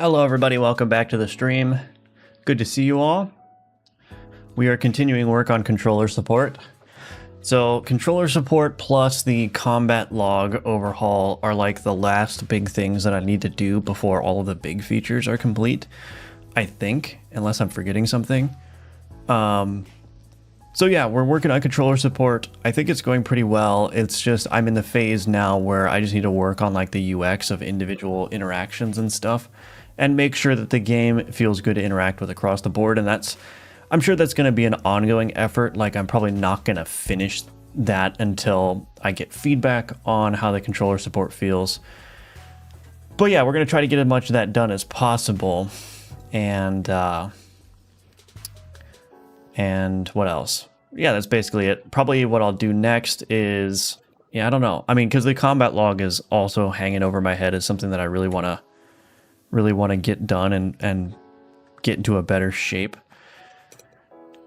Hello everybody, welcome back to the stream. Good to see you all. We are continuing work on controller support. So controller support plus the combat log overhaul are like the last big things that I need to do before all of the big features are complete. I think, unless I'm forgetting something. So yeah, we're working on controller support. I think it's going pretty well. It's just I'm in the phase now where I just need to work on like the UX of individual interactions and stuff, and make sure that the game feels good to interact with across the board. And I'm sure that's going to be an ongoing effort. Like I'm probably not going to finish that until I get feedback on how the controller support feels. But yeah, we're going to try to get as much of that done as possible. And what else? Yeah, that's basically it. Probably what I'll do next is, yeah, I don't know. I mean, because the combat log is also hanging over my head as something that I really want to get done and get into a better shape.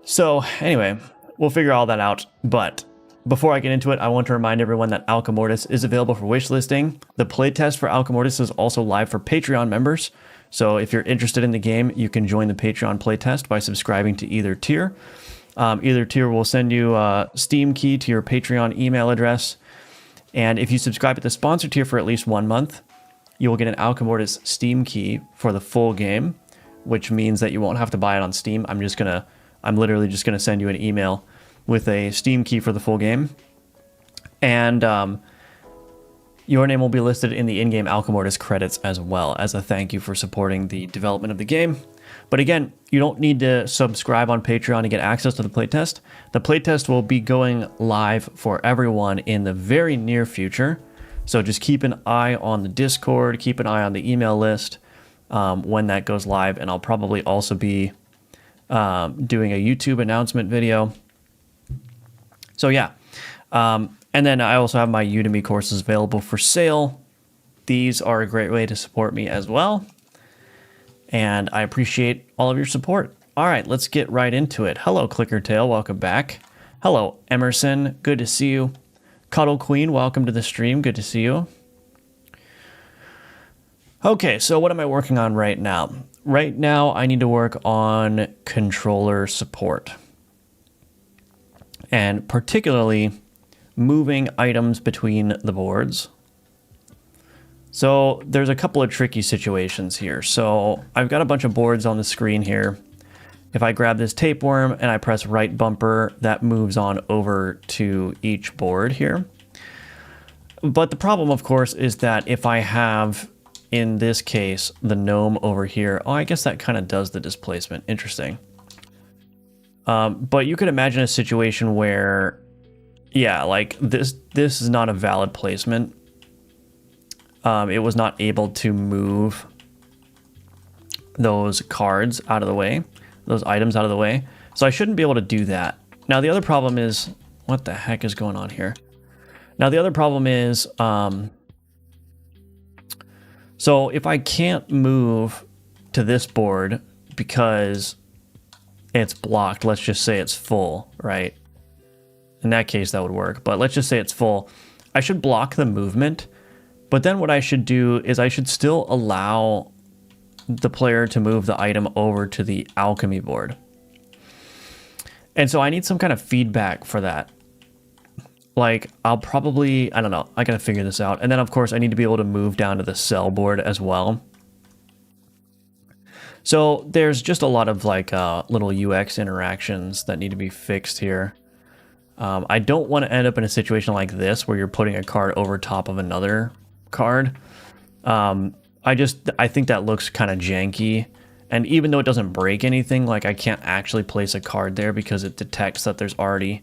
So anyway, we'll figure all that out. But before I get into it, I want to remind everyone that Alchemortis is available for wishlisting. The playtest for Alchemortis is also live for Patreon members. So if you're interested in the game, you can join the Patreon playtest by subscribing to either tier. Either tier will send you a Steam key to your Patreon email address. And if you subscribe at the sponsor tier for at least 1 month, you will get an Alchemortis Steam key for the full game, which means that you won't have to buy it on Steam. I'm literally just gonna send you an email with a Steam key for the full game. And your name will be listed in the in-game Alchemortis credits as well as a thank you for supporting the development of the game. But again, you don't need to subscribe on Patreon to get access to the playtest. The playtest will be going live for everyone in the very near future. So just keep an eye on the Discord, keep an eye on the email list when that goes live. And I'll probably also be doing a YouTube announcement video. So yeah. And then I also have my Udemy courses available for sale. These are a great way to support me as well. And I appreciate all of your support. All right, let's get right into it. Hello, Clickertail, welcome back. Hello, Emerson, good to see you. Cuddle Queen, welcome to the stream, good to see you. Okay, so what am I working on right now? Right now, I need to work on controller support. And particularly, moving items between the boards. So there's a couple of tricky situations here. So I've got a bunch of boards on the screen here. If I grab this tapeworm and I press right bumper, that moves on over to each board here. But the problem, of course, is that if I have, in this case, the gnome over here, oh, I guess that kind of does the displacement. Interesting. But you could imagine a situation where, yeah, like this is not a valid placement. It was not able to move those cards out of the way, those items out of the way. So I shouldn't be able to do that. Now the other problem is, what the heck is going on here? Now the other problem is, so if I can't move to this board because it's blocked, let's just say it's full, right? In that case, that would work. But let's just say it's full. I should block the movement. But then what I should do is I should still allow the player to move the item over to the alchemy board. And so I need some kind of feedback for that. Like I don't know, I gotta figure this out. And then of course I need to be able to move down to the cell board as well. So there's just a lot of like little UX interactions that need to be fixed here. I don't want to end up in a situation like this where you're putting a card over top of another card. I think that looks kind of janky. And even though it doesn't break anything, like I can't actually place a card there because it detects that there's already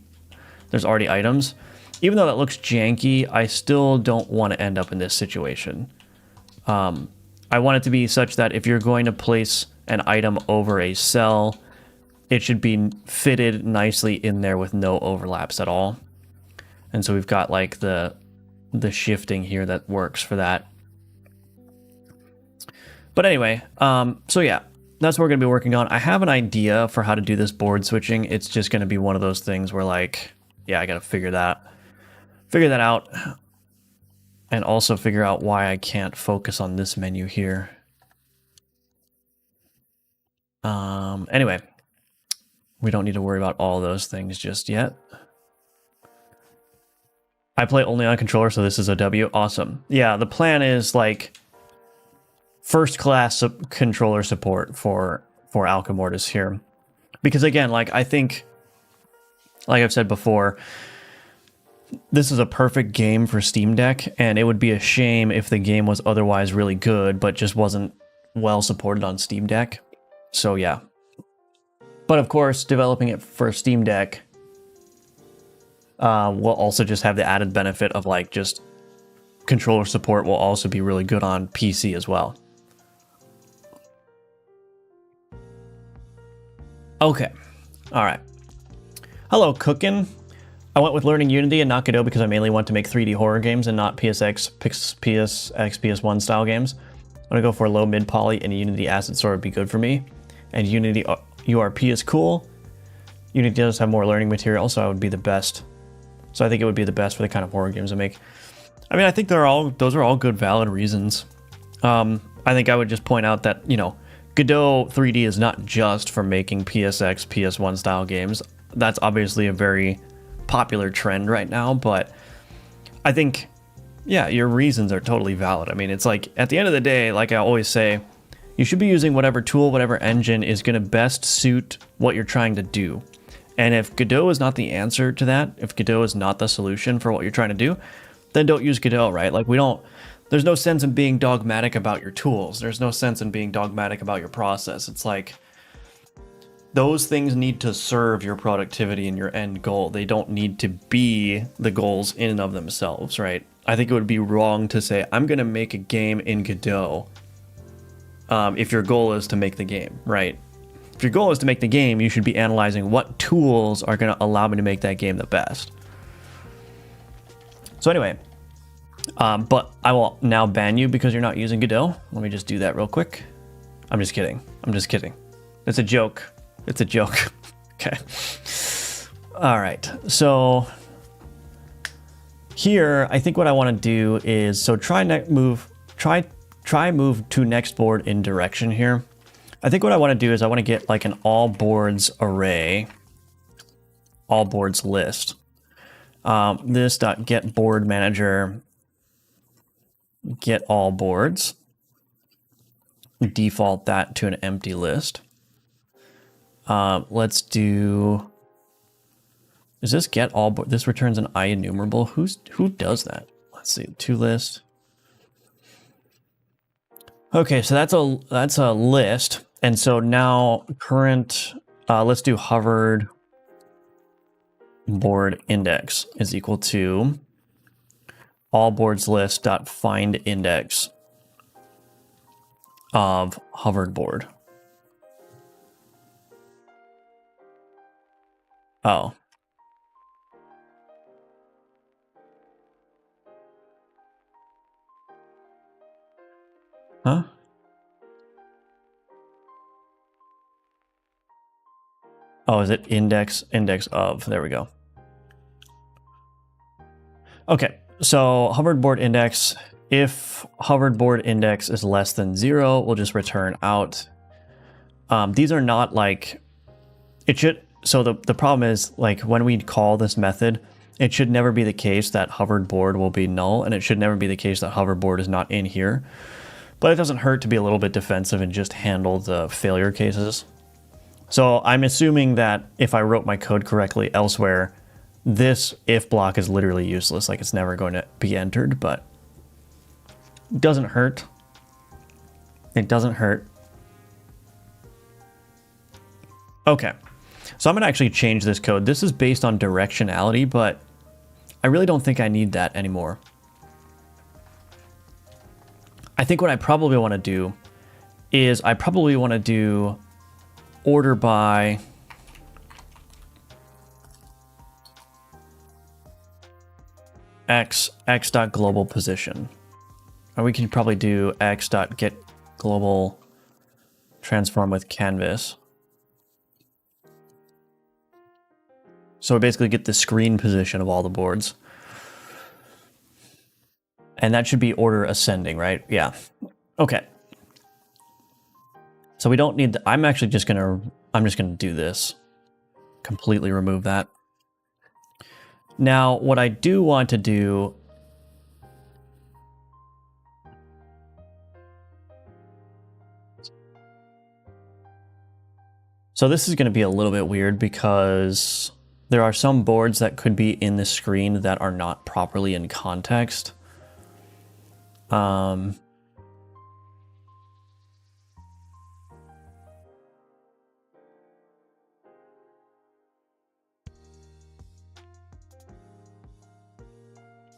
items. Even though that looks janky, I still don't want to end up in this situation. I want it to be such that if you're going to place an item over a cell, it should be fitted nicely in there with no overlaps at all. And so we've got like the shifting here that works for that. But anyway, so yeah, that's what we're gonna be working on. I have an idea for how to do this board switching. It's just gonna be one of those things where like, yeah, I gotta figure that out. And also figure out why I can't focus on this menu here. Anyway, we don't need to worry about all those things just yet. I play only on controller, so this is a W. Awesome. Yeah, the plan is like first class controller support for Alchemortis here. Because again, like I think, like I've said before, this is a perfect game for Steam Deck, and it would be a shame if the game was otherwise really good, but just wasn't well supported on Steam Deck. So yeah. But of course, developing it for Steam Deck will also just have the added benefit of like just controller support will also be really good on PC as well. Okay. All right. Hello, Cookin'. I went with learning Unity and not Godot because I mainly want to make 3D horror games and not PS1 style games. I'm gonna go for low mid poly and Unity asset store would be good for me. And Unity URP is cool. Unity does have more learning material, so I would be the best. So I think it would be the best for the kind of horror games I make. I mean, I think those are all good, valid reasons. I think I would just point out that, you know, Godot 3D is not just for making PSX, PS1 style games. That's obviously a very popular trend right now, but I think, yeah, your reasons are totally valid. I mean, it's like, at the end of the day, like I always say, you should be using whatever tool, whatever engine is going to best suit what you're trying to do. And if Godot is not the answer to that, if Godot is not the solution for what you're trying to do, then don't use Godot, right? Like there's no sense in being dogmatic about your tools. There's no sense in being dogmatic about your process. It's like, those things need to serve your productivity and your end goal. They don't need to be the goals in and of themselves, right? I think it would be wrong to say, I'm going to make a game in Godot if your goal is to make the game, right? If your goal is to make the game, you should be analyzing what tools are going to allow me to make that game the best. So anyway, but I will now ban you because you're not using Godot. Let me just do that real quick. I'm just kidding. I'm just kidding. It's a joke. It's a joke. Okay. All right. So here, I think what I want to do is, so try move to next board in direction here. I think what I want to do is I want to get like an all boards array, all boards list. This.get board manager, get all boards, default that to an empty list. Let's do, is this get all board? This returns an IEnumerable. Who does that? Let's see, to list. Okay, so that's a list. And so now current, let's do hovered board index is equal to all boards list dot find index of hovered board. Oh. Huh? Oh, is it index of? There we go. Okay, so hovered board index, if hovered board index is less than 0, we'll just return out. These are not like, it should, so the problem is, like, when we call this method, it should never be the case that hovered board will be null, and it should never be the case that hovered board is not in here. But it doesn't hurt to be a little bit defensive and just handle the failure cases. So I'm assuming that if I wrote my code correctly elsewhere, this if block is literally useless, like it's never going to be entered, but it doesn't hurt. It doesn't hurt. Okay, so I'm gonna actually change this code. This is based on directionality, but I really don't think I need that anymore. I think what I probably want to do is I probably want to do order by x.global position. Or we can probably do x.get global transform with canvas. So we basically get the screen position of all the boards. And that should be order ascending, right? Yeah. Okay. So we don't need, I'm just gonna do this. Completely remove that. Now, what I do want to do, so this is going to be a little bit weird because there are some boards that could be in the screen that are not properly in context.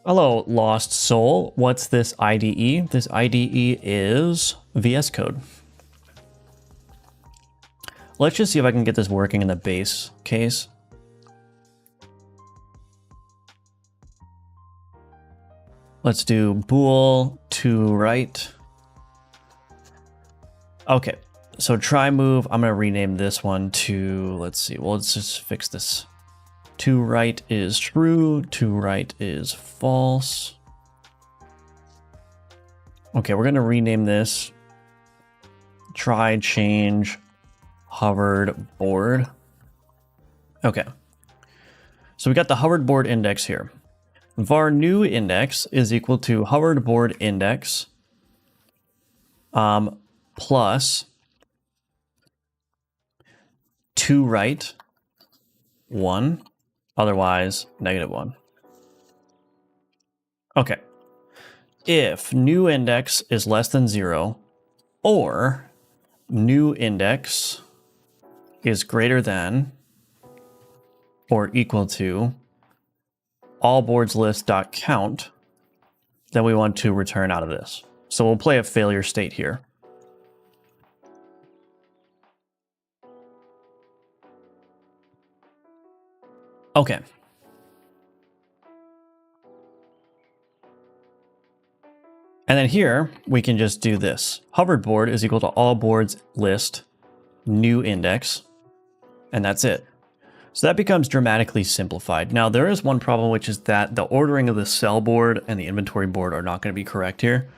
Hello, Lost Soul. What's this IDE? This IDE is VS Code. Let's just see if I can get this working in the base case. Let's do bool to right. Okay, so try move. I'm gonna rename this one to, let's see, well, let's just fix this. To right is true, to right is false. Okay, we're gonna rename this try change hovered board. Okay, so we got the hovered board index here. Var new index is equal to hovered board index plus to right 1, otherwise -1. Okay. If new index is less than 0 or new index is greater than or equal to allboardslist.count, then we want to return out of this. So we'll play a failure state here. Okay. And then here we can just do this. Hovered board is equal to all boards list new index, and that's it. So that becomes dramatically simplified. Now there is one problem, which is that the ordering of the cell board and the inventory board are not going to be correct here,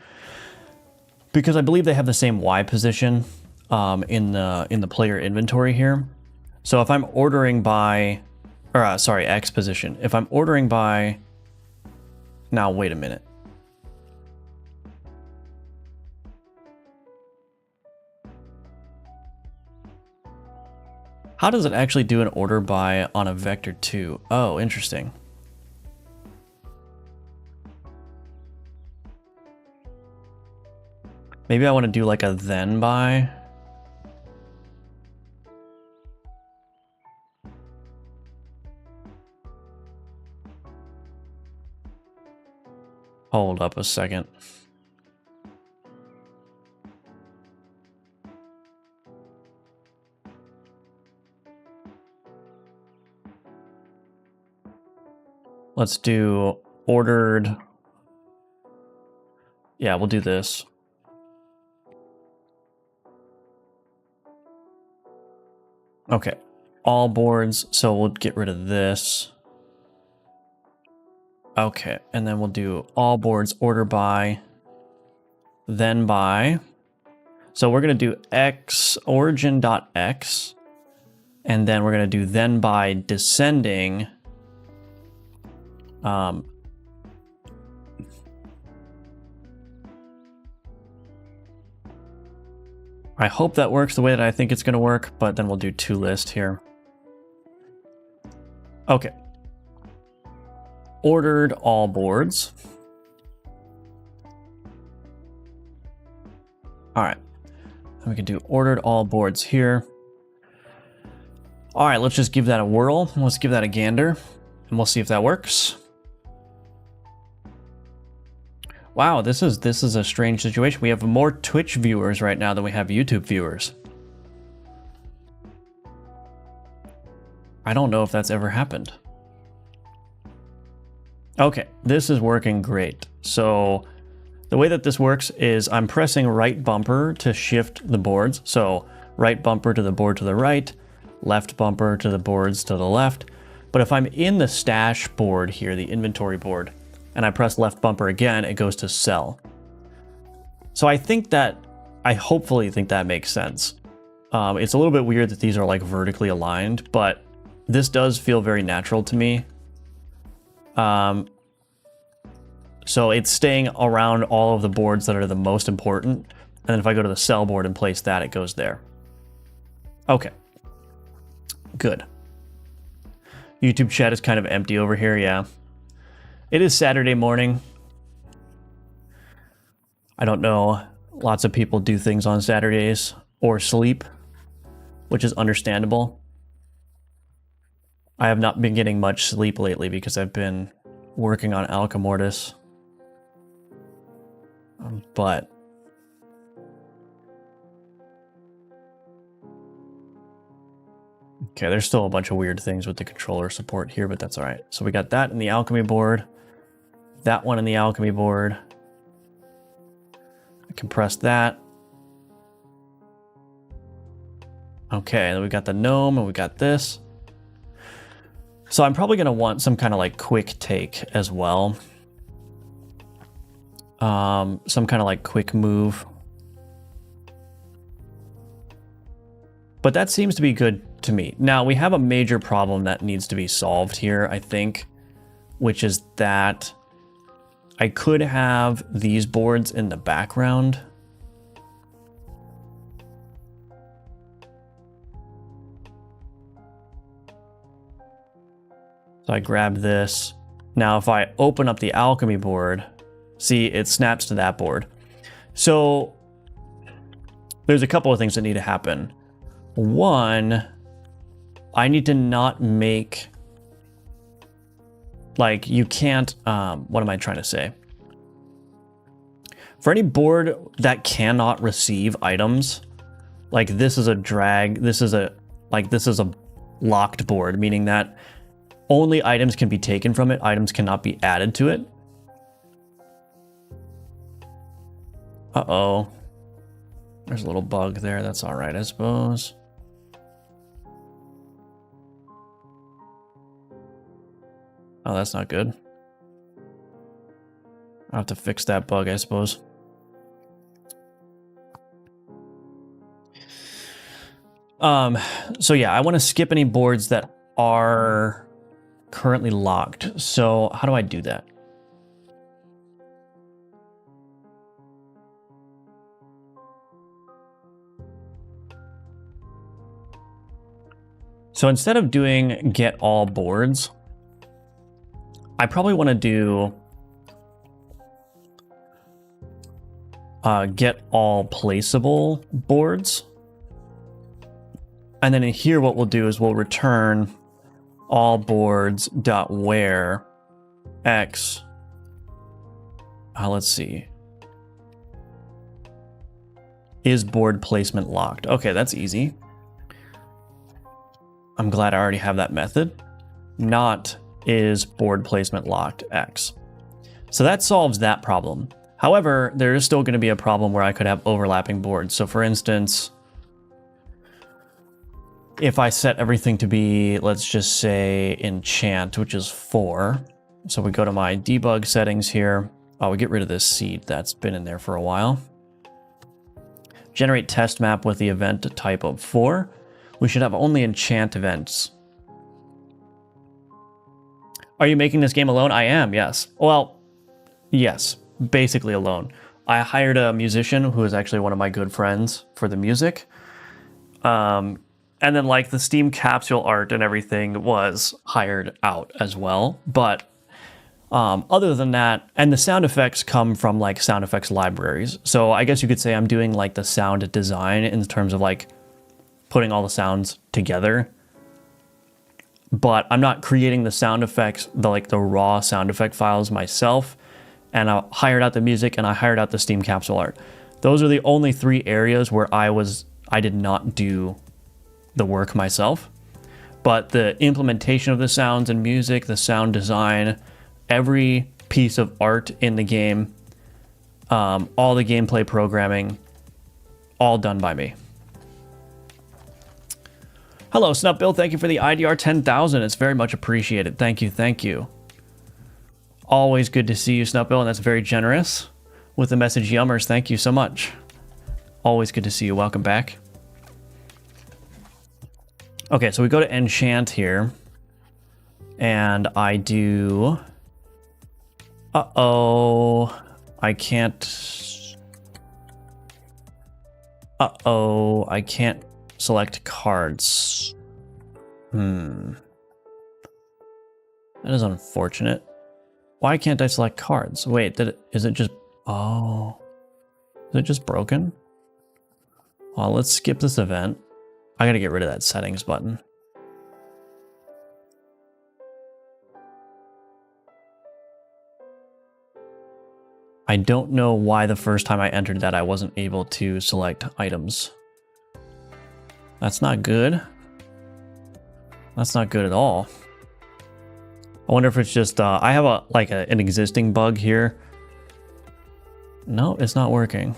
because I believe they have the same Y position in the player inventory here. So if I'm ordering by, or sorry, X position. If I'm ordering by, now wait a minute. How does it actually do an order by on a vector 2? Oh, interesting. Maybe I want to do like a then by. Hold up a second. Let's do ordered. Yeah, we'll do this. Okay, all boards, so we'll get rid of this. Okay, and then we'll do all boards order by, then by. So we're gonna do x origin.x, and then we're gonna do then by descending. I hope that works the way that I think it's going to work, but then we'll do toList here. Okay. Ordered all boards. All right. And we can do ordered all boards here. All right, let's just give that a whirl. Let's give that a gander, and we'll see if that works. Wow, this is a strange situation. We have more Twitch viewers right now than we have YouTube viewers. I don't know if that's ever happened. Okay, this is working great. So the way that this works is I'm pressing right bumper to shift the boards. So right bumper to the board to the right, left bumper to the boards to the left. But if I'm in the stash board here, the inventory board, and I press left bumper again, it goes to sell. So I hopefully think that makes sense. It's a little bit weird that these are like vertically aligned, but this does feel very natural to me. So it's staying around all of the boards that are the most important. And then if I go to the cell board and place that, it goes there. Okay. Good. YouTube chat is kind of empty over here, yeah. It is Saturday morning. I don't know. Lots of people do things on Saturdays or sleep, which is understandable. I have not been getting much sleep lately because I've been working on Alka Mortis. But okay, there's still a bunch of weird things with the controller support here, but that's all right. So we got that in the alchemy board, that one in the alchemy board. I can press that. Okay, then we got the gnome and we got this. So I'm probably going to want some kind of like quick take as well. Some kind of like quick move. But that seems to be good to me. Now we have a major problem that needs to be solved here, I think, which is that I could have these boards in the background. So I grab this. Now if I open up the alchemy board, see, it snaps to that board. So there's a couple of things that need to happen. One, I need to not make, like, you can't, what am I trying to say? For any board that cannot receive items, like this is a drag, this is a locked board, meaning that only items can be taken from it, items cannot be added to it. Uh-oh. There's a little bug there, that's all right, I suppose. Oh, that's not good. I'll have to fix that bug, I suppose. So yeah, I want to skip any boards that are currently locked. So how do I do that? So instead of doing get all boards, I probably want to do get all placeable boards. And then in here, what we'll do is we'll return all boards dot where x. Let's see. Is board placement locked? Okay, that's easy. I'm glad I already have that method. Not is board placement locked X. So that solves that problem. However, there is still going to be a problem where I could have overlapping boards. So for instance, if I set everything to be, let's just say enchant, which is 4. So we go to my debug settings here. Oh, we get rid of this seed that's been in there for a while. Generate test map with the event type of 4. We should have only enchant events. Are you making this game alone? I am, yes. Well, yes, basically alone. I hired a musician who is actually one of my good friends for the music. And then like the Steam capsule art and everything was hired out as well. But other than that, and the sound effects come from like sound effects libraries. So I guess you could say I'm doing like the sound design in terms of like putting all the sounds together. But I'm not creating the sound effects, the raw sound effect files myself. And I hired out the music and I hired out the Steam capsule art. Those are the only 3 areas where I did not do the work myself. But the implementation of the sounds and music, the sound design, every piece of art in the game, all the gameplay programming, all done by me. Hello, Snupbill. Thank you for the IDR 10,000. It's very much appreciated. Thank you. Thank you. Always good to see you, Snupbill, and that's very generous. With the message Yummers, thank you so much. Always good to see you. Welcome back. Okay, so we go to enchant here. And I do... Uh-oh. I can't... Uh-oh. I can't select cards. That is unfortunate. Why can't I select cards? Wait, is it just... Oh. Is it just broken? Well, let's skip this event. I gotta get rid of that settings button. I don't know why the first time I entered that I wasn't able to select items. That's not good. That's not good at all. I wonder if it's just, I have an existing bug here. No, it's not working.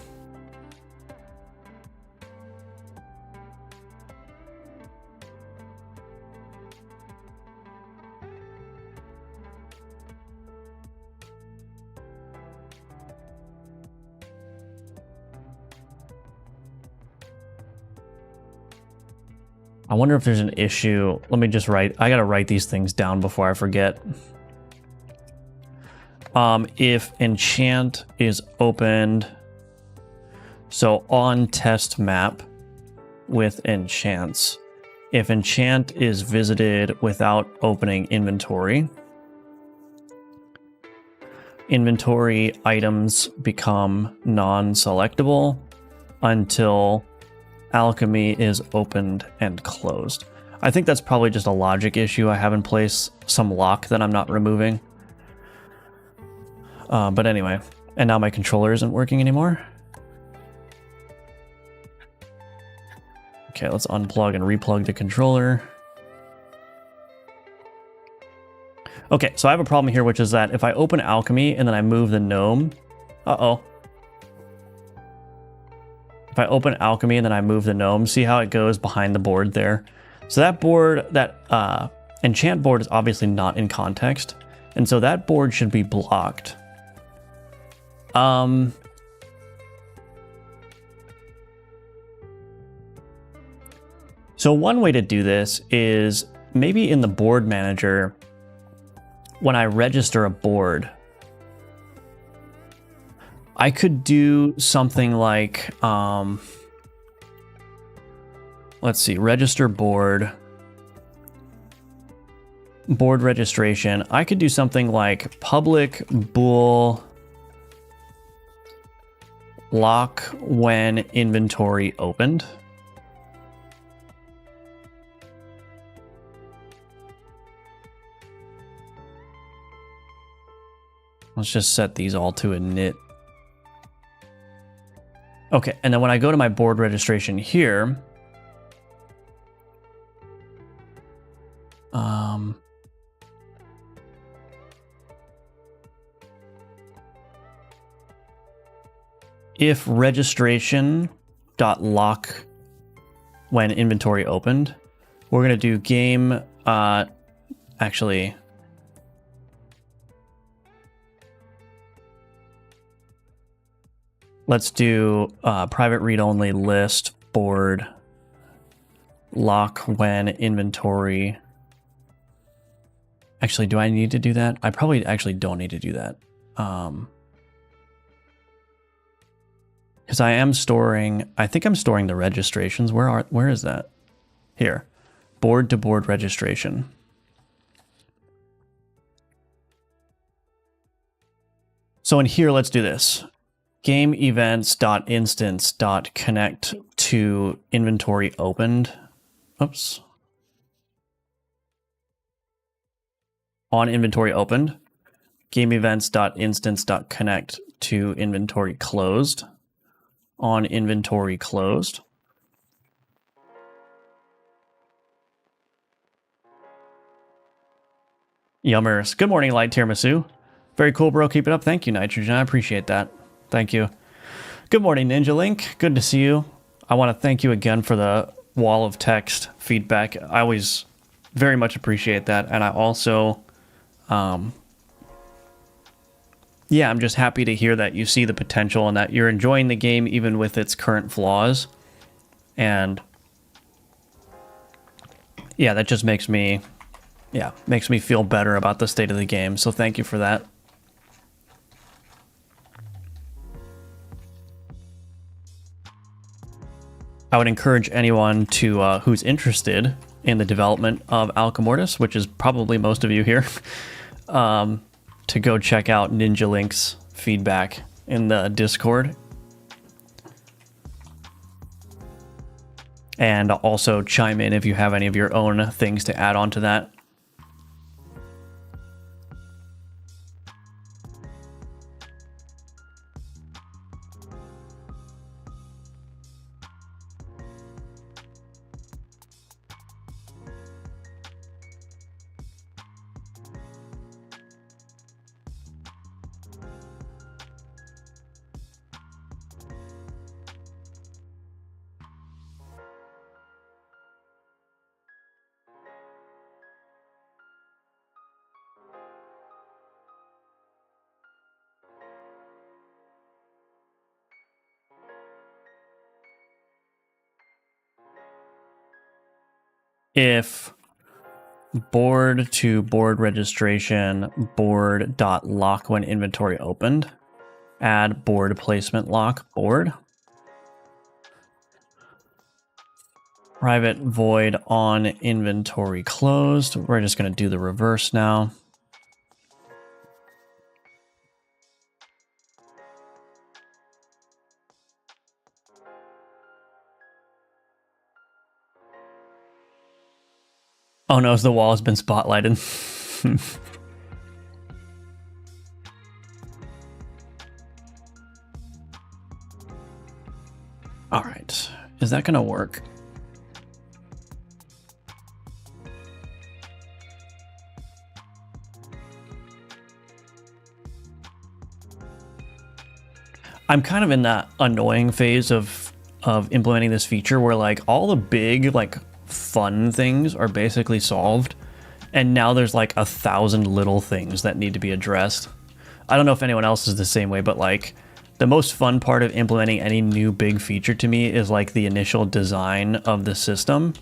I wonder if there's an issue. Let me just write. I gotta write these things down before I forget. If enchant is opened, so on test map with enchants, if enchant is visited without opening inventory, inventory items become non-selectable until alchemy is opened and closed. I think that's probably just a logic issue I have in place, some lock that I'm not removing. But anyway, and now my controller isn't working anymore. Okay, let's unplug and replug the controller. Okay, so I have a problem here, which is that if I open alchemy and then I move the gnome, uh-oh. If I open alchemy and then I move the gnome, see how it goes behind the board there? So that board, that enchant board is obviously not in context. And so that board should be blocked. So one way to do this is maybe in the board manager, when I register a board, I could do something like, let's see, register board, board registration. I could do something like public bool lock when inventory opened. Let's just set these all to init. Okay, and then when I go to my board registration here, if registration dot lock when inventory opened, we're gonna do game, actually, let's do private read-only list board lock when inventory. Actually, do I need to do that? I probably actually don't need to do that. Because I am storing, I think I'm storing the registrations. Where is that? Here, board to board registration. So in here, let's do this. Game events.instance.connect to inventory opened. Oops. On inventory opened. Game events.instance.connect to inventory closed. On inventory closed. Yummers. Good morning, Light Tiramisu. Very cool, bro. Keep it up. Thank you, Nitrogen. I appreciate that. Thank you. Good morning, Ninja Link. Good to see you. I want to thank you again for the wall of text feedback. I always very much appreciate that. And I also, yeah, I'm just happy to hear that you see the potential and that you're enjoying the game even with its current flaws. And yeah, that just makes me, yeah, makes me feel better about the state of the game. So thank you for that. I would encourage anyone to who's interested in the development of Alchemortis, which is probably most of you here, to go check out Ninja Link's feedback in the Discord. And also chime in if you have any of your own things to add on to that. If board to board registration board.lock when inventory opened, add board placement lock board. Private void on inventory closed. We're just going to do the reverse now. Oh no, the wall has been spotlighted. All right, is that gonna work? I'm kind of in that annoying phase of implementing this feature where like all the big like fun things are basically solved, and now there's like 1,000 little things that need to be addressed. I don't know if anyone else is the same way, but like the most fun part of implementing any new big feature to me is like the initial design of the system,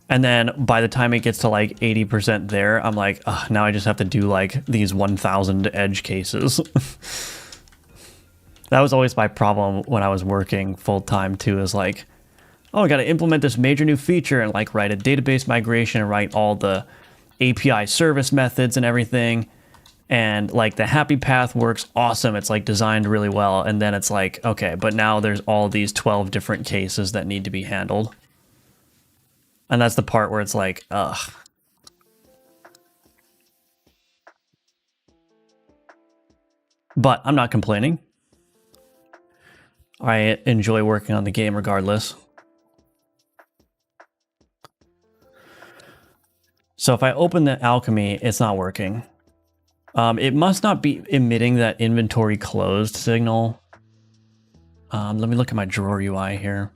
and then by the time it gets to like 80% there, I'm like, now I just have to do like these 1,000 edge cases. That was always my problem when I was working full-time too, is like, oh, I got to implement this major new feature and like write a database migration and write all the API service methods and everything. And like the happy path works awesome. It's like designed really well. And then it's like, okay, but now there's all these 12 different cases that need to be handled. And that's the part where it's like, ugh. But I'm not complaining. I enjoy working on the game regardless. So if I open the alchemy, it's not working. It must not be emitting that inventory closed signal. Let me look at my drawer UI here.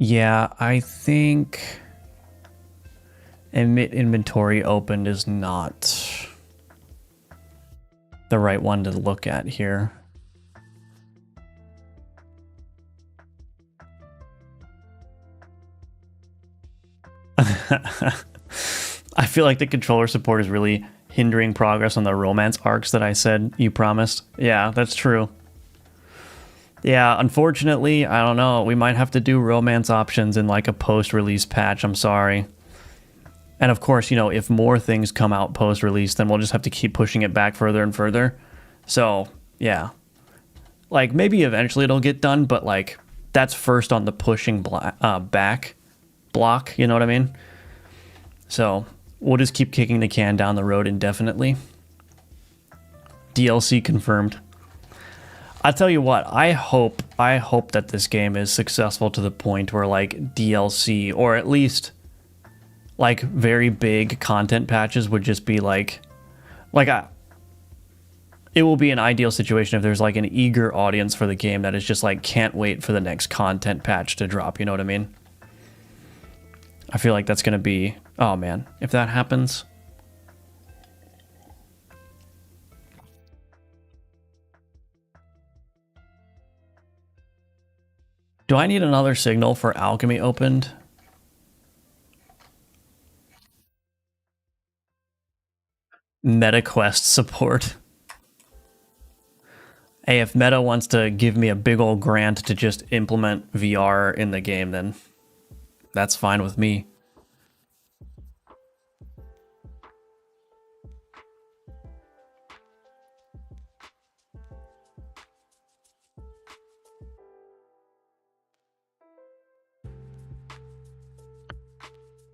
Yeah, I think emit inventory opened is not the right one to look at here. I feel like the controller support is really hindering progress on the romance arcs that I said you promised. Yeah, that's true. Yeah, unfortunately, I don't know. We might have to do romance options in like a post-release patch. I'm sorry. And of course, you know, if more things come out post-release, then we'll just have to keep pushing it back further and further. So, yeah. Like, maybe eventually it'll get done, but like, that's first on the pushing back block, you know what I mean? So, we'll just keep kicking the can down the road indefinitely. DLC confirmed. I tell you what, I hope that this game is successful to the point where like DLC, or at least like very big content patches would just be like it will be an ideal situation if there's like an eager audience for the game that is just like can't wait for the next content patch to drop, you know what I mean? I feel like that's going to be, oh man, if that happens. Do I need another signal for alchemy opened? Meta Quest support. Hey, if Meta wants to give me a big old grant to just implement VR in the game, then that's fine with me.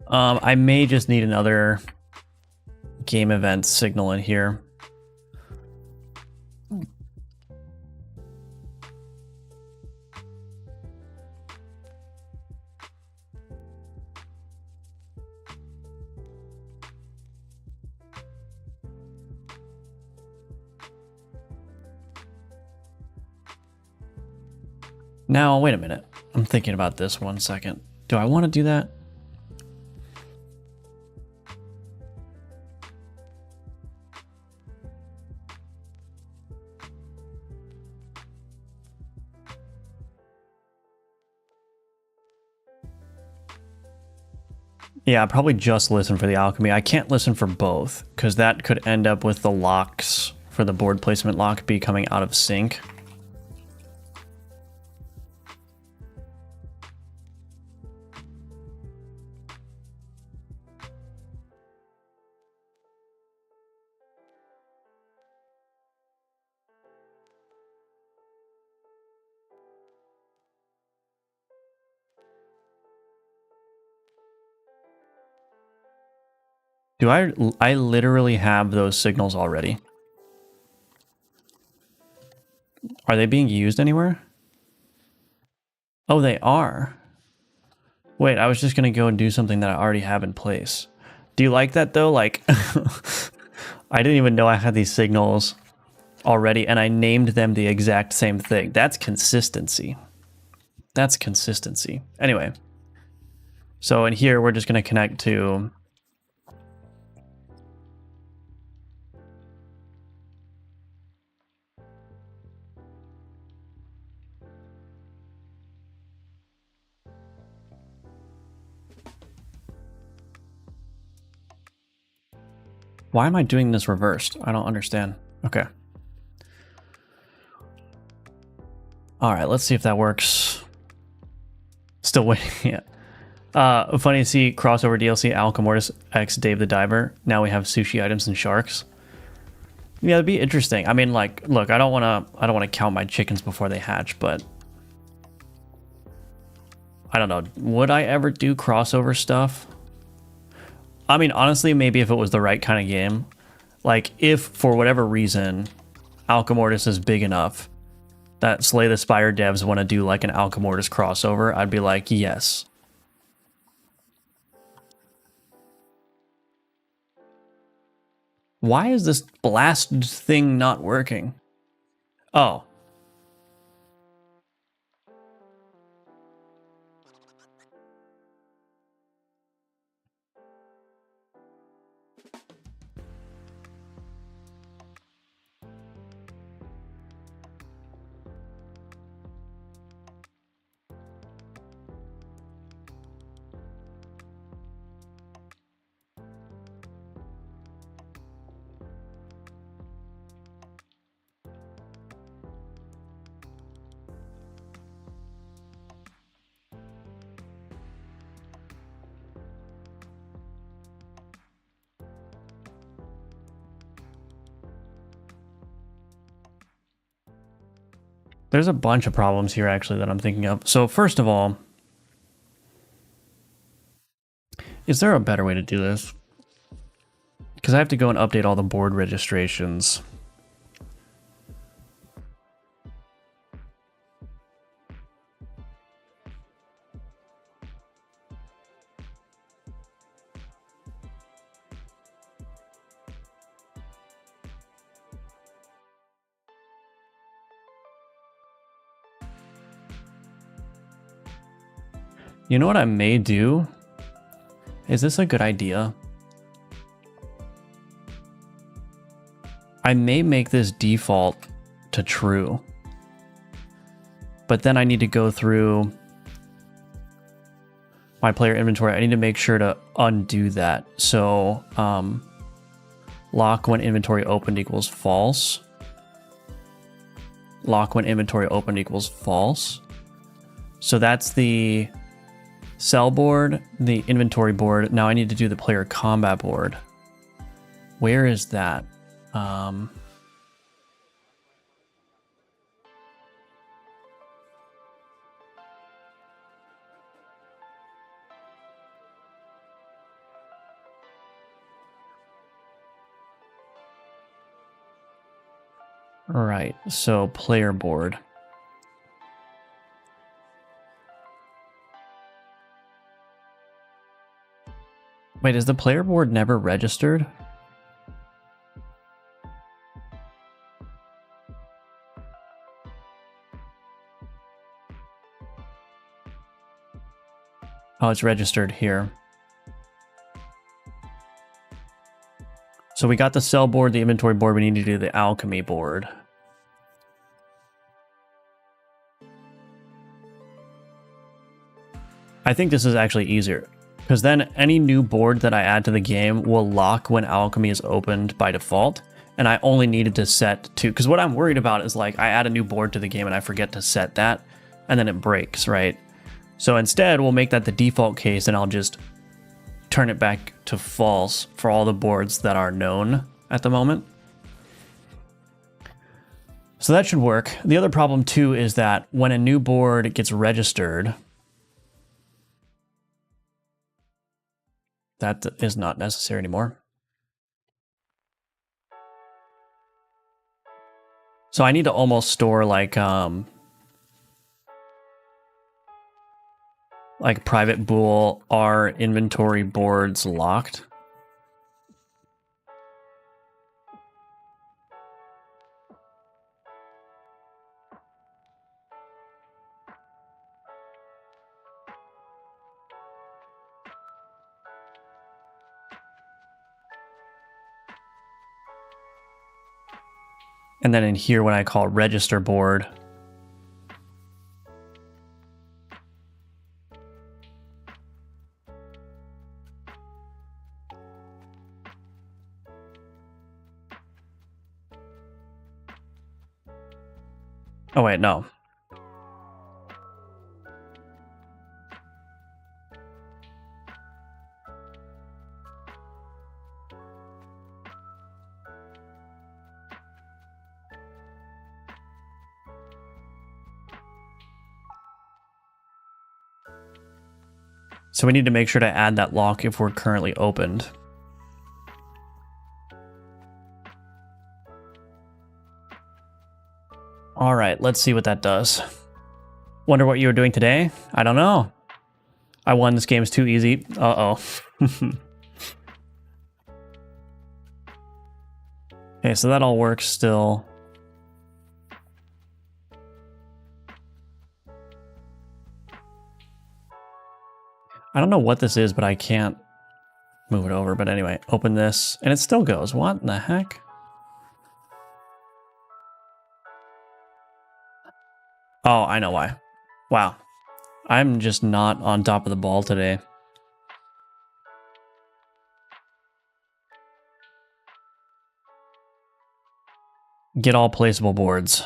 I may just need another game event signal in here. Now, wait a minute. I'm thinking about this 1 second. Do I want to do that? Yeah, probably just listen for the alchemy. I can't listen for both, because that could end up with the locks for the board placement lock becoming out of sync. Do I literally have those signals already? Are they being used anywhere? Oh, they are. Wait, I was just gonna go and do something that I already have in place. Do you like that though? Like, I didn't even know I had these signals already and I named them the exact same thing. That's consistency. That's consistency. Anyway, so in here, we're just gonna connect to why am I doing this reversed? I don't understand. Okay. All right, let's see if that works. Still waiting. Yeah. Funny to see crossover DLC Alchemortis X Dave the Diver. Now we have sushi items and sharks. Yeah, it'd be interesting. I mean, like, look, I don't want to count my chickens before they hatch, but I don't know. Would I ever do crossover stuff? I mean, honestly, maybe if it was the right kind of game. Like, if, for whatever reason, Alchemortis is big enough that Slay the Spire devs want to do, like, an Alchemortis crossover, I'd be like, yes. Why is this blast thing not working? Oh. There's a bunch of problems here, actually, that I'm thinking of. So, first of all, is there a better way to do this? Because I have to go and update all the board registrations. You know what I may do? Is this a good idea? I may make this default to true. But then I need to go through my player inventory. I need to make sure to undo that. So lock when inventory opened equals false. Lock when inventory opened equals false. So that's the cell board, the inventory board. Now I need to do the player combat board. Where is that? All right, so player board. Wait, is the player board never registered? Oh, it's registered here. So we got the cell board, the inventory board. We need to do the alchemy board. I think this is actually easier, because then any new board that I add to the game will lock when alchemy is opened by default. And I only needed to set to, because what I'm worried about is like I add a new board to the game and I forget to set that and then it breaks, right? So instead we'll make that the default case and I'll just turn it back to false for all the boards that are known at the moment. So that should work. The other problem too is that when a new board gets registered, that is not necessary anymore. So I need to almost store like private bool are inventory boards locked. And then in here, when I call register board, oh wait, no. So we need to make sure to add that lock if we're currently opened. All right, let's see what that does. Wonder what you were doing today? I don't know. I won. This game's too easy. Uh-oh. Okay, so that all works still. I don't know what this is, but I can't move it over. But anyway, open this, and it still goes. What in the heck? Oh, I know why. Wow. I'm just not on top of the ball today. Get all placeable boards.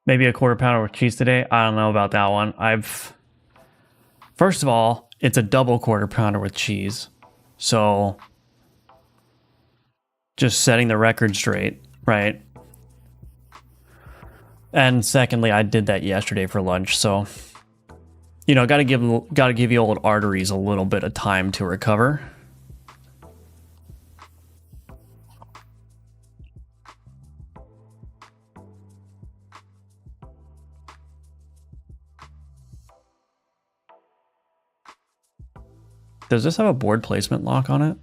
Maybe a quarter pounder with cheese today. I don't know about that one. First of all, it's a double quarter pounder with cheese. So just setting the record straight, right? And secondly, I did that yesterday for lunch. So, you know, gotta give your old arteries a little bit of time to recover. Does this have a board placement lock on it?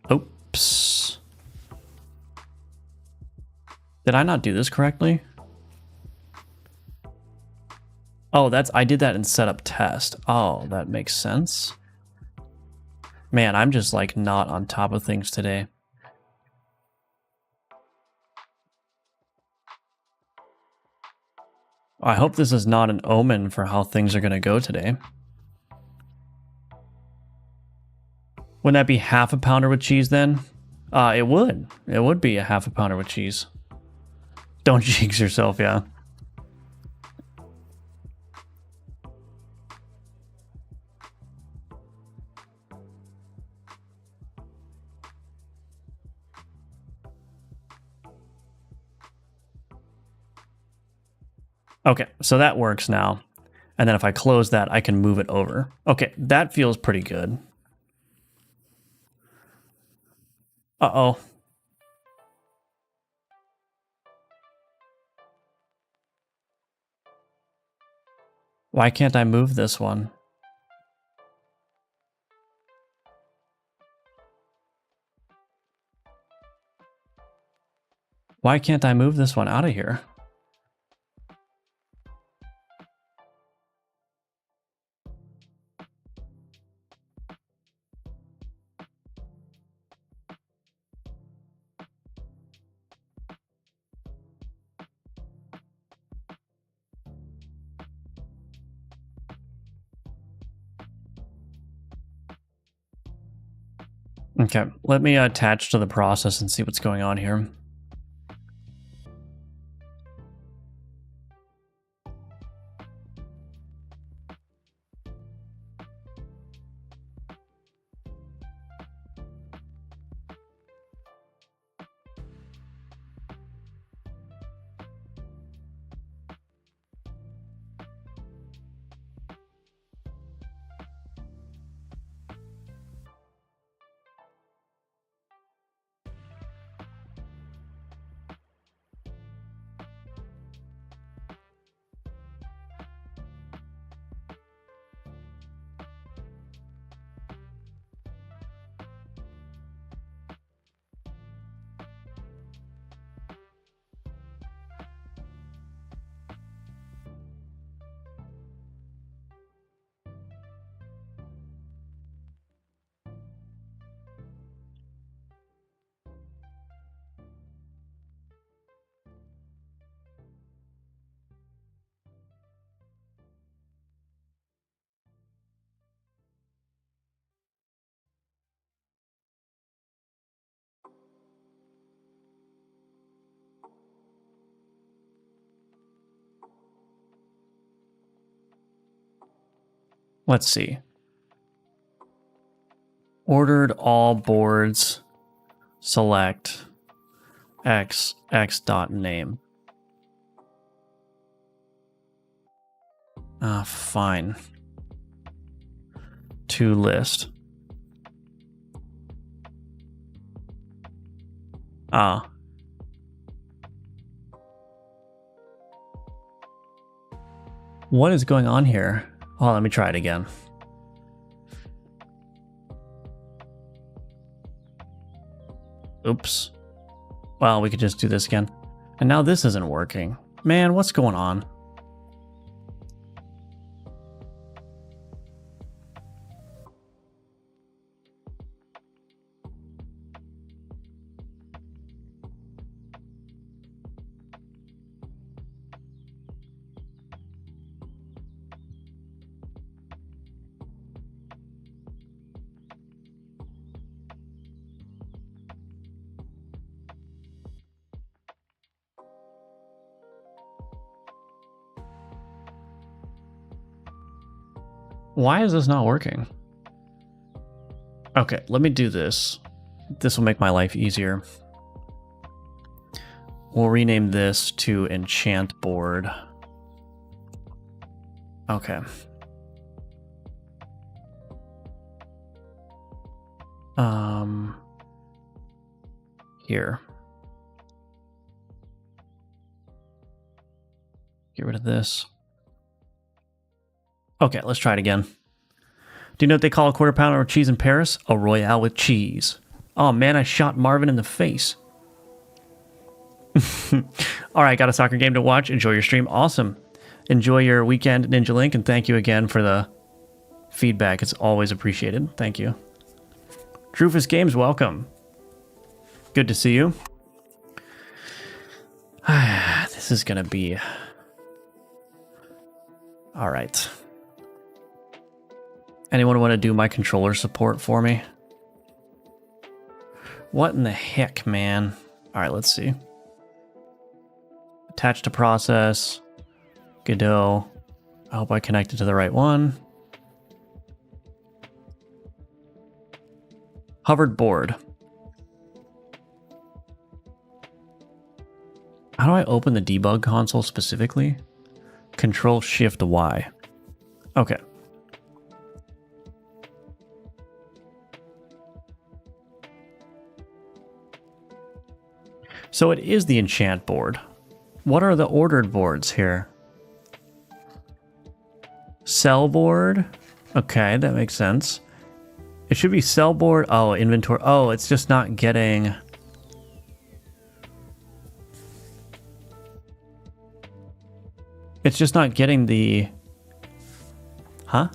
Oops. Did I not do this correctly? Oh, I did that in setup test. Oh, that makes sense. Man, I'm just like not on top of things today. I hope this is not an omen for how things are going to go today. Wouldn't that be half a pounder with cheese then? It would. It would be a half a pounder with cheese. Don't jinx yourself, yeah. Okay, so that works now. And then if I close that, I can move it over. Okay, that feels pretty good. Uh-oh. Why can't I move this one? Why can't I move this one out of here? Okay, let me attach to the process and see what's going on here. Let's see. Ordered all boards, select x dot name. Fine. To list. What is going on here? Oh, let me try it again. Oops. Well, we could just do this again. And now this isn't working. Man, what's going on? Why is this not working? Okay, let me do this. This will make my life easier. We'll rename this to enchant board. Okay. Here. Get rid of this. Okay, let's try it again. Do you know what they call a quarter pounder of cheese in Paris? A Royale with cheese. Oh man, I shot Marvin in the face. All right, got a soccer game to watch. Enjoy your stream. Awesome. Enjoy your weekend, Ninja Link, and thank you again for the feedback. It's always appreciated. Thank you. Drufus Games, welcome. Good to see you. This is going to be... All right. Anyone want to do my controller support for me? What in the heck, man? All right, let's see. Attach to process. Godot. I hope I connected to the right one. Hovered board. How do I open the debug console specifically? Control-Shift-Y. Okay. So it is the enchant board. What are the ordered boards here? Cell board. Okay, that makes sense. It should be cell board. Oh, inventory. Oh, it's just not getting... It's just not getting the... Huh?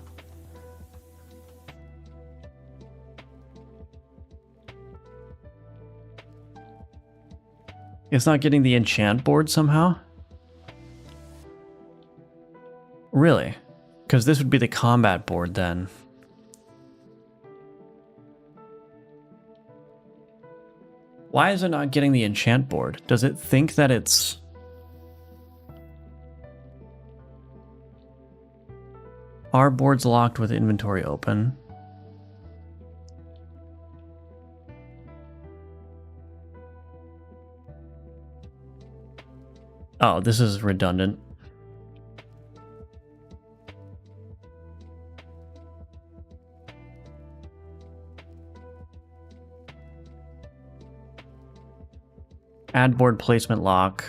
It's not getting the enchant board somehow? Really? Because this would be the combat board then. Why is it not getting the enchant board? Does it think that it's... Are boards locked with inventory open? Oh, this is redundant. Add board placement lock.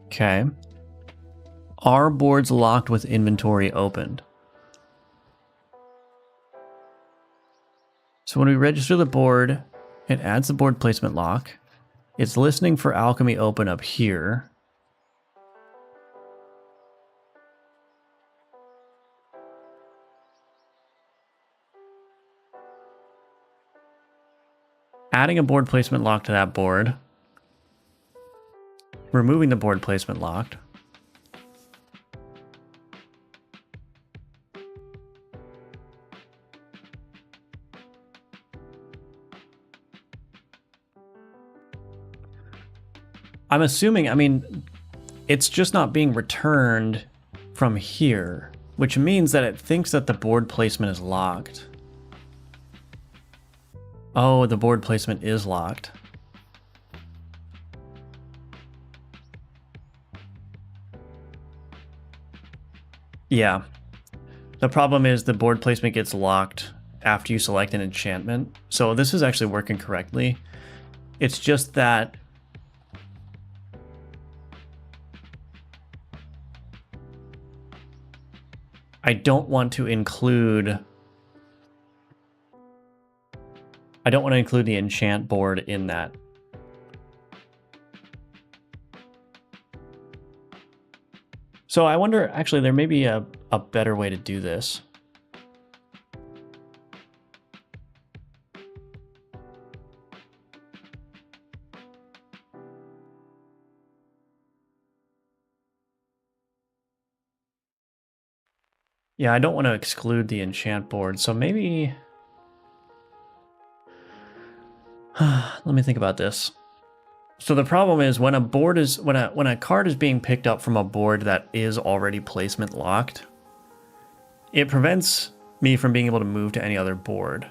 Okay. Are boards locked with inventory opened? So when we register the board, it adds the board placement lock. It's listening for alchemy open up here. Adding a board placement lock to that board. Removing the board placement lock. I'm assuming, I mean, it's just not being returned from here, which means that it thinks that the board placement is locked. Oh, the board placement is locked. Yeah. The problem is the board placement gets locked after you select an enchantment. So this is actually working correctly. It's just that I don't want to include the enchant board in that. So I wonder, actually, there may be a better way to do this. Yeah, I don't want to exclude the enchant board, so maybe... Let me think about this. So the problem is when a card is being picked up from a board that is already placement locked, it prevents me from being able to move to any other board.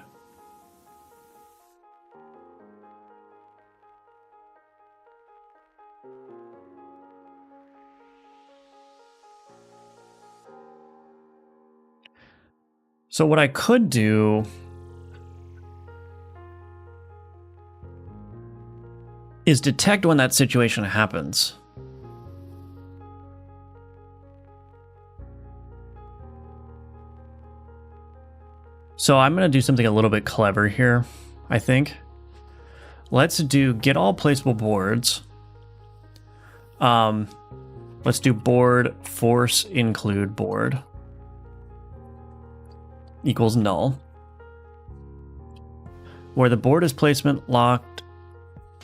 So what I could do is detect when that situation happens. So I'm going to do something a little bit clever here, I think. Let's do get all placeable boards. Let's do board force include board equals null. Where the board is placement locked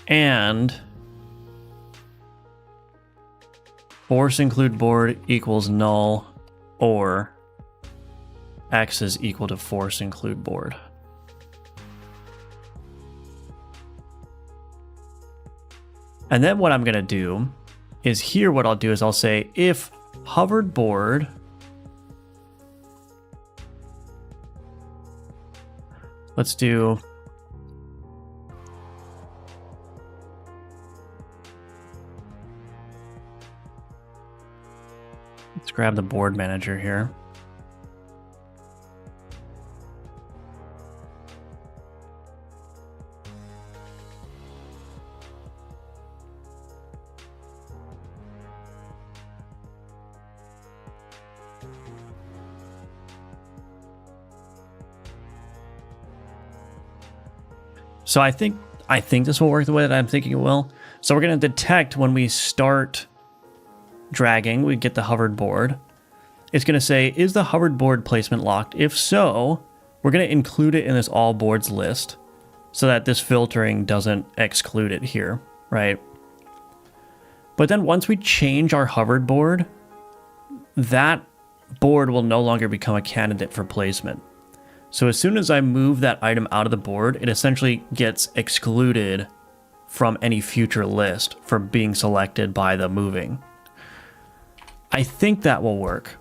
and force include board equals null or x is equal to force include board. And then what I'm going to do is here what I'll do is I'll say if hovered board let's grab the board manager here. So I think this will work the way that I'm thinking it will. So we're going to detect when we start dragging, we get the hovered board. It's going to say, is the hovered board placement locked? If so, we're going to include it in this all boards list so that this filtering doesn't exclude it here, right? But then once we change our hovered board, that board will no longer become a candidate for placement. So as soon as I move that item out of the board, it essentially gets excluded from any future list for being selected by the moving. I think that will work.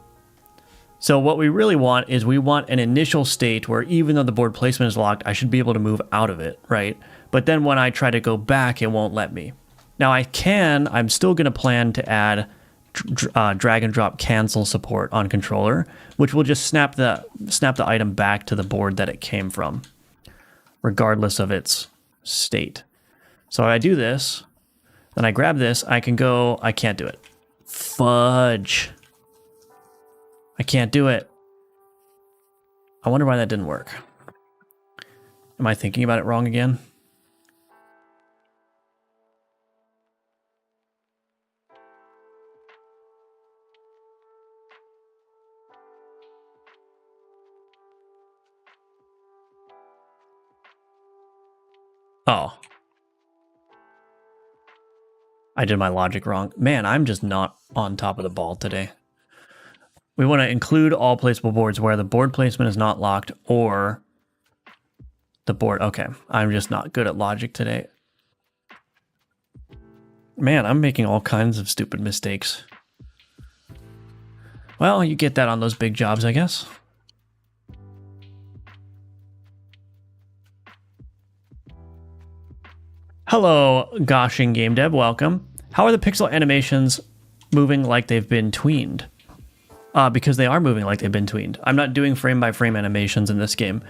So what we really want is we want an initial state where even though the board placement is locked, I should be able to move out of it, right? But then when I try to go back, it won't let me. Now I'm still going to plan to add drag and drop cancel support on controller, which will just snap the item back to the board that it came from, regardless of its state. So I do this, then I grab this, I can't do it. Fudge. I can't do it. I wonder why that didn't work. Am I thinking about it wrong again? Oh. I did my logic wrong. Man, I'm just not on top of the ball today. We want to include all placeable boards where the board placement is not locked or the board. Okay, I'm just not good at logic today. Man, I'm making all kinds of stupid mistakes. Well, you get that on those big jobs, I guess. Hello, Goshing Game Dev, welcome. How are the pixel animations moving like they've been tweened? Because they are moving like they've been tweened. I'm not doing frame-by-frame animations in this game.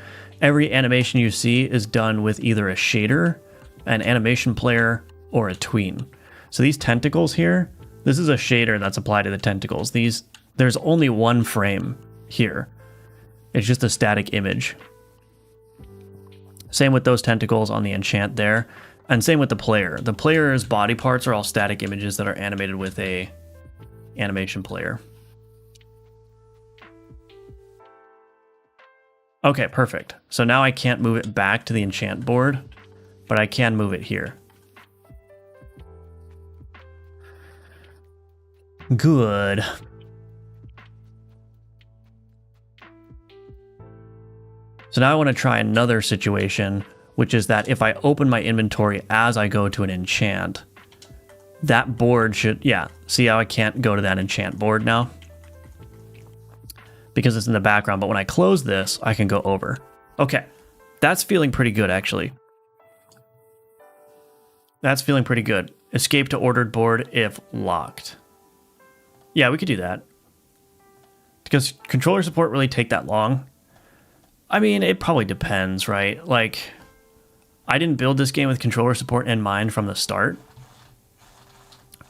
Every animation you see is done with either a shader, an animation player, or a tween. So these tentacles here, this is a shader that's applied to the tentacles. There's only one frame here. It's just a static image. Same with those tentacles on the enchant there. And same with the player. The player's body parts are all static images that are animated with a animation player. Okay, perfect. So now I can't move it back to the enchant board, but I can move it here. Good. So now I want to try another situation, which is that if I open my inventory as I go to an enchant, that board should, yeah, see how I can't go to that enchant board now? Because it's in the background, but when I close this, I can go over. Okay, that's feeling pretty good, actually. That's feeling pretty good. Escape to ordered board if locked. Yeah, we could do that. Does controller support really take that long? I mean, it probably depends, right? Like, I didn't build this game with controller support in mind from the start.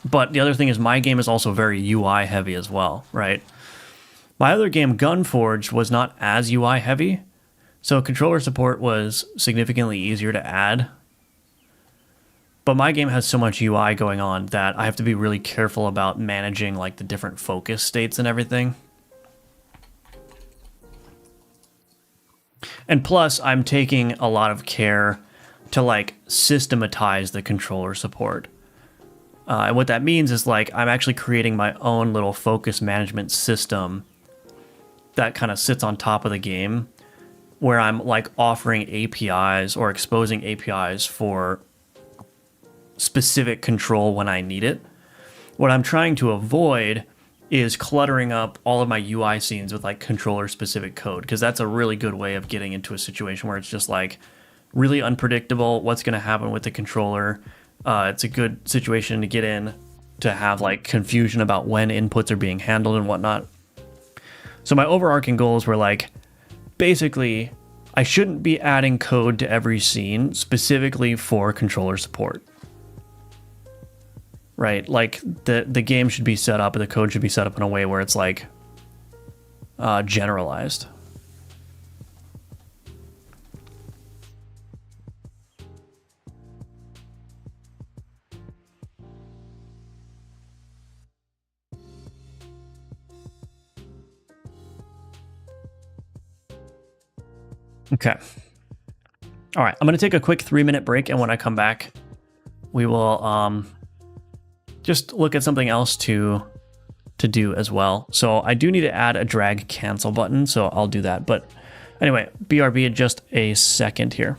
But the other thing is my game is also very UI heavy as well, right? My other game, Gunforged, was not as UI heavy. So controller support was significantly easier to add, but my game has so much UI going on that I have to be really careful about managing like the different focus states and everything. And plus, I'm taking a lot of care to like systematize the controller support. And what that means is like I'm actually creating my own little focus management system that kind of sits on top of the game, where I'm like offering APIs or exposing APIs for specific control when I need it. What I'm trying to avoid is cluttering up all of my UI scenes with like controller specific code, because that's a really good way of getting into a situation where it's just like really unpredictable what's going to happen with the controller. It's a good situation to get in to have like confusion about when inputs are being handled and whatnot. So my overarching goals were like, basically, I shouldn't be adding code to every scene specifically for controller support. Right? Like the game should be set up, and the code should be set up in a way where it's like generalized. Okay. All right. I'm going to take a quick 3-minute break, and when I come back, we will just look at something else to do as well. So I do need to add a drag cancel button, so I'll do that. But anyway, BRB in just a second here.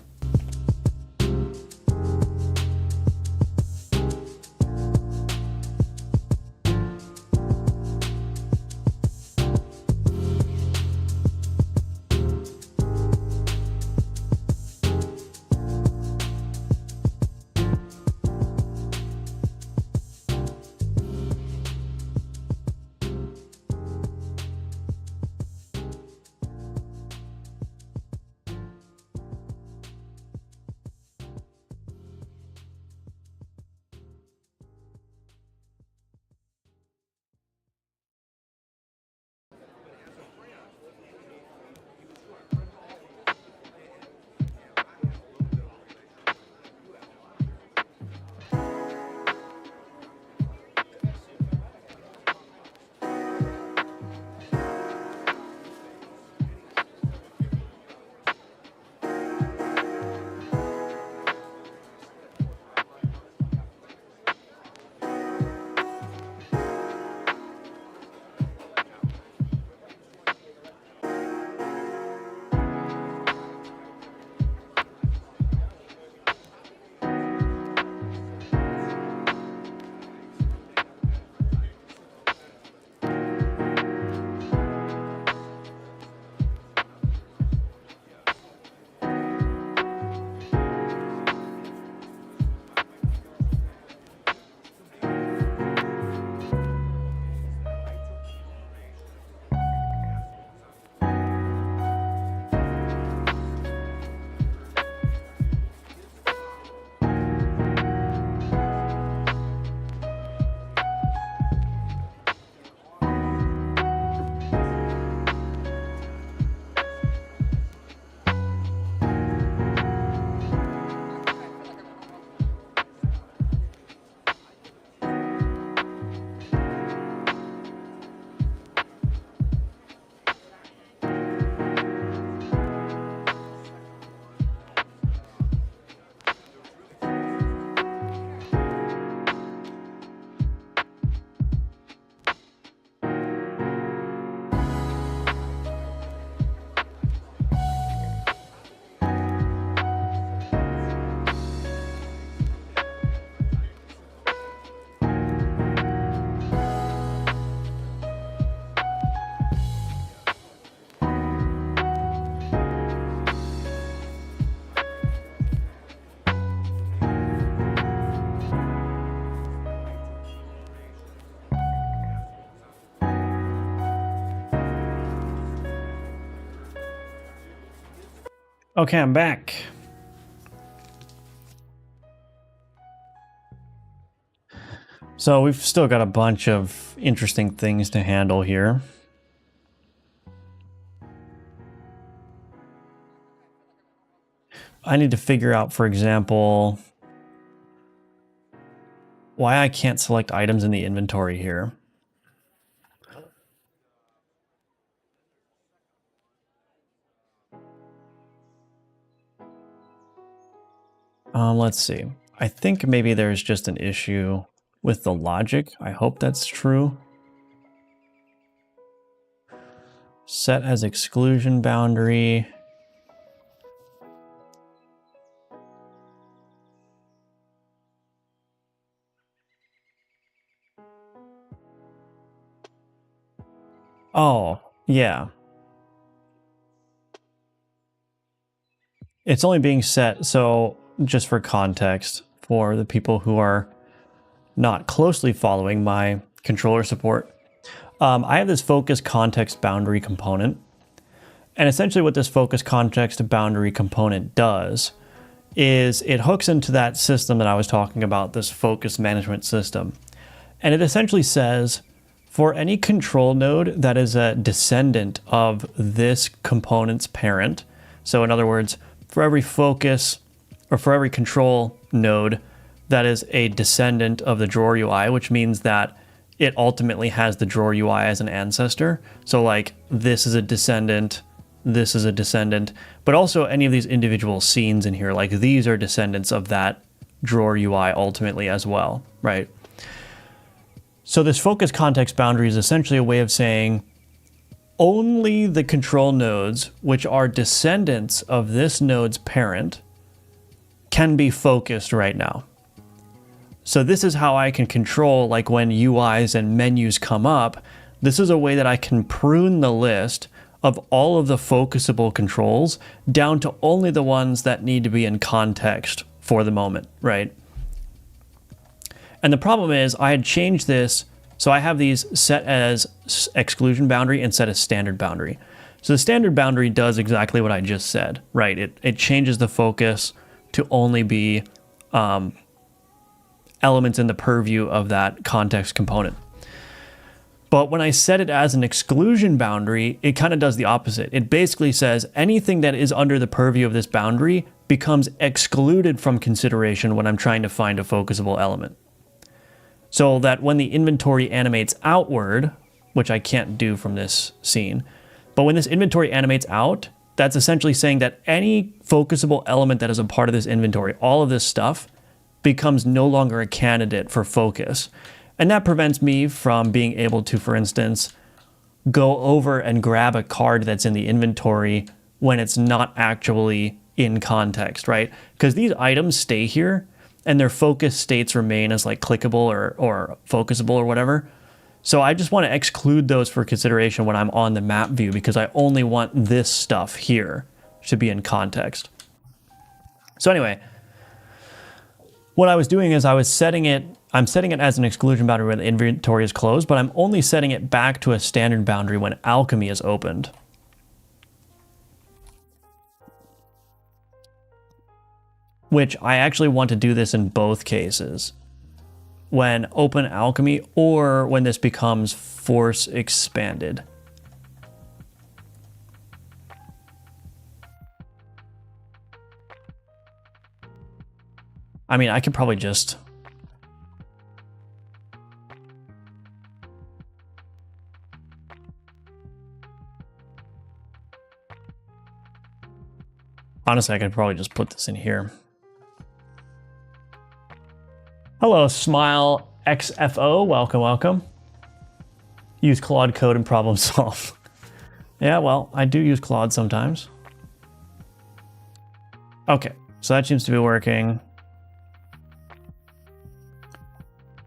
Okay, I'm back. So we've still got a bunch of interesting things to handle here. I need to figure out, for example, why I can't select items in the inventory here. Let's see. I think maybe there's just an issue with the logic. I hope that's true. Set as exclusion boundary. Oh, yeah. It's only being set, so just for context, for the people who are not closely following my controller support, I have this focus context boundary component. And essentially what this focus context boundary component does is it hooks into that system that I was talking about, this focus management system. And it essentially says, for any control node that is a descendant of this component's parent, so in other words, for every focus or for every control node that is a descendant of the drawer UI, which means that it ultimately has the drawer UI as an ancestor. So like this is a descendant, this is a descendant, but also any of these individual scenes in here, like these are descendants of that drawer UI ultimately as well, right? So this focus context boundary is essentially a way of saying only the control nodes, which are descendants of this node's parent, can be focused right now. So this is how I can control, like when UIs and menus come up, this is a way that I can prune the list of all of the focusable controls down to only the ones that need to be in context for the moment, right? And the problem is I had changed this, so I have these set as exclusion boundary and set as standard boundary. So the standard boundary does exactly what I just said, right? It changes the focus to only be elements in the purview of that context component. But when I set it as an exclusion boundary, it kind of does the opposite. It basically says anything that is under the purview of this boundary becomes excluded from consideration when I'm trying to find a focusable element. So that when the inventory animates outward, which I can't do from this scene, but when this inventory animates out, that's essentially saying that any focusable element that is a part of this inventory, all of this stuff, becomes no longer a candidate for focus. And that prevents me from being able to, for instance, go over and grab a card that's in the inventory when it's not actually in context, right? Because these items stay here and their focus states remain as like clickable or focusable or whatever. So I just want to exclude those for consideration when I'm on the map view because I only want this stuff here to be in context. So anyway, what I was doing is I'm setting it as an exclusion boundary when the inventory is closed, but I'm only setting it back to a standard boundary when alchemy is opened. Which I actually want to do this in both cases. When open alchemy or when this becomes force expanded. I mean, I could probably just... Honestly, I could probably just put this in here. Hello, Smile XFO. Welcome, welcome. Use Claude code and problem solve. Yeah, well, I do use Claude sometimes. Okay, so that seems to be working.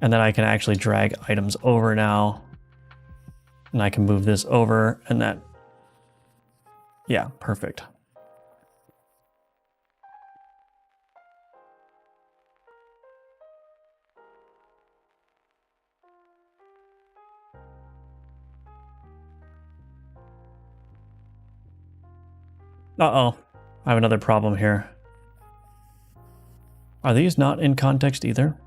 And then I can actually drag items over now. And I can move this over and that. Yeah, perfect. Uh-oh, I have another problem here. Are these not in context either?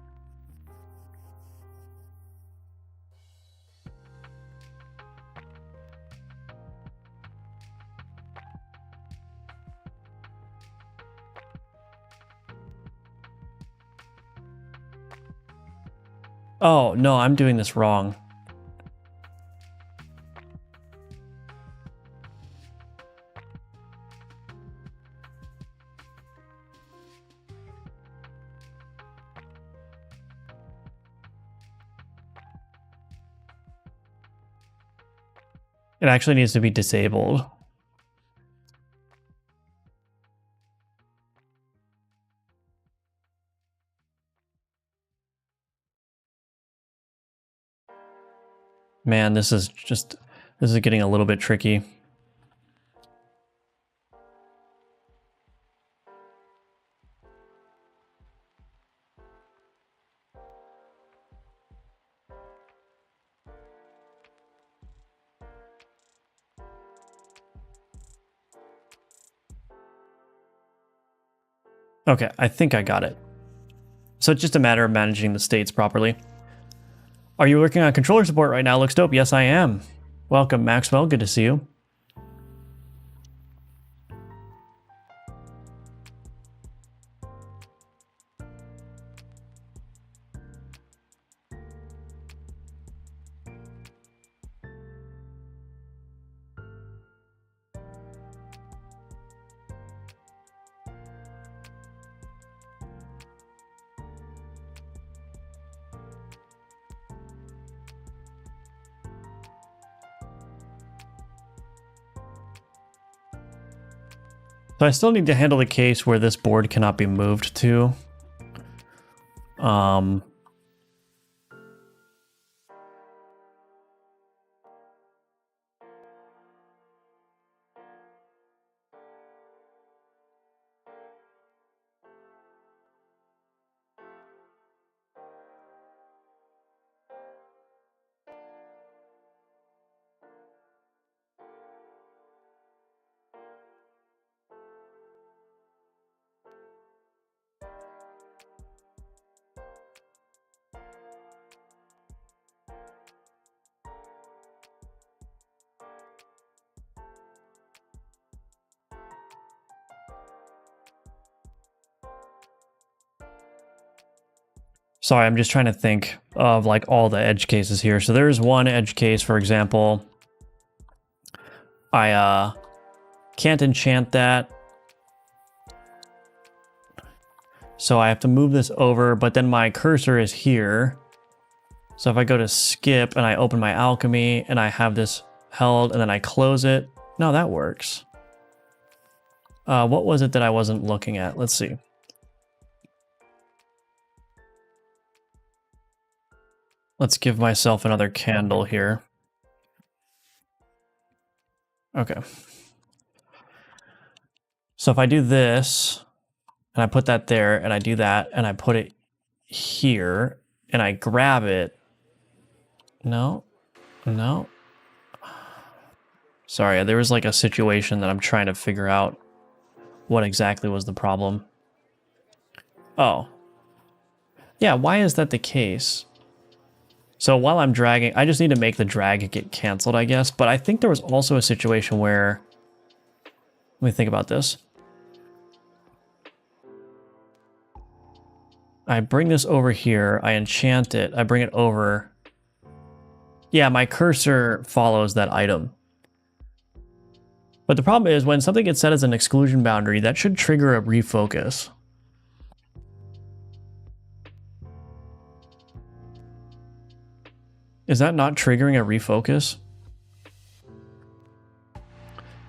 Oh, no, I'm doing this wrong. It actually needs to be disabled. Man, this is getting a little bit tricky. Okay, I think I got it. So it's just a matter of managing the states properly. Are you working on controller support right now? Looks dope. Yes, I am. Welcome, Maxwell. Good to see you. So I still need to handle the case where this board cannot be moved to. Sorry, I'm just trying to think of like all the edge cases here. So there's one edge case, for example. I can't enchant that. So I have to move this over, but then my cursor is here. So if I go to skip and I open my alchemy and I have this held and then I close it. No, that works. What was it that I wasn't looking at? Let's see. Let's give myself another candle here. Okay. So if I do this and I put that there and I do that and I put it here and I grab it. No. Sorry, there was like a situation that I'm trying to figure out what exactly was the problem. Oh. Yeah, why is that the case? So while I'm dragging, I just need to make the drag get canceled, I guess. But I think there was also a situation where, let me think about this. I bring this over here, I enchant it, I bring it over. Yeah, my cursor follows that item. But the problem is when something gets set as an exclusion boundary, that should trigger a refocus. Is that not triggering a refocus?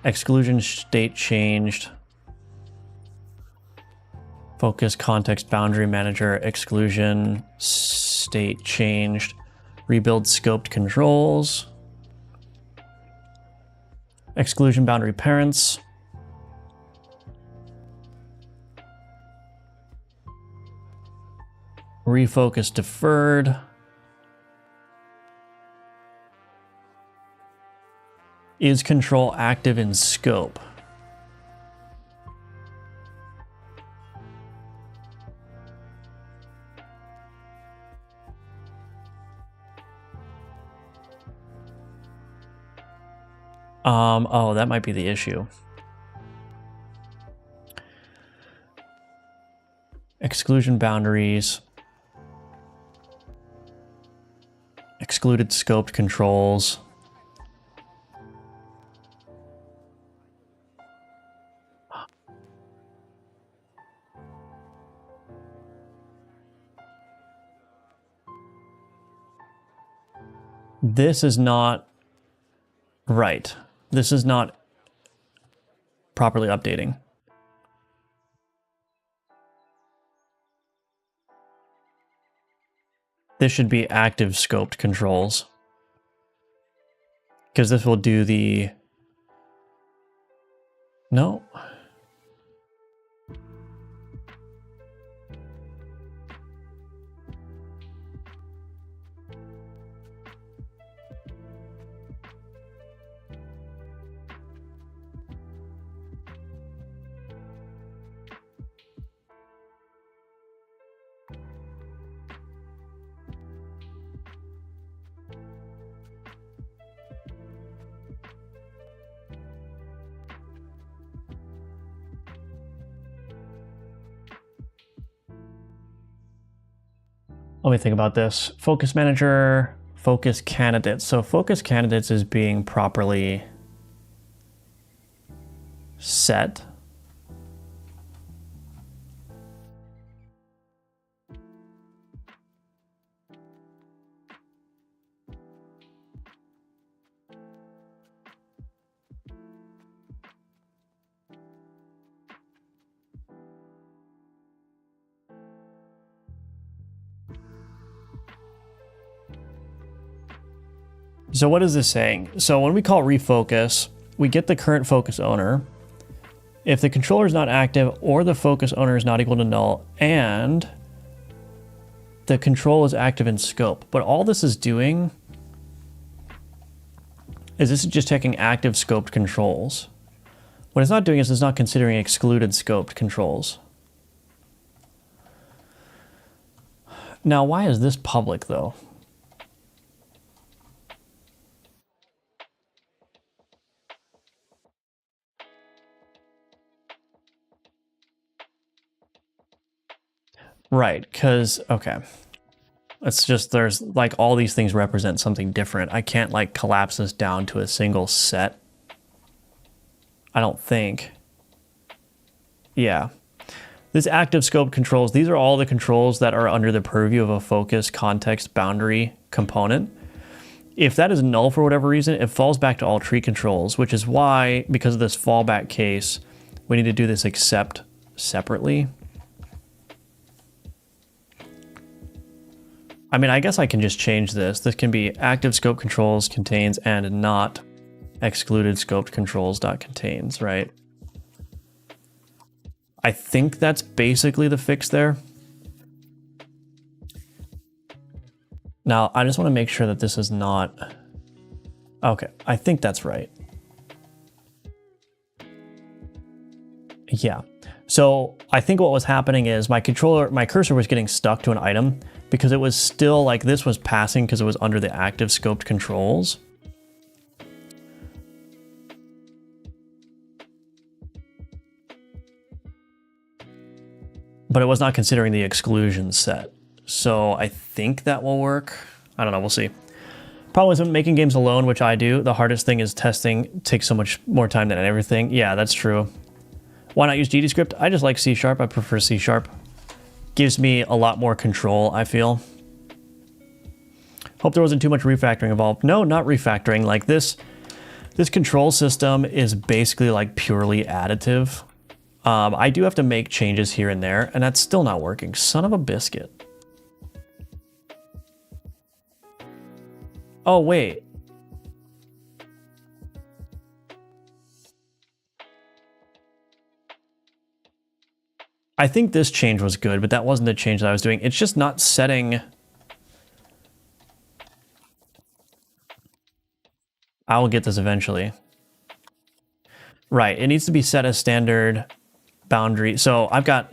Exclusion state changed. Focus context boundary manager exclusion state changed. Rebuild scoped controls. Exclusion boundary parents. Refocus deferred. Is control active in scope? Oh, that might be the issue. Exclusion boundaries. excluded scoped controls. This is not right. This is not properly updating. This should be active scoped controls, because this will do the... No. Let me think about this. Focus manager, focus candidates. So focus candidates is being properly set. So what is this saying? So when we call refocus, we get the current focus owner. If the controller is not active or the focus owner is not equal to null and the control is active in scope. But all this is doing is this is just checking active scoped controls. What it's not doing is it's not considering excluded scoped controls. Now, why is this public though? Right, because, okay. It's just, there's like all these things represent something different. I can't like collapse this down to a single set. I don't think. Yeah. This active scope controls, these are all the controls that are under the purview of a focus context boundary component. If that is null for whatever reason, it falls back to all tree controls, which is why, because of this fallback case, we need to do this except separately. I mean, I guess I can just change this. This can be active scope controls contains and not excluded scoped controls dot contains, right? I think that's basically the fix there. Now, I just want to make sure that this is not... Okay, I think that's right. Yeah. So I think what was happening is my cursor was getting stuck to an item because it was still like this was passing because it was under the active scoped controls. But it was not considering the exclusion set. So I think that will work. I don't know, we'll see. Problem is making games alone, which I do, the hardest thing is testing. It takes so much more time than everything. Yeah, that's true. Why not use GDScript? I just like C#. I prefer C#. Gives me a lot more control, I feel. Hope there wasn't too much refactoring involved. No, not refactoring. Like this control system is basically like purely additive. I do have to make changes here and there, and that's still not working. Son of a biscuit. Oh, wait. I think this change was good, but that wasn't the change that I was doing. It's just not setting... I will get this eventually. Right, it needs to be set as standard boundary. So I've got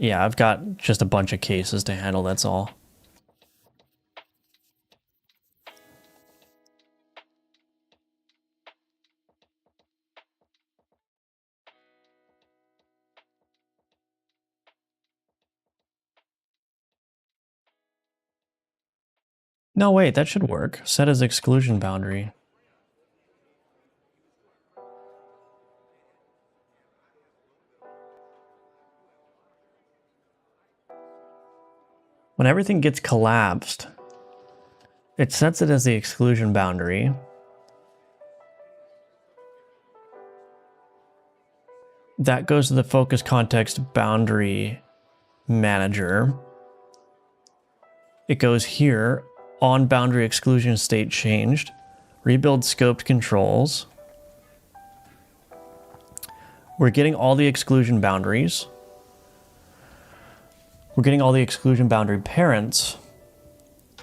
just a bunch of cases to handle, that's all. No, wait, that should work. Set as exclusion boundary. When everything gets collapsed, it sets it as the exclusion boundary. That goes to the focus context boundary manager. It goes here, on boundary exclusion state changed, rebuild scoped controls. We're getting all the exclusion boundaries. We're getting all the exclusion boundary parents.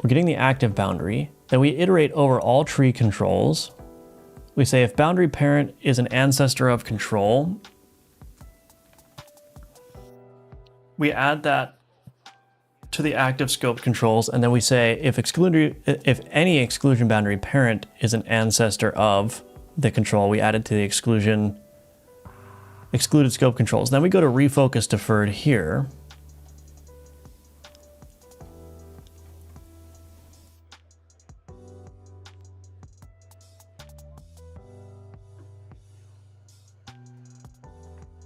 We're getting the active boundary. Then we iterate over all tree controls. We say if boundary parent is an ancestor of control, we add that to the active scope controls, and then we say if any exclusion boundary parent is an ancestor of the control, we add it to the excluded scope controls. Then we go to refocus deferred here.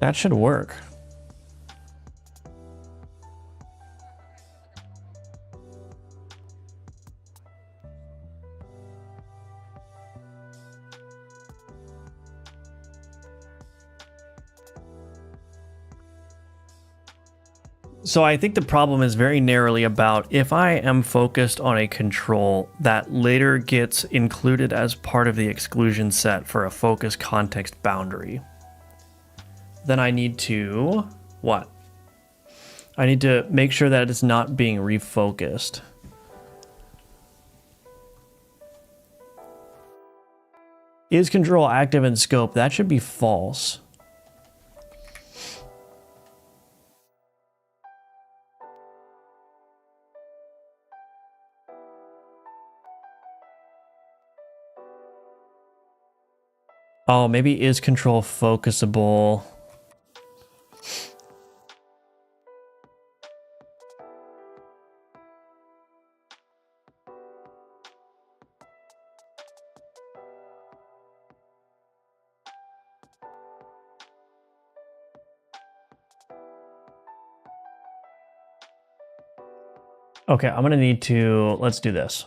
That should work. So I think the problem is very narrowly about if I am focused on a control that later gets included as part of the exclusion set for a focus context boundary, then I need to, what? I need to make sure that it's not being refocused. Is control active in scope? That should be false. Oh, maybe is control focusable? Okay, I'm gonna need to, let's do this.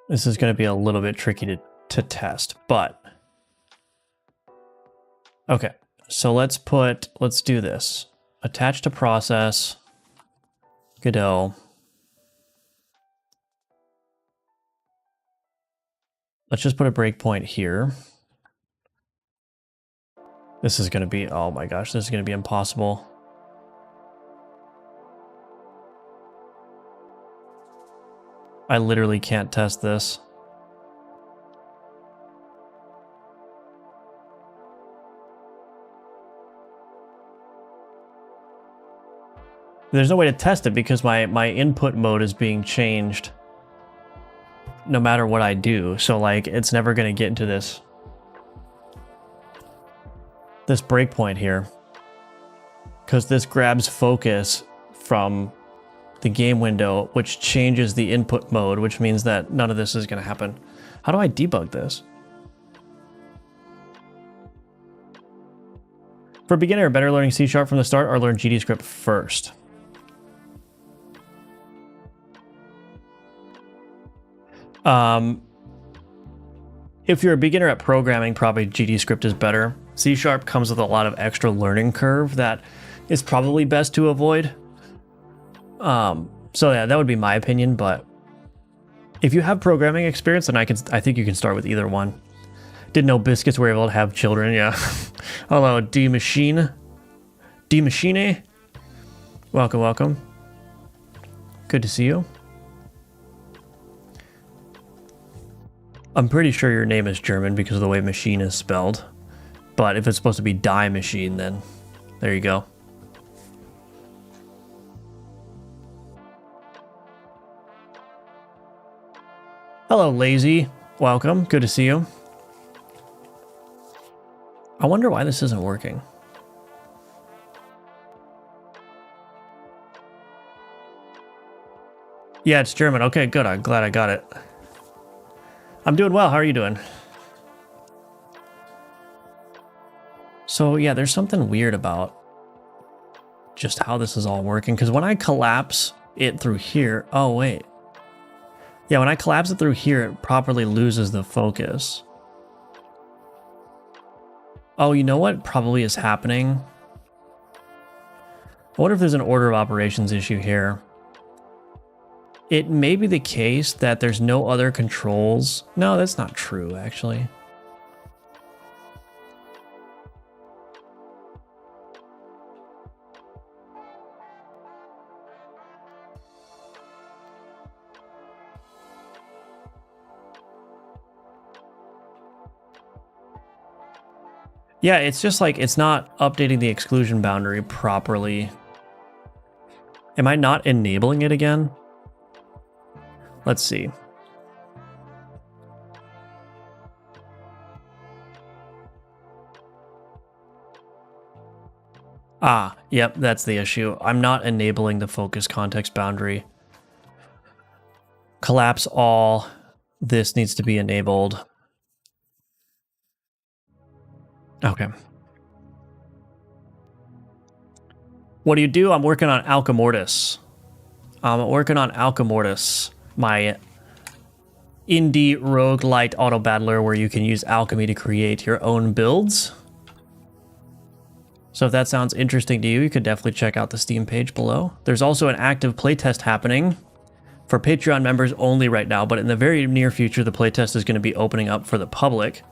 This is going to be a little bit tricky to test, but okay. So let's do this. Attach to process, Godot. Let's just put a breakpoint here. This is going to be, oh my gosh, this is going to be impossible. I literally can't test this. There's no way to test it because my input mode is being changed no matter what I do. So like, it's never going to get into this breakpoint here, because this grabs focus from the game window, which changes the input mode, which means that none of this is going to happen. How do I debug this? For a beginner, better learning C# from the start or learn GDScript first? If you're a beginner at programming, probably GDScript is better. C# comes with a lot of extra learning curve that is probably best to avoid. So yeah, that would be my opinion, but if you have programming experience, then I think you can start with either one. Didn't know biscuits were able to have children, yeah. Hello, D-Machine. D-Machine. Welcome, welcome. Good to see you. I'm pretty sure your name is German because of the way machine is spelled. But if it's supposed to be die machine, then there you go. Hello, Lazy. Welcome. Good to see you. I wonder why this isn't working. Yeah, it's German. Okay, good. I'm glad I got it. I'm doing well. How are you doing? So yeah, there's something weird about just how this is all working. Because when I collapse it through here... Oh, wait. Yeah, when I collapse it through here, it properly loses the focus. Oh, you know what probably is happening? I wonder if there's an order of operations issue here. It may be the case that there's no other controls. No, that's not true, actually. Yeah, it's just like it's not updating the exclusion boundary properly. Am I not enabling it again? Let's see. Ah, yep, that's the issue. I'm not enabling the focus context boundary. Collapse all. This needs to be enabled. Okay. What do you do? I'm working on Alchemortis. My indie roguelite auto battler where you can use alchemy to create your own builds. So if that sounds interesting to you, you could definitely check out the Steam page below. There's also an active playtest happening for Patreon members only right now, but in the very near future, the playtest is going to be opening up for the public.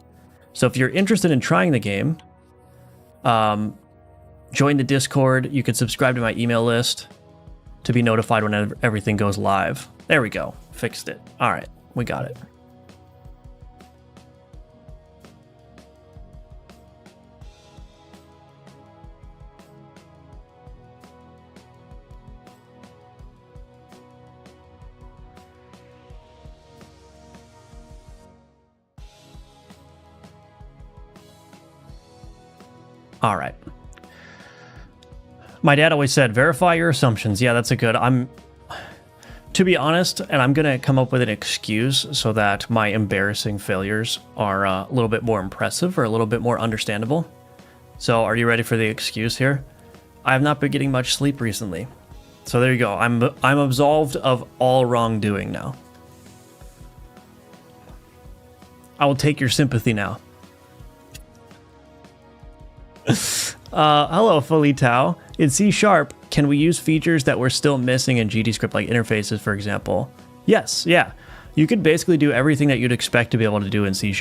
So if you're interested in trying the game, join the Discord. You can subscribe to my email list to be notified whenever everything goes live. There we go. Fixed it. All right, we got it. All right. My dad always said, verify your assumptions. Yeah, that's a good... To be honest, and I'm going to come up with an excuse so that my embarrassing failures are a little bit more impressive or a little bit more understandable. So are you ready for the excuse here? I have not been getting much sleep recently. So there you go. I'm absolved of all wrongdoing now. I will take your sympathy now. Hello, Felitao. In C#, can we use features that we're still missing in GDScript, like interfaces, for example? Yes, yeah. You could basically do everything that you'd expect to be able to do in C#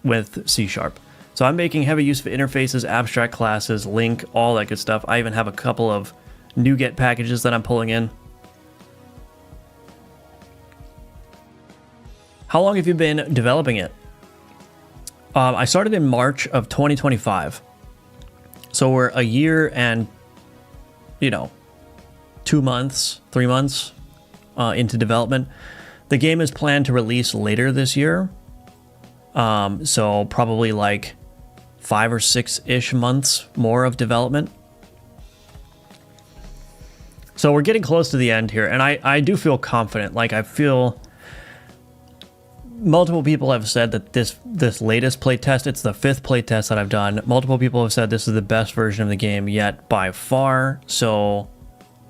with C#. So I'm making heavy use of interfaces, abstract classes, link, all that good stuff. I even have a couple of NuGet packages that I'm pulling in. How long have you been developing it? I started in March of 2025. So we're a year and, 2 months, 3 months into development. The game is planned to release later this year. So probably like 5 or 6-ish months more of development. So we're getting close to the end here. And I do feel confident. Like I feel... Multiple people have said that this latest playtest, it's the 5th playtest that I've done. Multiple people have said this is the best version of the game yet by far. So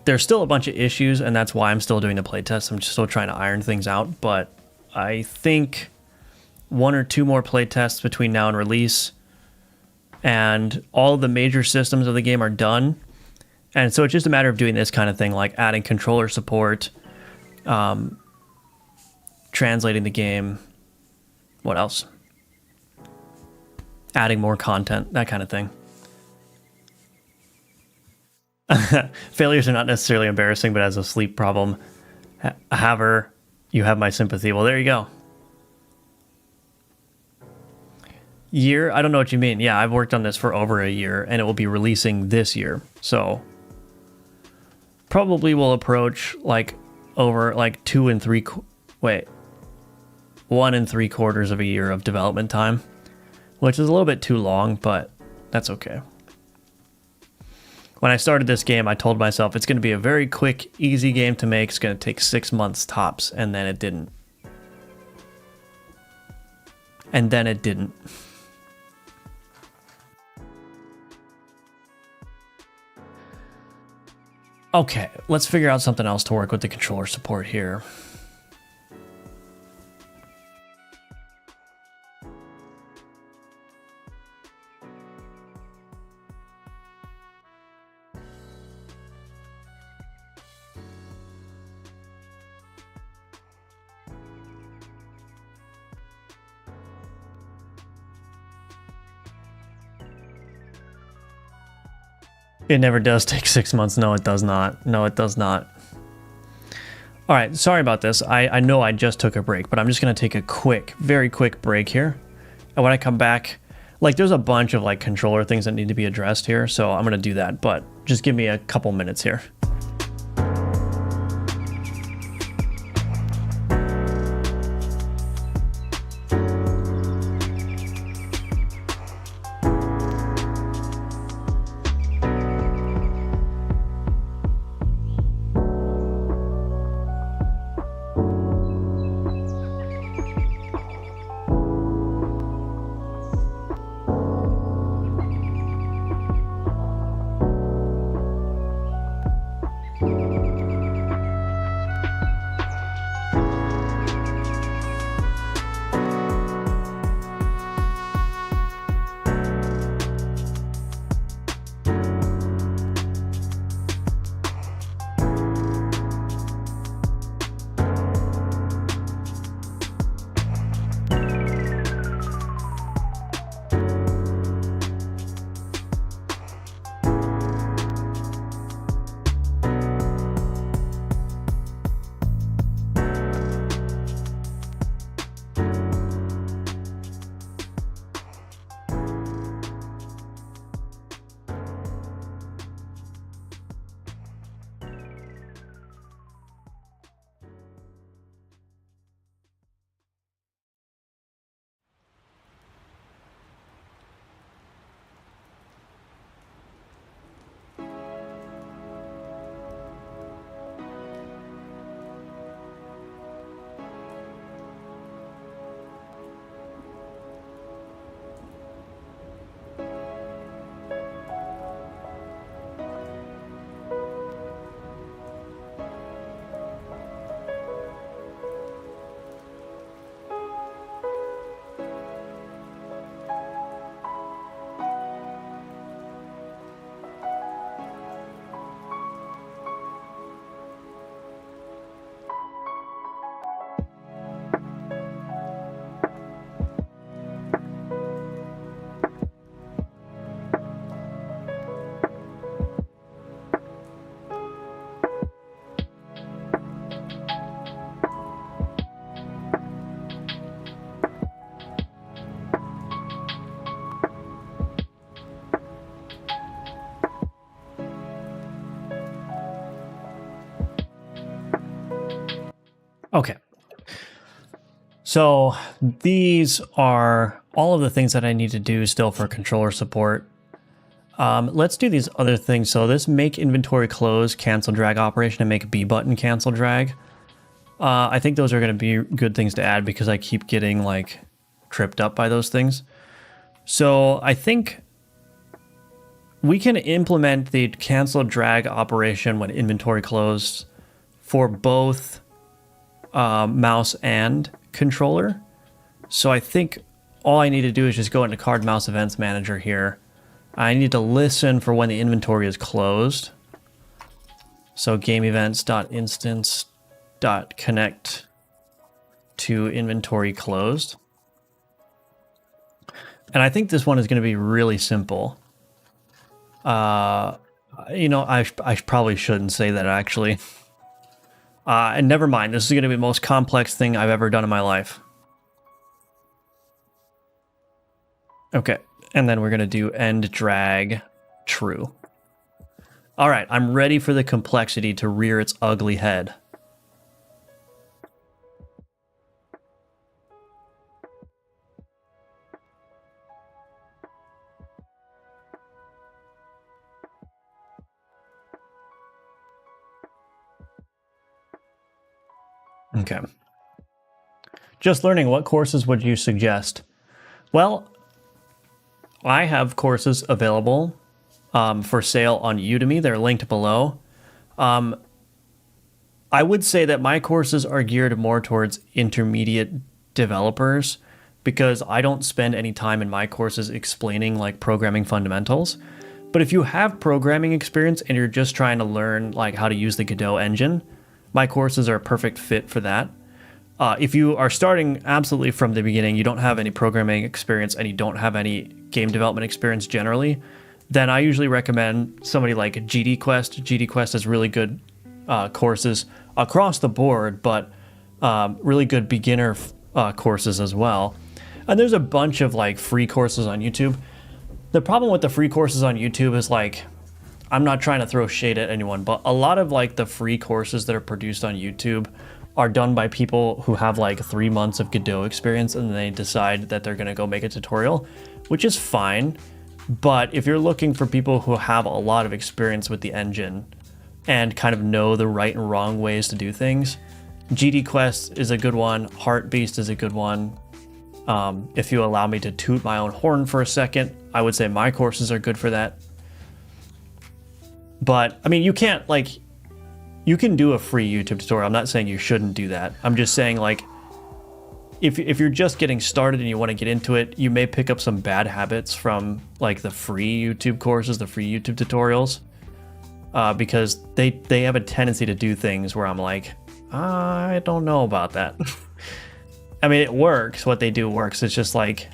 there's still a bunch of issues, and that's why I'm still doing the playtest. I'm still trying to iron things out, but I think 1 or 2 more playtests between now and release, and all of the major systems of the game are done. And so it's just a matter of doing this kind of thing, like adding controller support, translating the game. What else? Adding more content, that kind of thing. Failures are not necessarily embarrassing, but as a sleep problem haver, you have my sympathy. Well, there you go. Year? I don't know what you mean. Yeah, I've worked on this for over a year, and it will be releasing this year. So probably will approach like over like 1 3/4 of a year of development time, which is a little bit too long, but that's okay. When I started this game, I told myself it's going to be a very quick, easy game to make. It's going to take 6 months tops, and then it didn't. And then it didn't. Okay, let's figure out something else to work with the controller support here. It never does take 6 months. No, it does not. No, it does not. All right, sorry about this. I know I just took a break, but I'm just going to take a quick, very quick break here. And when I come back, like there's a bunch of like controller things that need to be addressed here. So I'm going to do that, but just give me a couple minutes here. Okay. So these are all of the things that I need to do still for controller support. Let's do these other things. So this make inventory close cancel drag operation and make B button cancel drag. I think those are going to be good things to add because I keep getting like tripped up by those things. So I think we can implement the cancel drag operation when inventory closed for both mouse and controller. So I think all I need to do is just go into card mouse events manager here. I need to listen for when the inventory is closed. So game events.instance.connect to inventory closed. And I think this one is going to be really simple. You know, I probably shouldn't say that actually. And never mind, this is going to be the most complex thing I've ever done in my life. Okay, and then we're going to do end drag true. All right, I'm ready for the complexity to rear its ugly head. Okay. Just learning, what courses would you suggest? Well, I have courses available for sale on Udemy. They're linked below. I would say that my courses are geared more towards intermediate developers because I don't spend any time in my courses explaining like programming fundamentals. But if you have programming experience and you're just trying to learn like how to use the Godot engine, my courses are a perfect fit for that. If you are starting absolutely from the beginning, you don't have any programming experience and you don't have any game development experience generally, then I usually recommend somebody like GD Quest. GD Quest has really good courses across the board, but really good beginner courses as well. And there's a bunch of like free courses on YouTube. The problem with the free courses on YouTube is like, I'm not trying to throw shade at anyone, but a lot of like the free courses that are produced on YouTube are done by people who have like 3 months of Godot experience and they decide that they're gonna go make a tutorial, which is fine. But if you're looking for people who have a lot of experience with the engine and kind of know the right and wrong ways to do things, GD Quest is a good one. Heart Beast is a good one. If you allow me to toot my own horn for a second, I would say my courses are good for that. But I mean, you can't like, you can do a free YouTube tutorial. I'm not saying you shouldn't do that. I'm just saying like, if you're just getting started and you want to get into it, you may pick up some bad habits from like the free YouTube courses, the free YouTube tutorials, because they have a tendency to do things where I'm like, I don't know about that. I mean, it works. What they do works. It's just like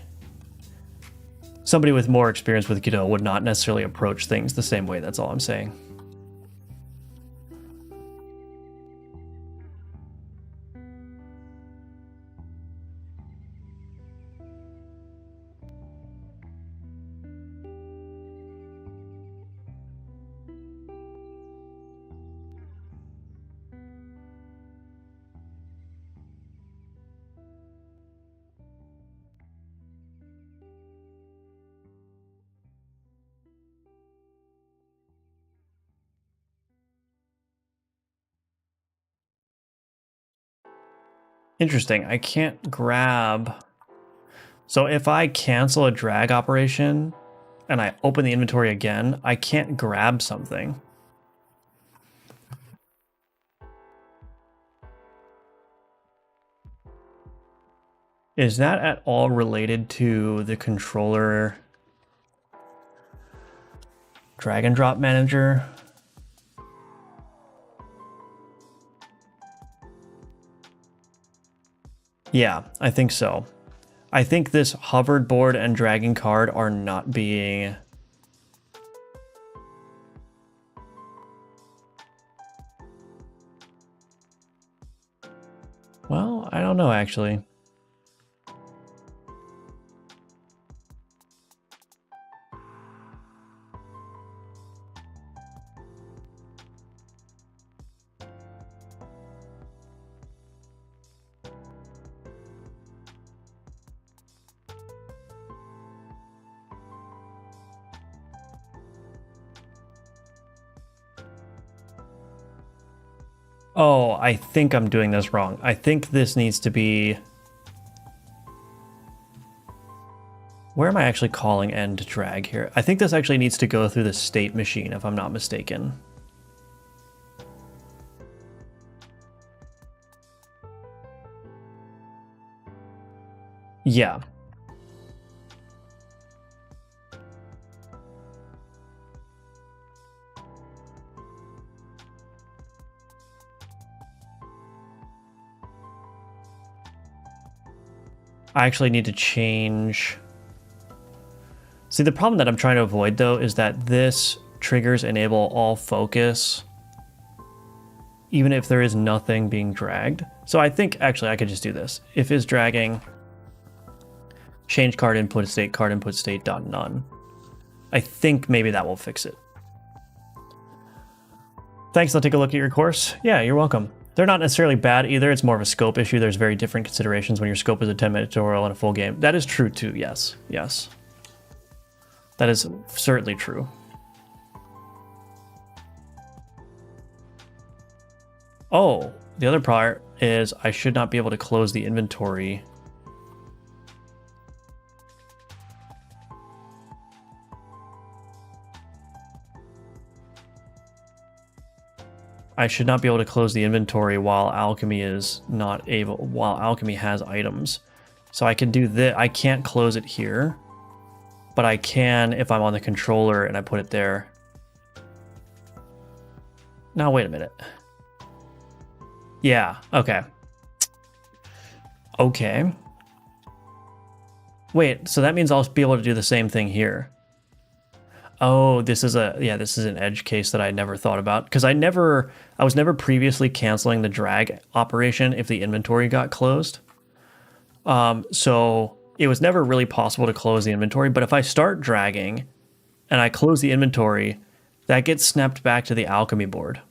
somebody with more experience with Godot would not necessarily approach things the same way. That's all I'm saying. Interesting. I can't grab. So if I cancel a drag operation and I open the inventory again, I can't grab something. Is that at all related to the controller drag and drop manager? Yeah, I think so. I think this hovered board and dragging card are not being... Well, I don't know actually. Oh, I think I'm doing this wrong. I think this needs to be... Where am I actually calling end drag here? I think this actually needs to go through the state machine, if I'm not mistaken. Yeah. I actually need to change... See, the problem that I'm trying to avoid, though, is that this triggers enable all focus, even if there is nothing being dragged. So I think, actually, I could just do this. If is dragging, change card input state dot none. I think maybe that will fix it. Thanks, I'll take a look at your course. Yeah, you're welcome. They're not necessarily bad either. It's more of a scope issue. There's very different considerations when your scope is a 10-minute tutorial and a full game. That is true too, yes. Yes. That is certainly true. Oh, the other part, is I should not be able to close the inventory. I should not be able to close the inventory while alchemy is not able, while alchemy has items. So I can do that. I can't close it here, but I can if I'm on the controller and I put it there. Now, wait a minute. Yeah, okay. Okay. Wait, so that means I'll be able to do the same thing here. Oh, this is an edge case that I never thought about, because I was never previously canceling the drag operation if the inventory got closed. So it was never really possible to close the inventory, but if I start dragging and I close the inventory, that gets snapped back to the alchemy board.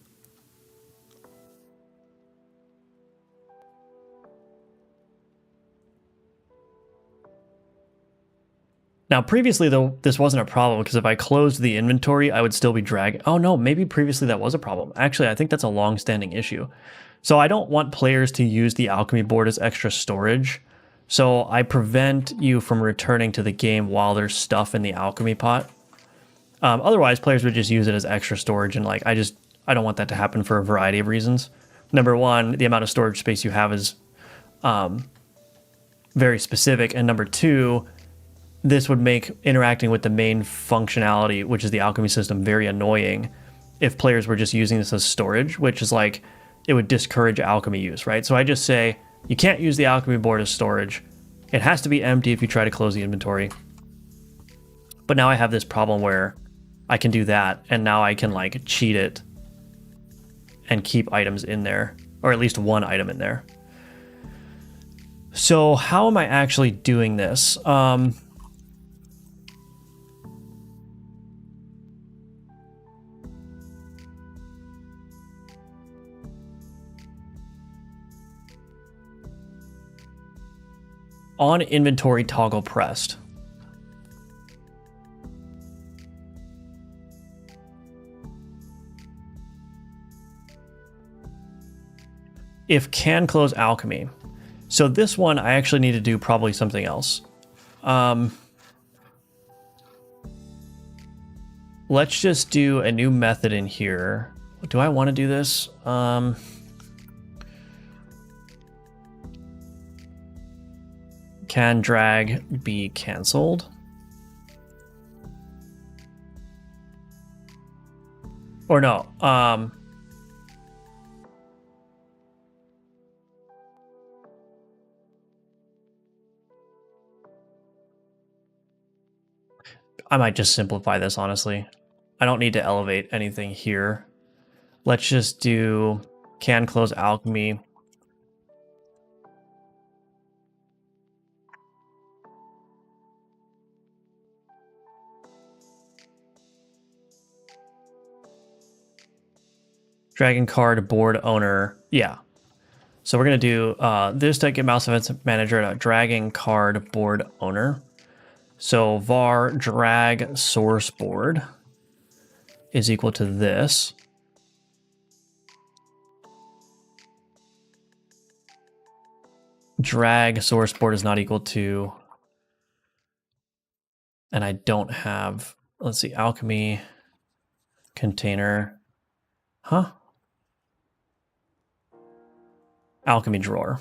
Now, previously, though, this wasn't a problem, because if I closed the inventory, I would still be dragging. Oh, no, maybe previously that was a problem. Actually, I think that's a long-standing issue. So I don't want players to use the alchemy board as extra storage. So I prevent you from returning to the game while there's stuff in the alchemy pot. Otherwise, players would just use it as extra storage, and I don't want that to happen for a variety of reasons. Number one, the amount of storage space you have is very specific, and number two, this would make interacting with the main functionality, which is the alchemy system, very annoying if players were just using this as storage, which is it would discourage alchemy use, right? So I just say, you can't use the alchemy board as storage. It has to be empty if you try to close the inventory. But now I have this problem where I can do that, and now I can cheat it and keep items in there, or at least one item in there. So how am I actually doing this? On inventory toggle pressed. If can close alchemy. So this one, I actually need to do probably something else. Let's just do a new method in here. Do I want to do this? Can drag be canceled? Or no, I might just simplify this, honestly. I don't need to elevate anything here. Let's just do can close alchemy. Dragon card board owner. Yeah. So we're going to do this to get mouse events manager dragon card board owner. So var drag source board is equal to this. Drag source board is not equal to, and I don't have, let's see, alchemy container. Huh? Alchemy drawer.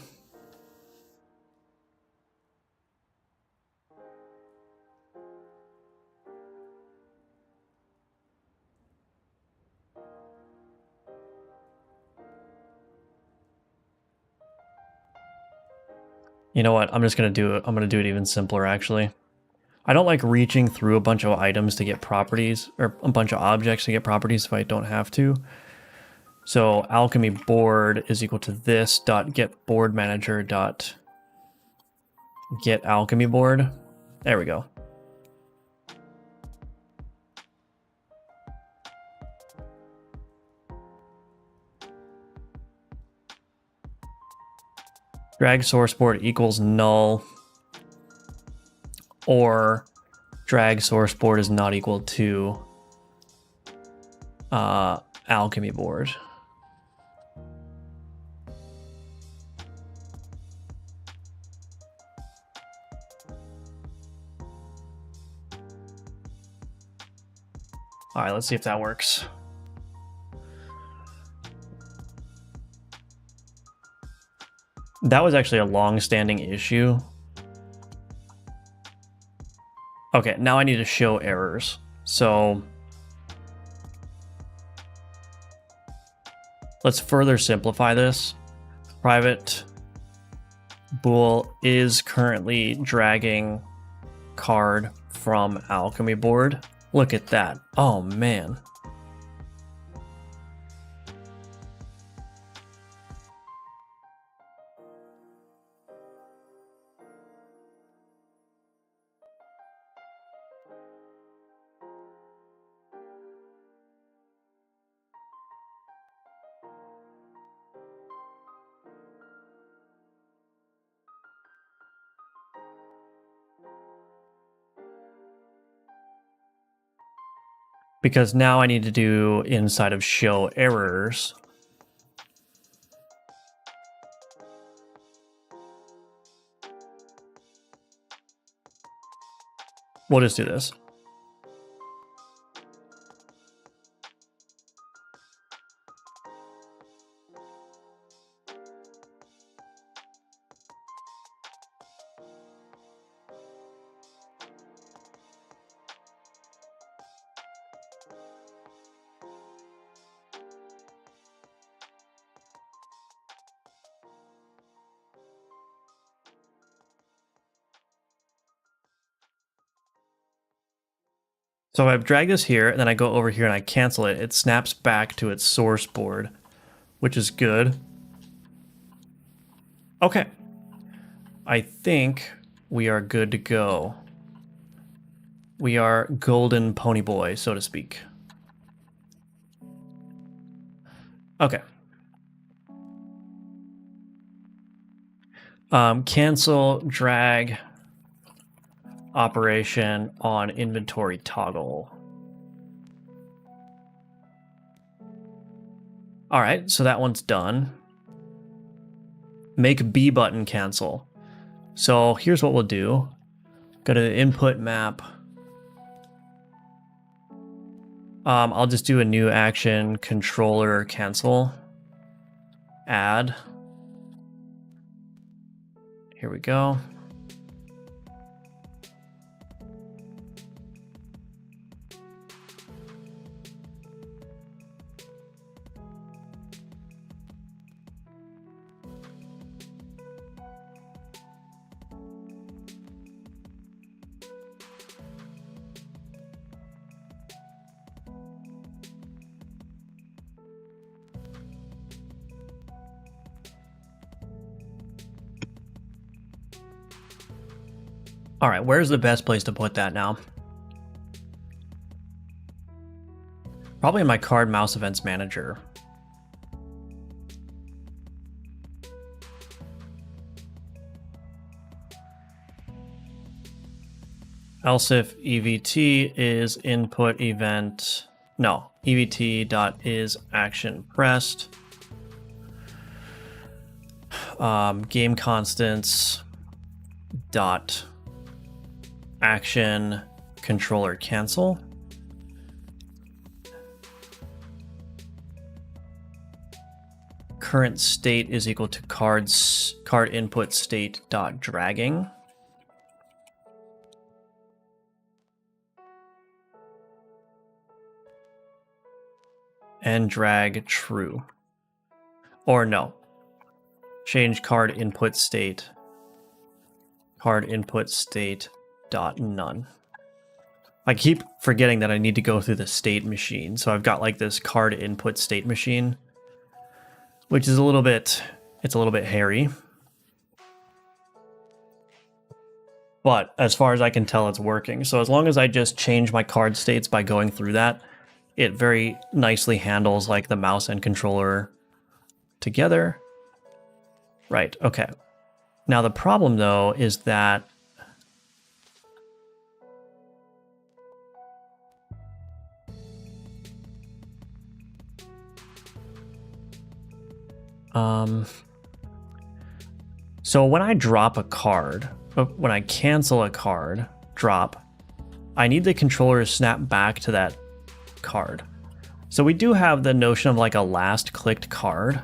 You know what? I'm just gonna do it. I'm gonna do it even simpler, actually. I don't like reaching through a bunch of items to get properties, or a bunch of objects to get properties if I don't have to. So alchemy board is equal to this dot get board manager dot get alchemy board. There we go. Drag source board equals null, or drag source board is not equal to alchemy board. All right, let's see if that works. That was actually a long-standing issue. Okay, now I need to show errors. So let's further simplify this. Private bool is currently dragging card from alchemy board. Look at that. Oh man. Because now I need to do inside of show errors. We'll just do this. So I've dragged this here, and then I go over here and I cancel it. It snaps back to its source board, which is good. Okay. I think we are good to go. We are golden pony boy, so to speak. Okay. Cancel drag operation on inventory toggle. All right, so that one's done. Make B button cancel. So here's what we'll do. Go to the input map. I'll just do a new action, controller cancel. Add. Here we go. All right, where's the best place to put that now? Probably in my card mouse events manager. Else if EVT is input event, no, EVT dot is action pressed. Game constants dot action controller cancel. Current state is equal to card input state dot dragging. And drag true. Or no. Change card input state dot none. I keep forgetting that I need to go through the state machine. So I've got like this card input state machine, which is a little bit hairy. But as far as I can tell, it's working. So as long as I just change my card states by going through that, it very nicely handles like the mouse and controller together. Right, okay. Now the problem though is that so when I drop a card, when I cancel a card drop, I need the controller to snap back to that card. So we do have the notion of like a last clicked card.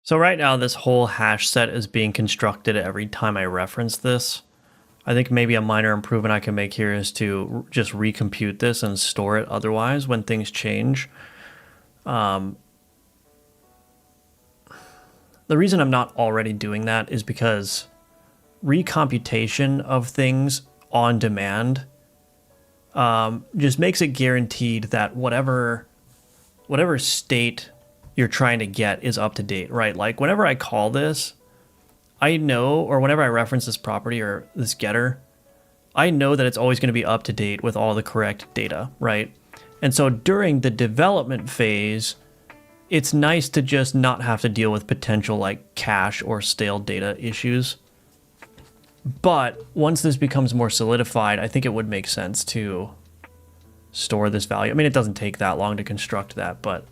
So right now, this whole hash set is being constructed every time I reference this. I think maybe a minor improvement I can make here is to just recompute this and store it otherwise when things change. The reason I'm not already doing that is because recomputation of things on demand just makes it guaranteed that whatever state you're trying to get is up to date, right? Like whenever I call this, I know, or whenever I reference this property or this getter, I know that it's always going to be up to date with all the correct data, right? And so during the development phase, it's nice to just not have to deal with potential like cache or stale data issues. But once this becomes more solidified, I think it would make sense to store this value. I mean, it doesn't take that long to construct that, but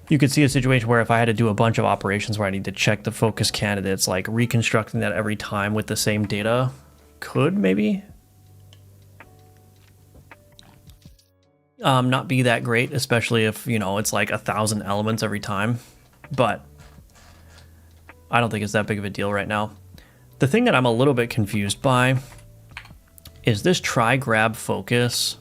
you could see a situation where if I had to do a bunch of operations where I need to check the focus candidates, like reconstructing that every time with the same data could maybe not be that great, especially if, you know, it's like 1,000 elements every time. But I don't think it's that big of a deal right now. The thing that I'm a little bit confused by is this try grab focus.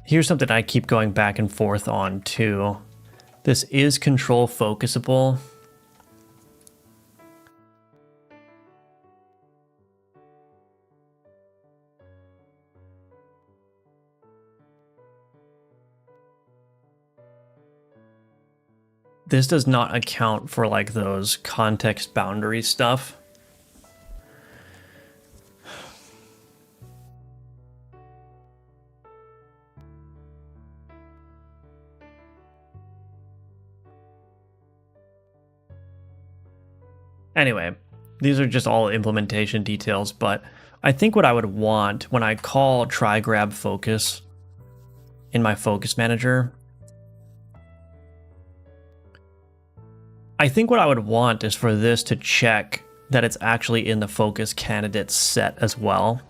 Here's something I keep going back and forth on too. This is control focusable. This does not account for like those context boundary stuff. Anyway, these are just all implementation details, but I think what I would want when I call try grab focus in my focus manager, I think what I would want is for this to check that it's actually in the focus candidate set as well.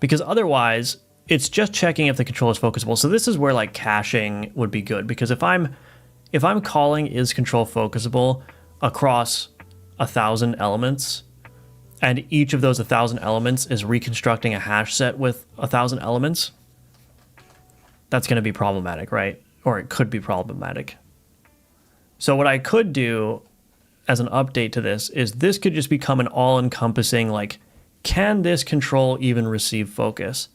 Because otherwise, it's just checking if the control is focusable. So this is where like caching would be good, because if I'm calling is control focusable across 1,000 elements, and each of those 1,000 elements is reconstructing a hash set with 1,000 elements, that's going to be problematic, right? Or it could be problematic. So what I could do as an update to this is this could just become an all-encompassing, like, can this control even receive focus?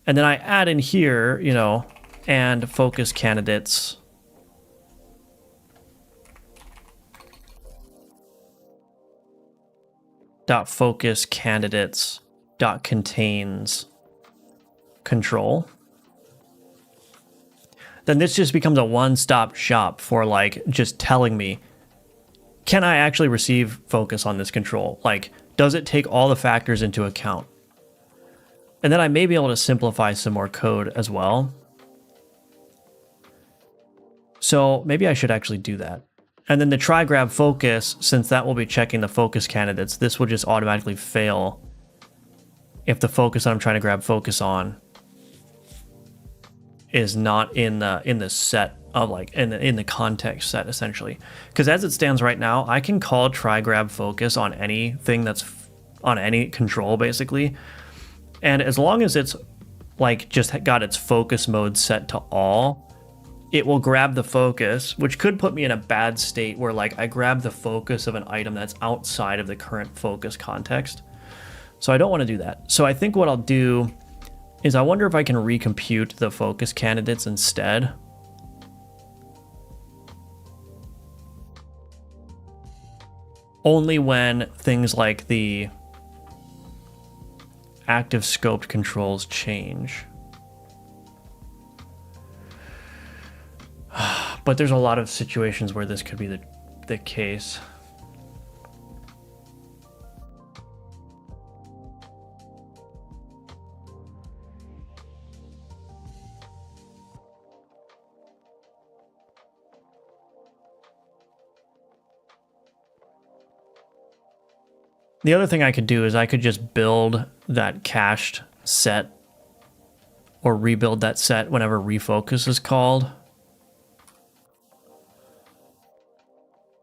And then I add in here, you know, and focus candidates dot focus candidates dot contains control. Then this just becomes a one-stop shop for like just telling me, can I actually receive focus on this control? Like, does it take all the factors into account? And then I may be able to simplify some more code as well. So maybe I should actually do that. And then the try grab focus, since that will be checking the focus candidates, this will just automatically fail if the focus that I'm trying to grab focus on is not in the set of like in the context set essentially. Because as it stands right now, I can call try grab focus on anything that's on any control basically, and as long as it's like just got its focus mode set to all, it will grab the focus, which could put me in a bad state where like I grab the focus of an item that's outside of the current focus context. So I don't want to do that. So I think what I'll do is I wonder if I can recompute the focus candidates instead. Only when things like the active scoped controls change. But there's a lot of situations where this could be the case. The other thing I could do is I could just build that cached set or rebuild that set whenever refocus is called.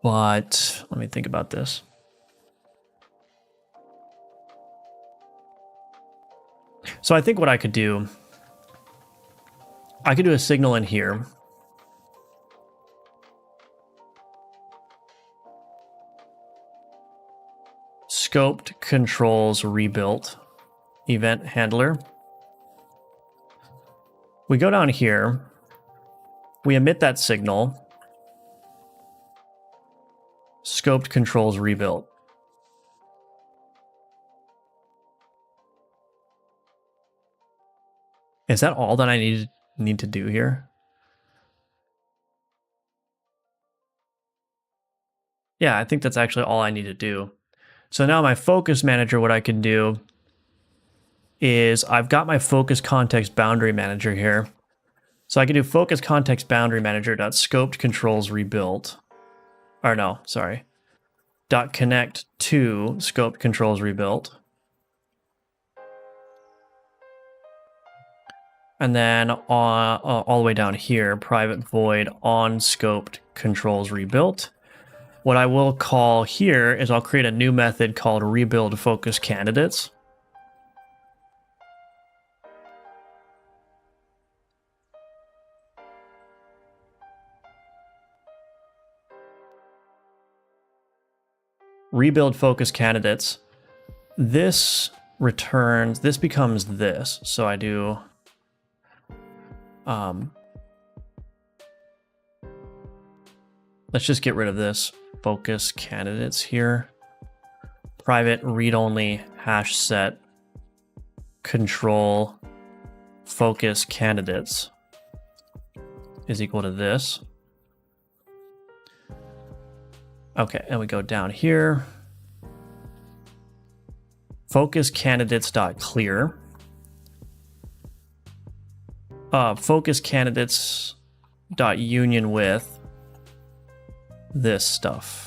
But let me think about this. So I think what I could do a signal in here. Scoped controls rebuilt event handler. We go down here. We emit that signal. Scoped controls rebuilt. Is that all that I need to do here? Yeah, I think that's actually all I need to do. So now my focus manager, what I can do is I've got my focus context boundary manager here. So I can do focus context boundary manager dot scoped controls rebuilt. Or no, sorry. Dot connect to scoped controls rebuilt. And then all the way down here, private void on scoped controls rebuilt. What I will call here is I'll create a new method called rebuild focus candidates. Rebuild focus candidates. This becomes this. So I do, let's just get rid of this focus candidates here. Private read-only hash set control focus candidates is equal to this. Okay, and we go down here. Focus candidates dot clear. Focus candidates dot union with this stuff.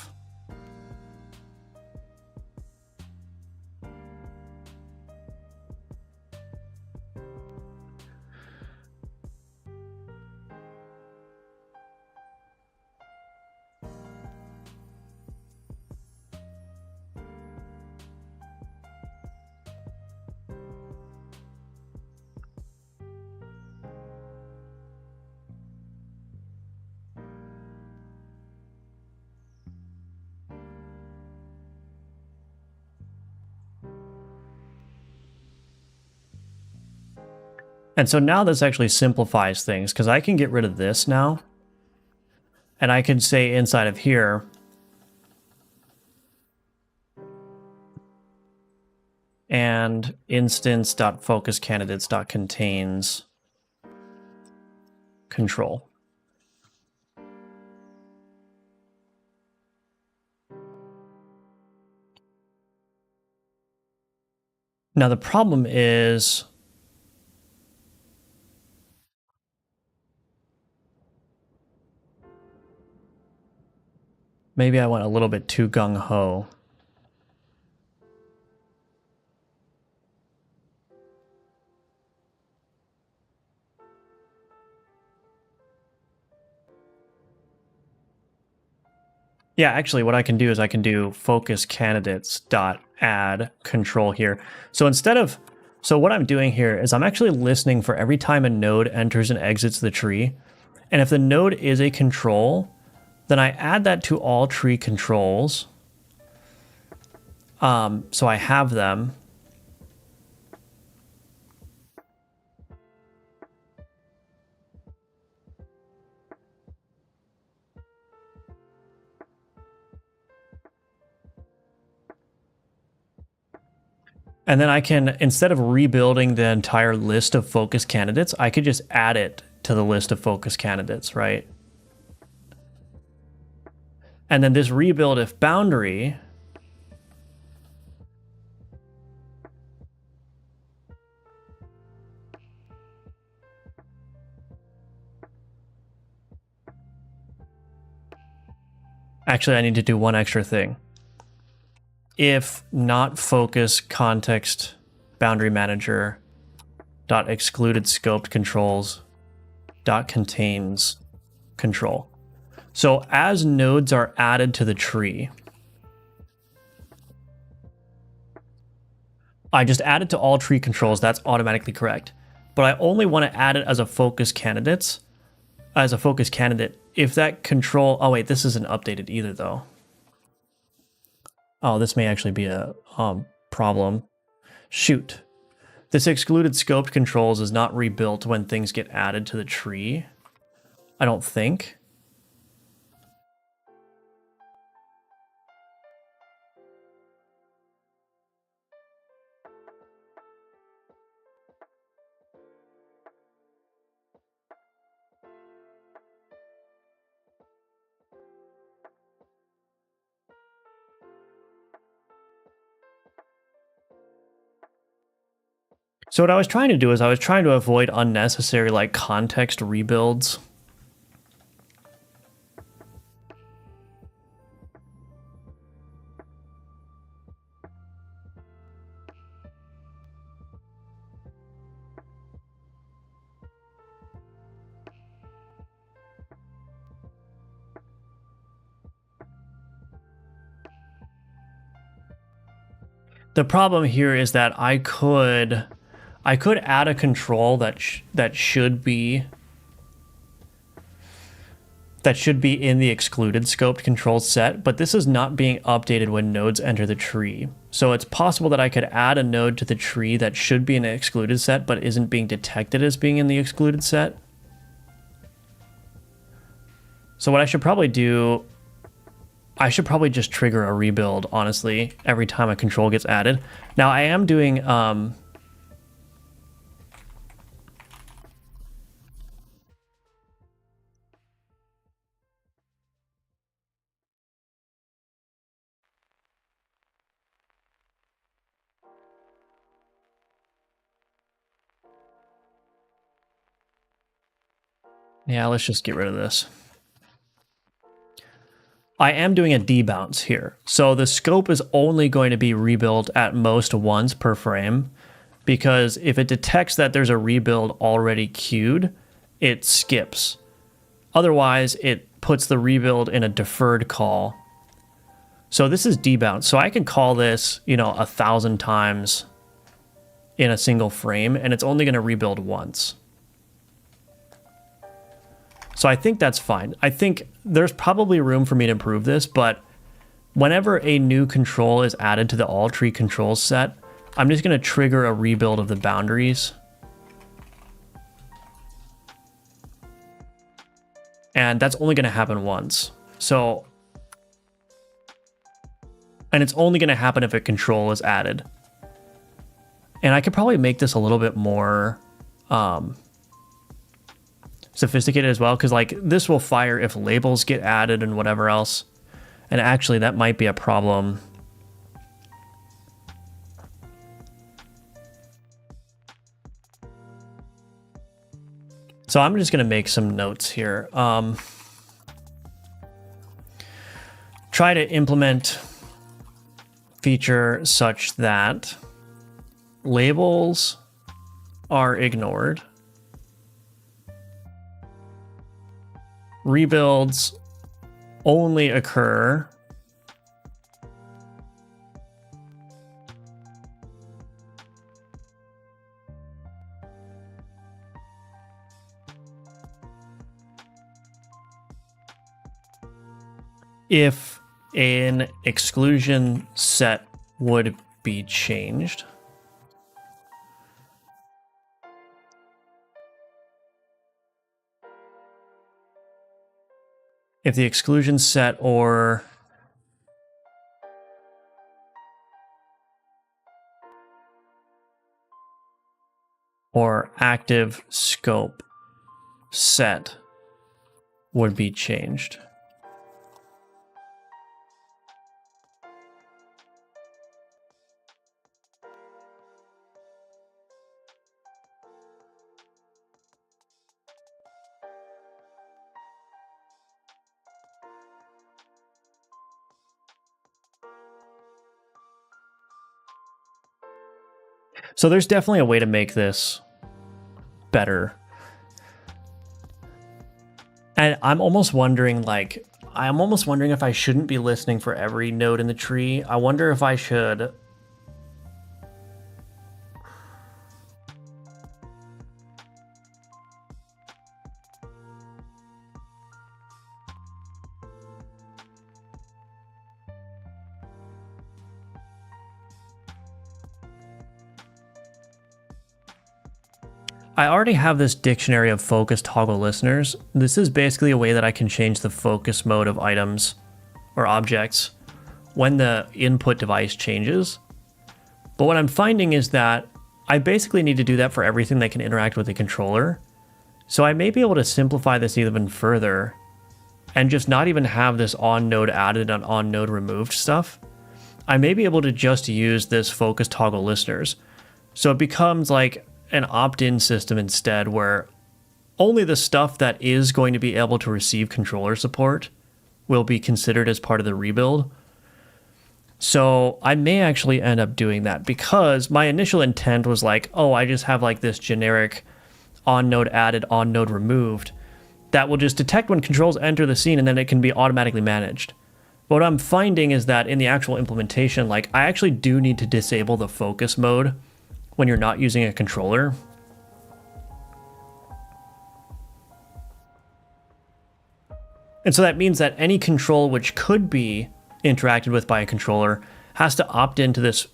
And so now this actually simplifies things because I can get rid of this now. And I can say inside of here, and instance.focusCandidates.contains control. Now the problem is maybe I went a little bit too gung-ho. Yeah, actually what I can do is I can do focus candidates dot add control here. So so what I'm doing here is I'm actually listening for every time a node enters and exits the tree. And if the node is a control, then I add that to all tree controls. So I have them. And then I can, instead of rebuilding the entire list of focus candidates, I could just add it to the list of focus candidates, right? And then this rebuild if boundary, actually I need to do one extra thing. If not focus context boundary manager dot excluded scoped controls dot contains control. So as nodes are added to the tree, I just add it to all tree controls. That's automatically correct. But I only want to add it as a focus candidate if that control, oh wait, this isn't updated either though. Oh, this may actually be a problem. Shoot. This excluded scoped controls is not rebuilt when things get added to the tree. I don't think. So what I was trying to do is I was trying to avoid unnecessary like context rebuilds. The problem here is that I could add a control that should be in the excluded scoped controls set, but this is not being updated when nodes enter the tree. So it's possible that I could add a node to the tree that should be in the excluded set, but isn't being detected as being in the excluded set. So what I should probably do, I should probably just trigger a rebuild, honestly, every time a control gets added. Now I am doing, yeah, let's just get rid of this. I am doing a debounce here. So the scope is only going to be rebuilt at most once per frame, because if it detects that there's a rebuild already queued, it skips. Otherwise, it puts the rebuild in a deferred call. So this is debounce. So I can call this, 1,000 times in a single frame, and it's only going to rebuild once. So I think that's fine. I think there's probably room for me to improve this, but whenever a new control is added to the all tree controls set, I'm just going to trigger a rebuild of the boundaries. And that's only going to happen once. So, and it's only going to happen if a control is added. And I could probably make this a little bit more sophisticated as well, because like this will fire if labels get added and whatever else. And actually that might be a problem. So I'm just going to make some notes here. Try to implement feature such that labels are ignored. Rebuilds only occur if an exclusion set would be changed. If the exclusion set or active scope set would be changed. So there's definitely a way to make this better. And I'm almost wondering, like, if I shouldn't be listening for every node in the tree. I wonder if I should. I already have this dictionary of focus toggle listeners. This is basically a way that I can change the focus mode of items or objects when the input device changes. But what I'm finding is that I basically need to do that for everything that can interact with the controller. So I may be able to simplify this even further and just not even have this on node added and on node removed stuff. I may be able to just use this focus toggle listeners. So it becomes like an opt-in system instead, where only the stuff that is going to be able to receive controller support will be considered as part of the rebuild. So I may actually end up doing that, because my initial intent was like, oh, I just have like this generic on node added, on node removed that will just detect when controls enter the scene, and then it can be automatically managed. But what I'm finding is that in the actual implementation, like, I actually do need to disable the focus mode when you're not using a controller. And so that means that any control which could be interacted with by a controller has to opt into this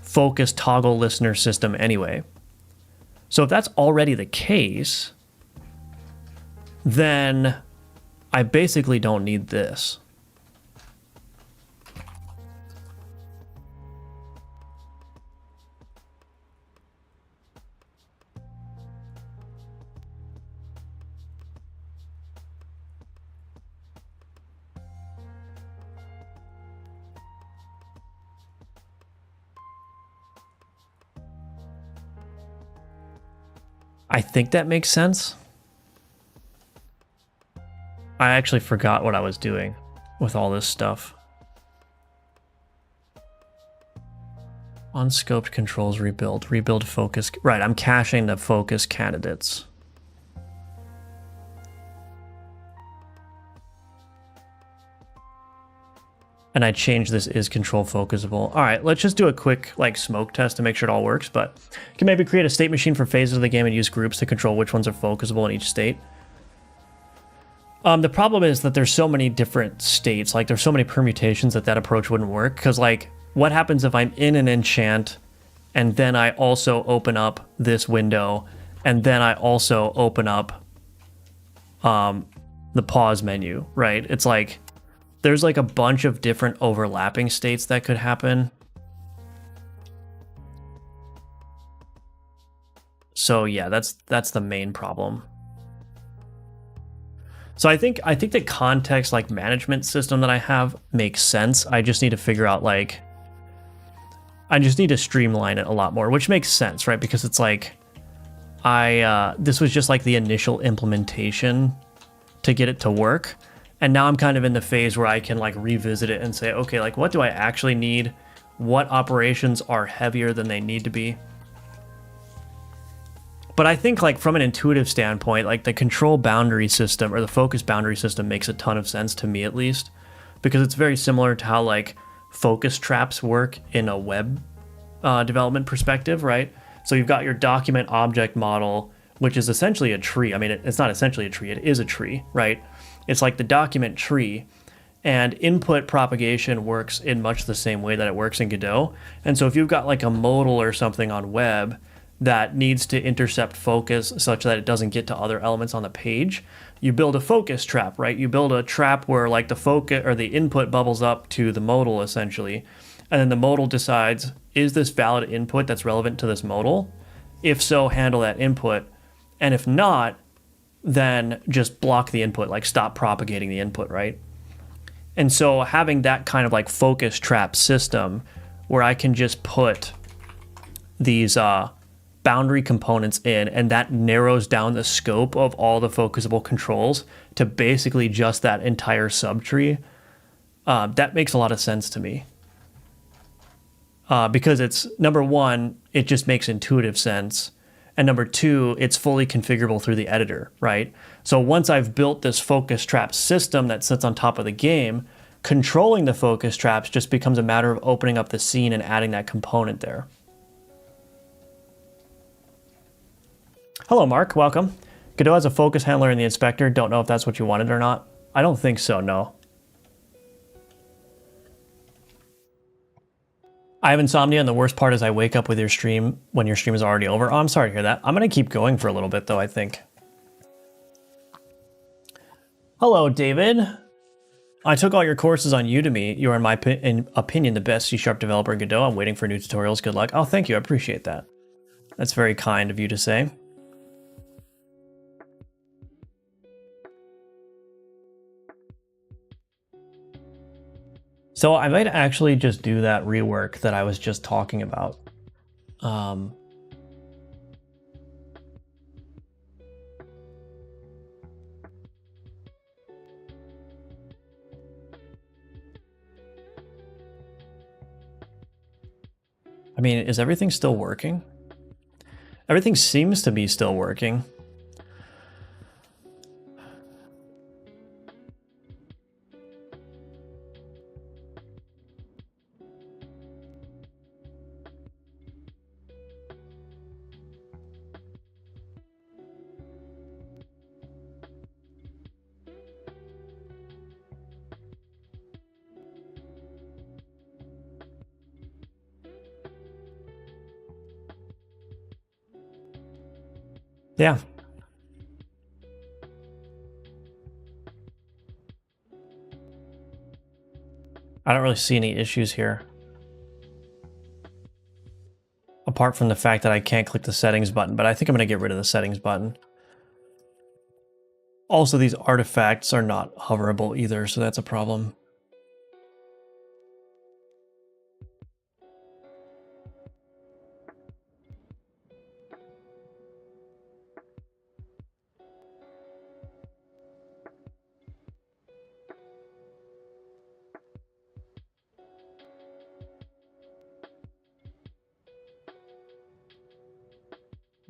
focus toggle listener system anyway. So if that's already the case, then I basically don't need this. I think that makes sense. I actually forgot what I was doing with all this stuff. Unscoped controls rebuild focus. Right, I'm caching the focus candidates. And I changed this is control focusable. All right, let's just do a quick like smoke test to make sure it all works. But you can maybe create a state machine for phases of the game and use groups to control which ones are focusable in each state. The problem is that there's so many different states, like there's so many permutations that approach wouldn't work. Because like, what happens if I'm in an enchant and then I also open up this window and then I also open up the pause menu, right? It's like, there's like a bunch of different overlapping states that could happen. So yeah, that's the main problem. So I think the context like management system that I have makes sense. I just need to figure out like, I just need to streamline it a lot more, which makes sense, right? Because it's like, this was just like the initial implementation to get it to work. And now I'm kind of in the phase where I can like revisit it and say, okay, like what do I actually need? What operations are heavier than they need to be? But I think like from an intuitive standpoint, like the control boundary system or the focus boundary system makes a ton of sense to me, at least, because it's very similar to how like focus traps work in a web development perspective, right? So you've got your document object model, which is essentially a tree. I mean, it's not essentially a tree, it is a tree, right? It's like the document tree, and input propagation works in much the same way that it works in Godot. And so if you've got like a modal or something on web that needs to intercept focus such that it doesn't get to other elements on the page, you build a focus trap, right? You build a trap where like the focus or the input bubbles up to the modal essentially, and then the modal decides, is this valid input that's relevant to this modal? If so, handle that input. And if not, then just block the input, like stop propagating the input, right? And so having that kind of like focus trap system where I can just put these boundary components in, and that narrows down the scope of all the focusable controls to basically just that entire subtree, that makes a lot of sense to me. Because it's, number one, it just makes intuitive sense. And number two, it's fully configurable through the editor, right? So once I've built this focus trap system that sits on top of the game, controlling the focus traps just becomes a matter of opening up the scene and adding that component there. Hello, Mark. Welcome. Godot has a focus handler in the inspector. Don't know if that's what you wanted or not. I don't think so, no. I have insomnia, and the worst part is I wake up with your stream when your stream is already over. Oh, I'm sorry to hear that. I'm going to keep going for a little bit, though, I think. Hello, David. I took all your courses on Udemy. You are, in my opinion, the best C# developer in Godot. I'm waiting for new tutorials. Good luck. Oh, thank you. I appreciate that. That's very kind of you to say. So I might actually just do that rework that I was just talking about. I mean, is everything still working? Everything seems to be still working. Yeah. I don't really see any issues here. Apart from the fact that I can't click the settings button, but I think I'm going to get rid of the settings button. Also, these artifacts are not hoverable either, so that's a problem.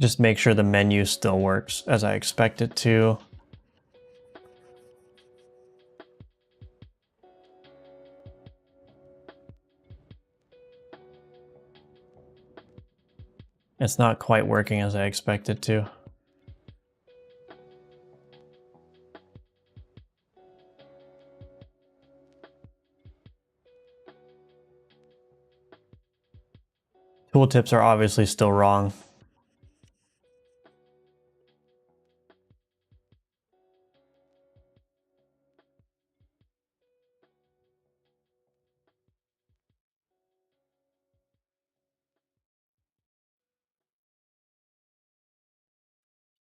Just make sure the menu still works as I expect it to. It's not quite working as I expect it to. Tooltips are obviously still wrong.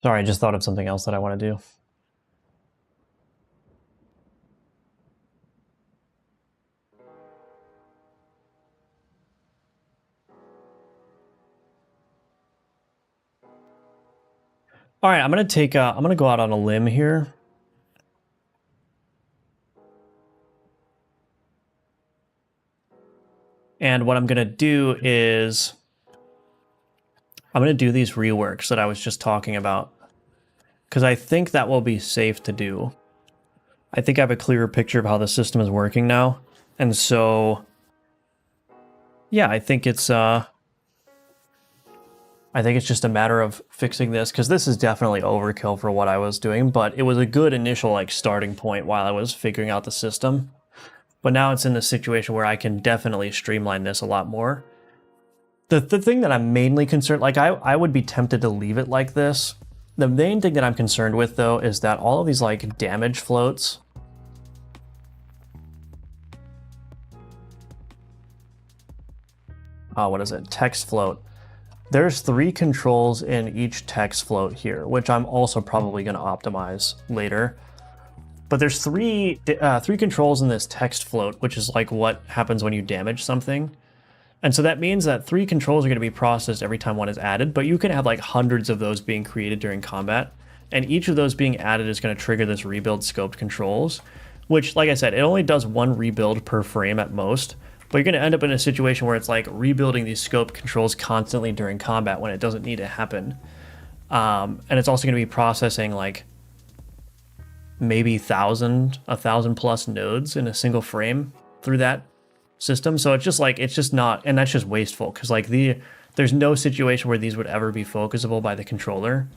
Sorry, I just thought of something else that I want to do. All right, I'm gonna go out on a limb here. And what I'm gonna do is I'm going to do these reworks that I was just talking about because I think that will be safe to do. I think I have a clearer picture of how the system is working now. And so, yeah, I think it's just a matter of fixing this because this is definitely overkill for what I was doing, but it was a good initial like starting point while I was figuring out the system. But now it's in the situation where I can definitely streamline this a lot more. The thing that I'm mainly concerned, like I would be tempted to leave it like this. The main thing that I'm concerned with though is that all of these like damage floats, what is it? Text float. There's 3 controls in each text float here, which I'm also probably going to optimize later. But there's three controls in this text float, which is like what happens when you damage something. And so that means that 3 controls are going to be processed every time one is added, but you can have like hundreds of those being created during combat. And each of those being added is going to trigger this rebuild scoped controls, which, like I said, it only does 1 rebuild per frame at most. But you're going to end up in a situation where it's like rebuilding these scope controls constantly during combat when it doesn't need to happen. And it's also going to be processing like maybe 1,000 plus nodes in a single frame through that system. So it's just not, and that's just wasteful because like there's no situation where these would ever be focusable by the controller.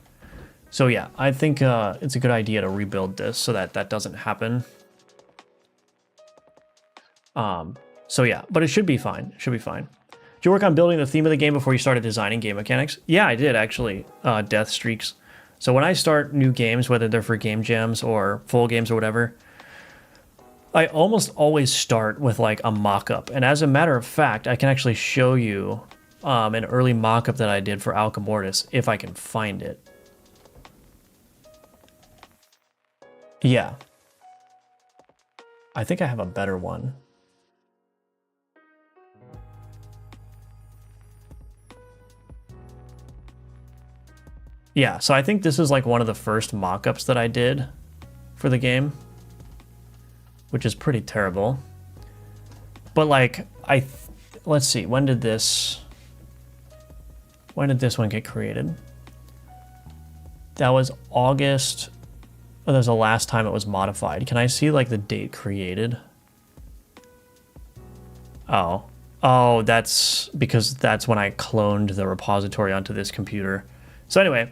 So yeah, I think it's a good idea to rebuild this so that that doesn't happen. So yeah, but it should be fine. It should be fine. Did you work on building the theme of the game before you started designing game mechanics? Yeah, I did actually. Death streaks. So when I start new games, whether they're for game jams or full games or whatever, I almost always start with like a mock-up. And as a matter of fact, I can actually show you an early mock-up that I did for Alchemortis if I can find it. Yeah. I think I have a better one. Yeah, so I think this is like one of the first mock-ups that I did for the game, which is pretty terrible. But like, let's see, when did this one get created? That was August. Oh, that was the last time it was modified. Can I see like the date created? Oh, that's because that's when I cloned the repository onto this computer. So anyway,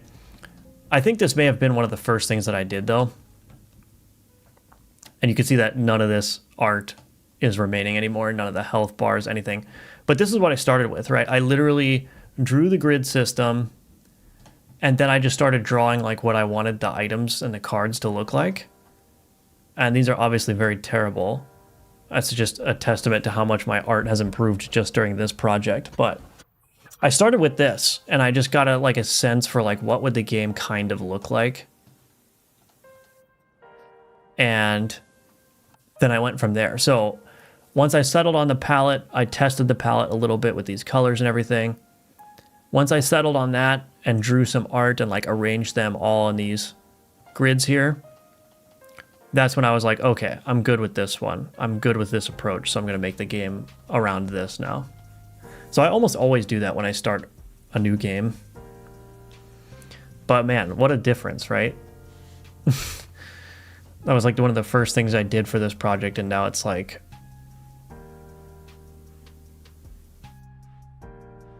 I think this may have been one of the first things that I did though. And you can see that none of this art is remaining anymore, none of the health bars, anything. But this is what I started with, right? I literally drew the grid system, and then I just started drawing like what I wanted the items and the cards to look like. And these are obviously very terrible. That's just a testament to how much my art has improved just during this project. But I started with this, and I just got a sense for like what would the game kind of look like. And then I went from there. So once I settled on the palette, I tested the palette a little bit with these colors and everything. Once I settled on that and drew some art and like arranged them all in these grids here, that's when I was like, okay, I'm good with this one. I'm good with this approach, so I'm going to make the game around this now. So I almost always do that when I start a new game. But man, what a difference, right? That was like one of the first things I did for this project, and now it's like...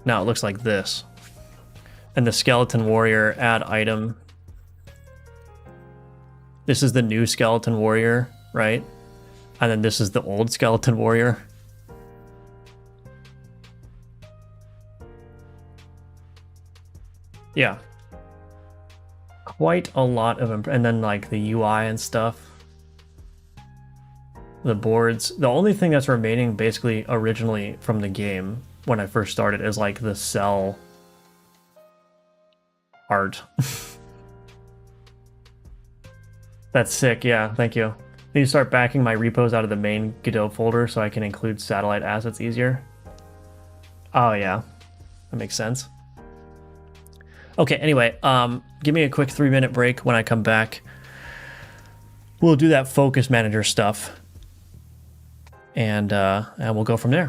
Now it looks like this. And the Skeleton Warrior add item. This is the new Skeleton Warrior, right? And then this is the old Skeleton Warrior. Yeah. Quite a lot of... And then like the UI and stuff. The boards. The only thing that's remaining basically originally from the game when I first started is like the cell art. That's sick, yeah, thank you. Need to start backing my repos out of the main Godot folder so I can include satellite assets easier. Oh yeah, that makes sense. Okay, anyway, give me a quick 3-minute break. When I come back, we'll do that focus manager stuff. And we'll go from there.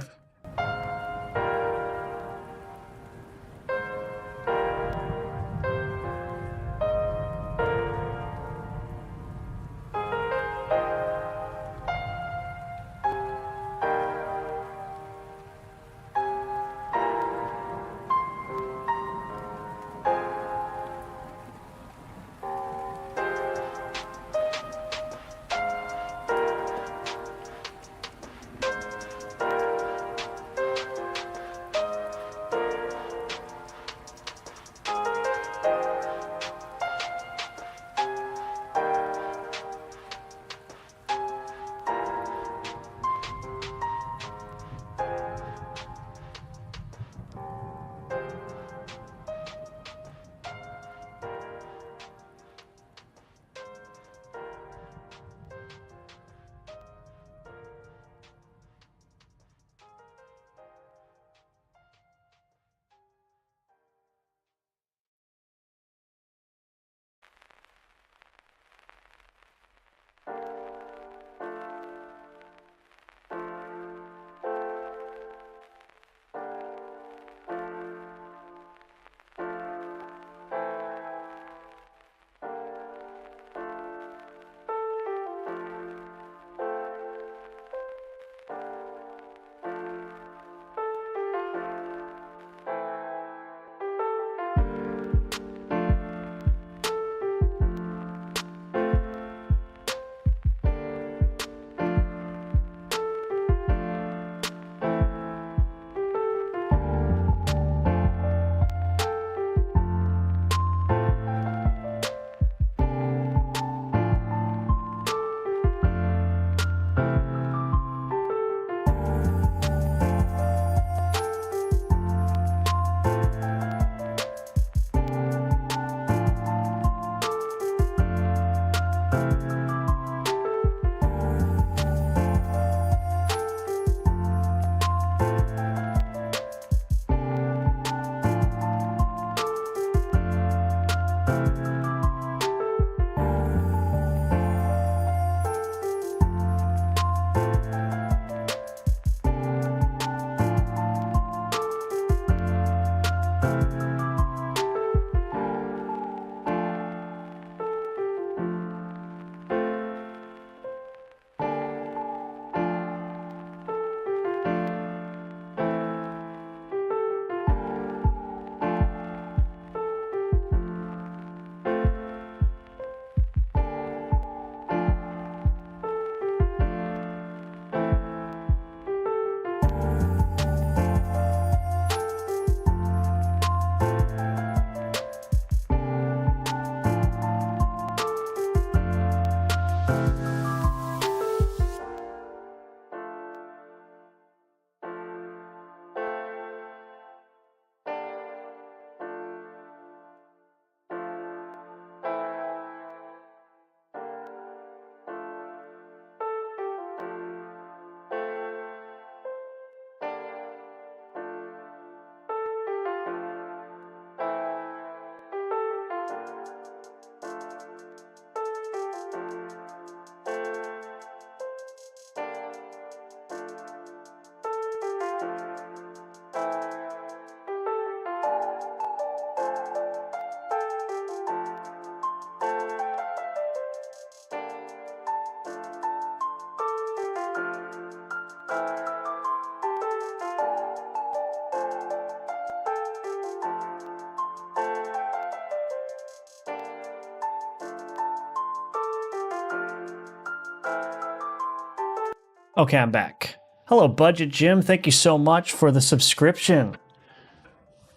Okay, I'm back. Hello, Budget Jim. Thank you so much for the subscription.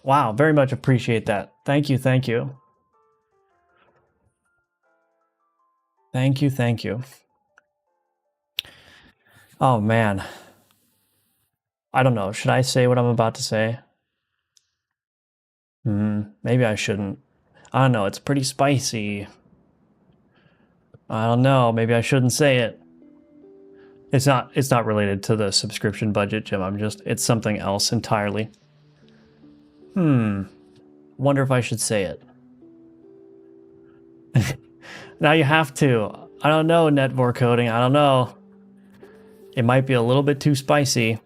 Wow, very much appreciate that. Thank you, thank you. Thank you, thank you. Oh, man. I don't know. Should I say what I'm about to say? Maybe I shouldn't. I don't know. It's pretty spicy. I don't know. Maybe I shouldn't say it. It's not related to the subscription budget, Jim. It's something else entirely. Wonder if I should say it. Now you have to. I don't know, Netvor coding. I don't know. It might be a little bit too spicy.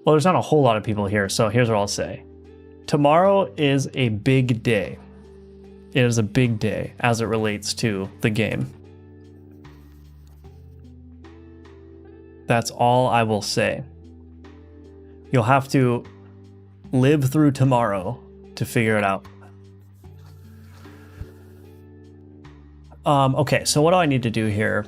Well, there's not a whole lot of people here, so here's what I'll say. Tomorrow is a big day. It is a big day as it relates to the game. That's all I will say. You'll have to live through tomorrow to figure it out. Okay, so what do I need to do here?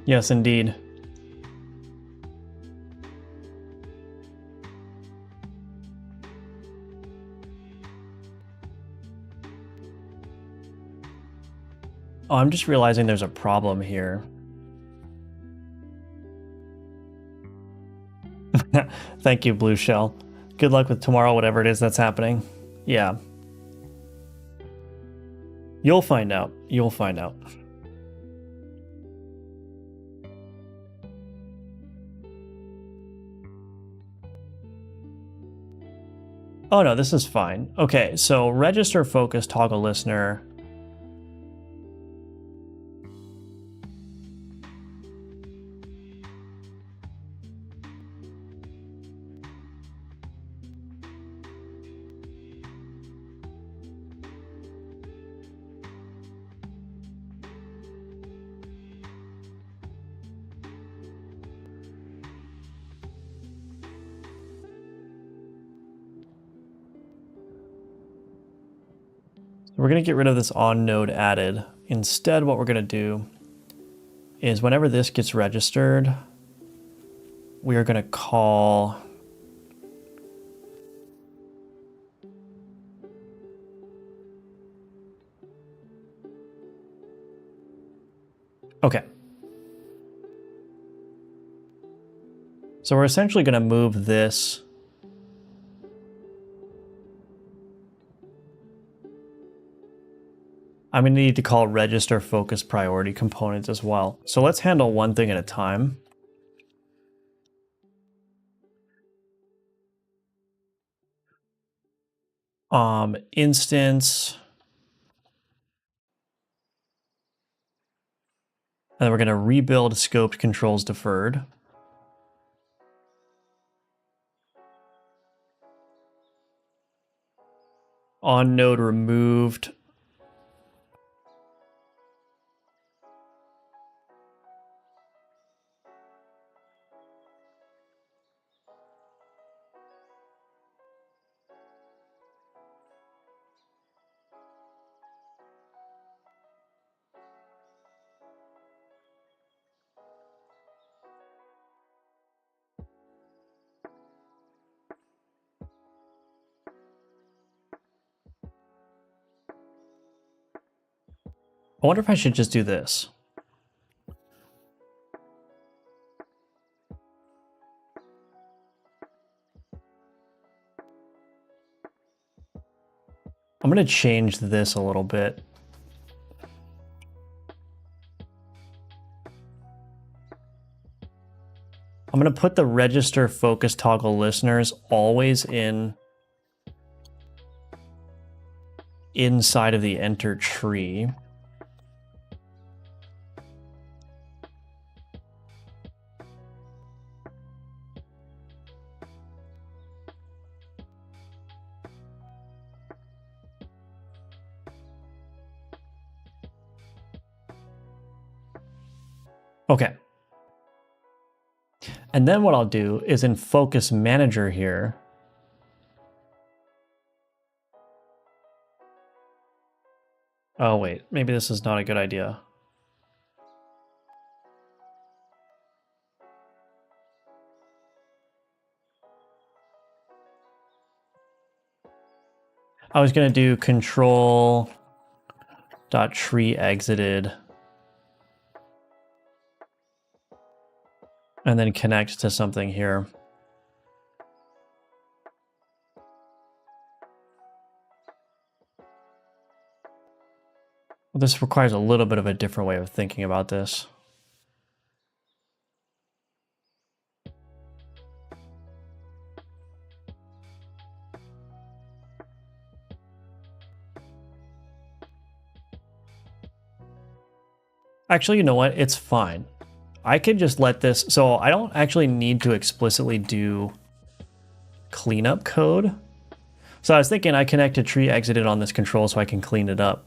Yes, indeed. Oh, I'm just realizing there's a problem here. Thank you, Blue Shell. Good luck with tomorrow, whatever it is that's happening. Yeah. You'll find out. You'll find out. Oh no, this is fine. Okay, so register focus toggle listener. We're going to get rid of this on node added. Instead, what we're going to do is whenever this gets registered, we are going to call okay. So we're essentially going to move this I'm going to need to call register focus priority components as well. So let's handle one thing at a time. Instance. And then we're going to rebuild scoped controls deferred. On node removed. I wonder if I should just do this. I'm going to change this a little bit. I'm going to put the register focus toggle listeners always inside of the enter tree. Okay. And then what I'll do is in Focus Manager here, oh wait, maybe this is not a good idea. I was going to do control.tree exited and then connect to something here. This requires a little bit of a different way of thinking about this. Actually, you know what? It's fine. I could just let this, so I don't actually need to explicitly do cleanup code. So I was thinking I connect a tree exited on this control so I can clean it up.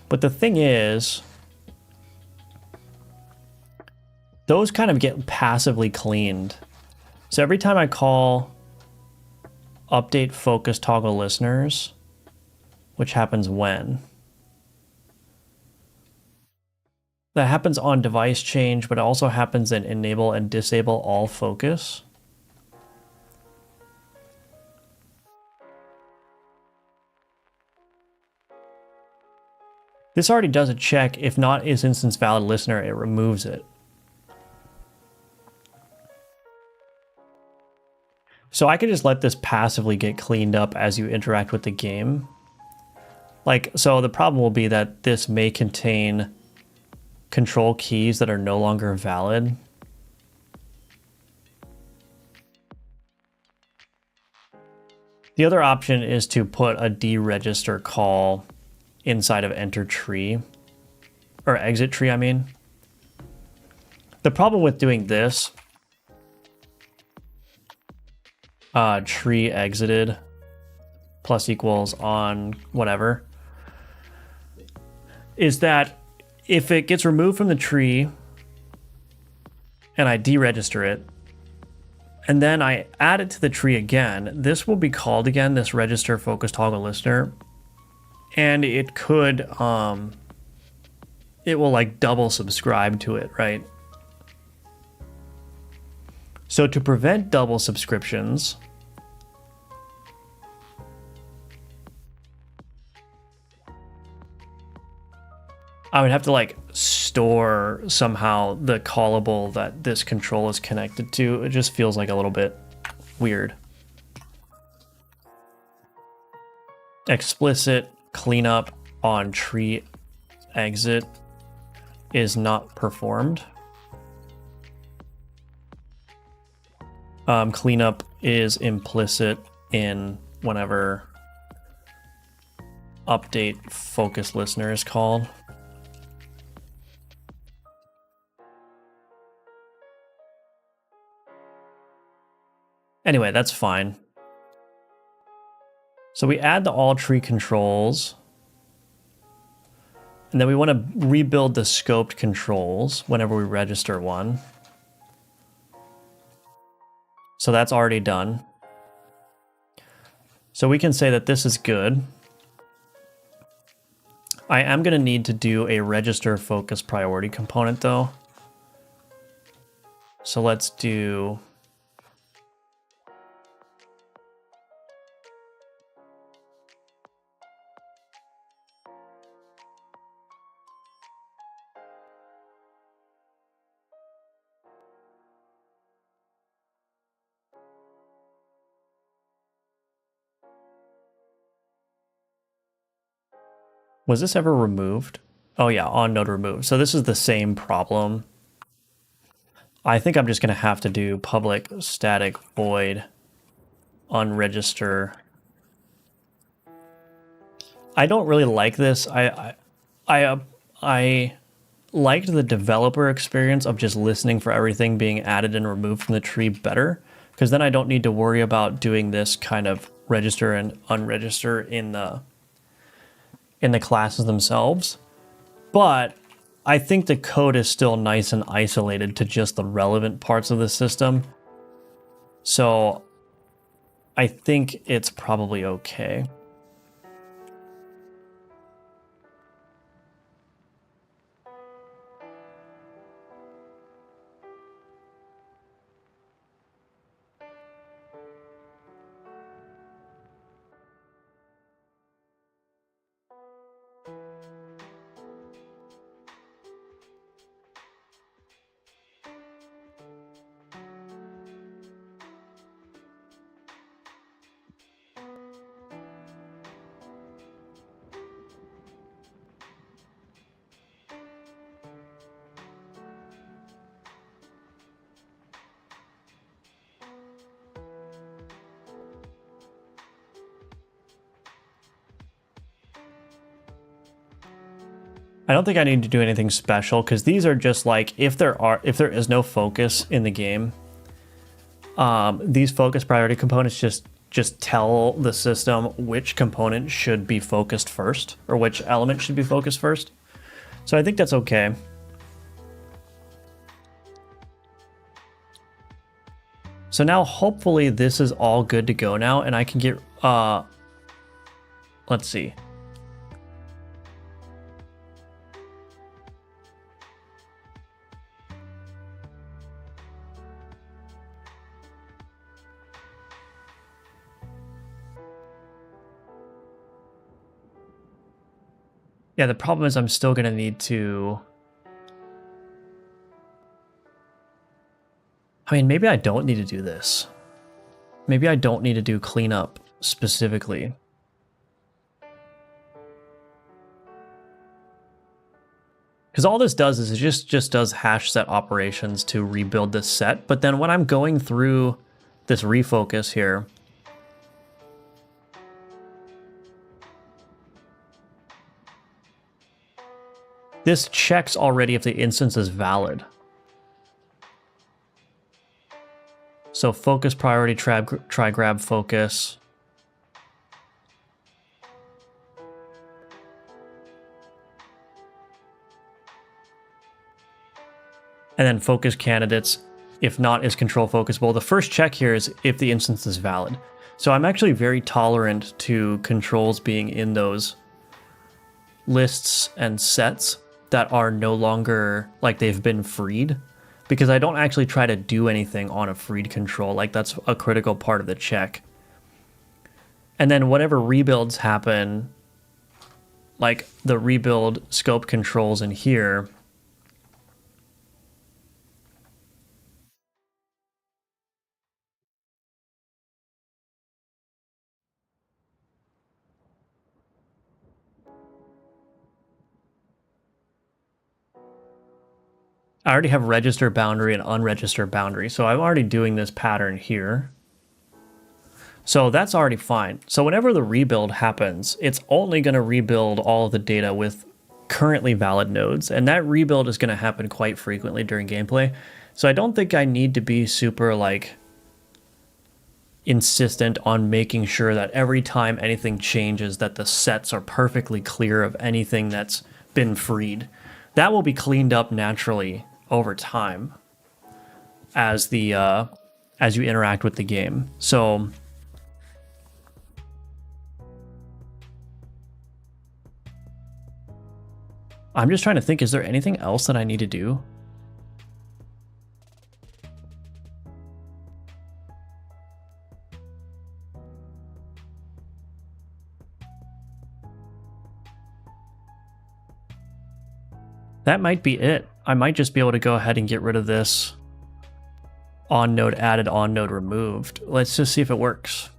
But the thing is, those kind of get passively cleaned. So every time I call update focus toggle listeners, which happens when? That happens on device change, but it also happens in enable and disable all focus. This already does a check. If not is instance valid listener, it removes it. So I could just let this passively get cleaned up as you interact with the game. Like, so the problem will be that this may contain control keys that are no longer valid. The other option is to put a deregister call inside of enter tree, or exit tree, I mean. The problem with doing this, tree exited plus equals on whatever, is that if it gets removed from the tree and I deregister it, and then I add it to the tree again, this will be called again, this register focus toggle listener, and it could, it will like double subscribe to it, right? So to prevent double subscriptions, I would have to like store somehow the callable that this control is connected to. It just feels like a little bit weird. Explicit cleanup on tree exit is not performed. Cleanup is implicit in whenever update focus listener is called. Anyway, that's fine. So we add the all tree controls, and then we want to rebuild the scoped controls whenever we register one. So that's already done. So we can say that this is good. I am going to need to do a register focus priority component though. So let's do was this ever removed? Oh yeah, on node removed. So this is the same problem. I think I'm just going to have to do public static void unregister. I don't really like this. I liked the developer experience of just listening for everything being added and removed from the tree better, because then I don't need to worry about doing this kind of register and unregister in the classes themselves. But I think the code is still nice and isolated to just the relevant parts of the system. So I think it's probably okay. I don't think I need to do anything special because these are just like if there is no focus in the game, these focus priority components just tell the system which component should be focused first or which element should be focused first. So I think that's okay. So now hopefully this is all good to go now and I can get let's see. Yeah, the problem is I'm still going to need to... I mean, maybe I don't need to do this. Maybe I don't need to do cleanup specifically. Because all this does is it just does hash set operations to rebuild this set. But then when I'm going through this refocus here, this checks already if the instance is valid. So focus priority, try grab focus. And then focus candidates, if not, is control focusable. The first check here is if the instance is valid. So I'm actually very tolerant to controls being in those lists and sets that are no longer like they've been freed, because I don't actually try to do anything on a freed control. Like that's a critical part of the check. And then whatever rebuilds happen, like the rebuild scope controls in here, I already have register boundary and unregister boundary. So I'm already doing this pattern here. So that's already fine. So whenever the rebuild happens, it's only going to rebuild all of the data with currently valid nodes. And that rebuild is going to happen quite frequently during gameplay. So I don't think I need to be super like insistent on making sure that every time anything changes that the sets are perfectly clear of anything that's been freed. That will be cleaned up naturally over time as the as you interact with the game. So I'm just trying to think, is there anything else that I need to do? That might be it. I might just be able to go ahead and get rid of this on node added, on node removed. Let's just see if it works.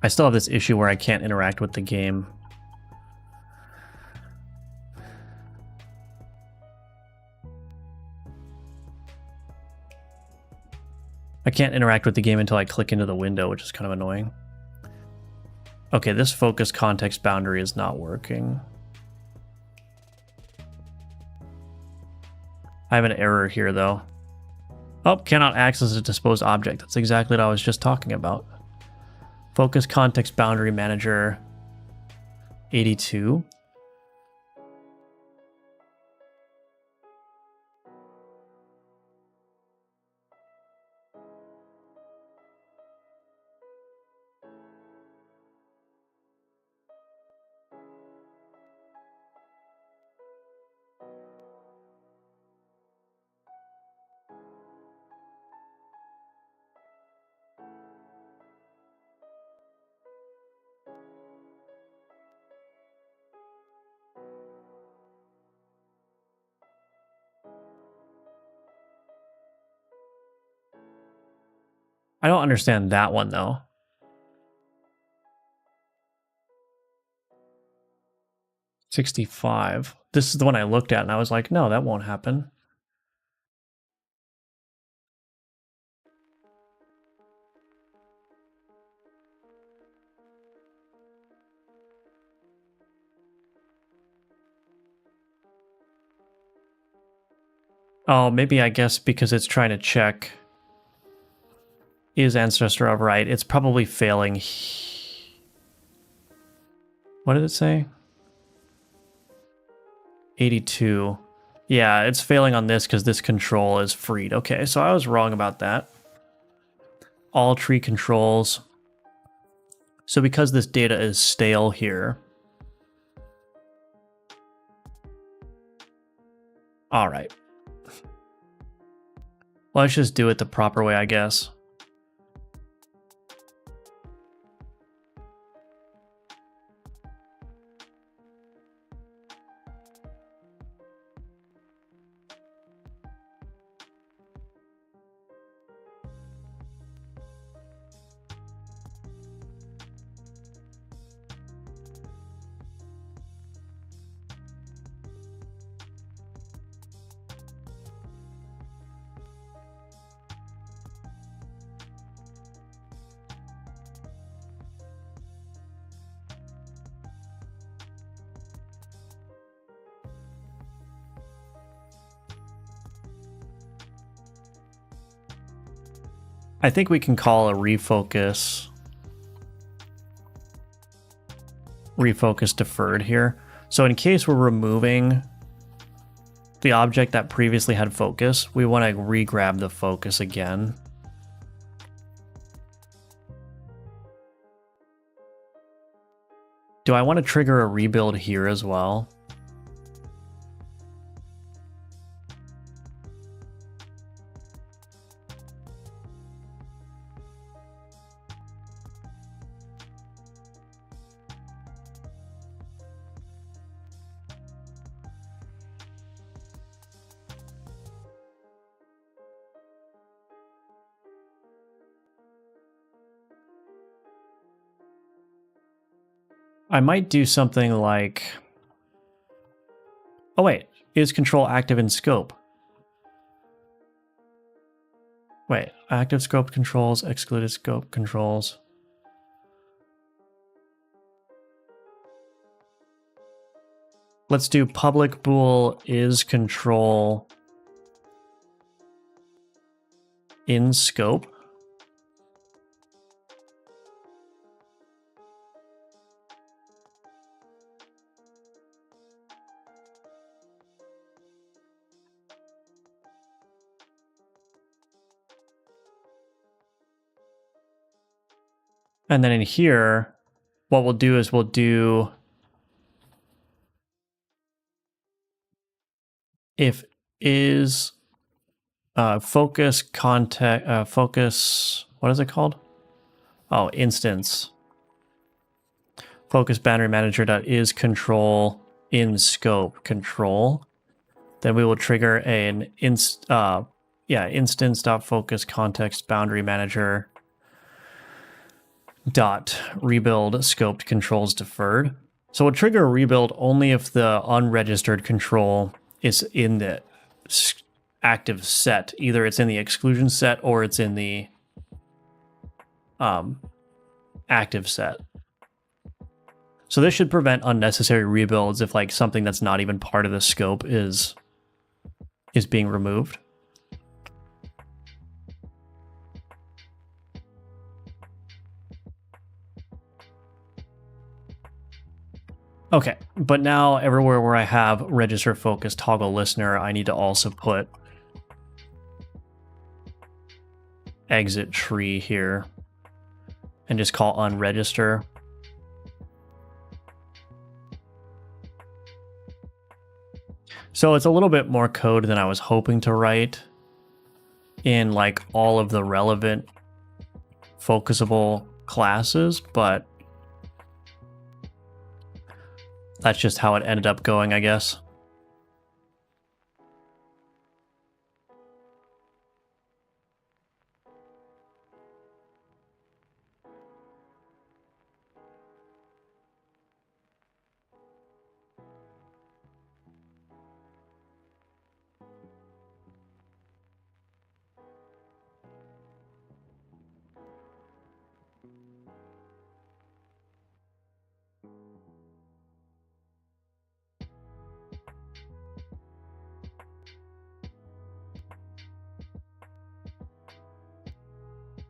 I still have this issue where I can't interact with the game. I can't interact with the game until I click into the window, which is kind of annoying. Okay, this focus context boundary is not working. I have an error here, though. Oh, cannot access a disposed object. That's exactly what I was just talking about. Focus context boundary manager 82. I don't understand that one though. $65. This is the one I looked at and I was like, no, that won't happen. Oh, maybe I guess because it's trying to check is ancestor override. It's probably failing. What did it say? 82. Yeah, it's failing on this because this control is freed. Okay, so I was wrong about that. All tree controls. So because this data is stale here. All right. Let's just do it the proper way, I guess. I think we can call a refocus deferred here. So in case we're removing the object that previously had focus, we want to re-grab the focus again. Do I want to trigger a rebuild here as well? I might do something like... Oh wait, is control active in scope? Wait, active scope controls, excluded scope controls. Let's do public bool is control in scope. And then in here, what we'll do is we'll do if is focus context focus, what is it called? Oh, instance. Focus boundary manager dot is control in scope control. Then we will trigger an instance dot focus context boundary manager dot rebuild scoped controls deferred. So we'll trigger a rebuild only if the unregistered control is in the active set. Either it's in the exclusion set or it's in the active set. So this should prevent unnecessary rebuilds if like something that's not even part of the scope is being removed. Okay, but now everywhere where I have register focus toggle listener, I need to also put exit tree here and just call unregister. So it's a little bit more code than I was hoping to write in like all of the relevant focusable classes, but that's just how it ended up going, I guess.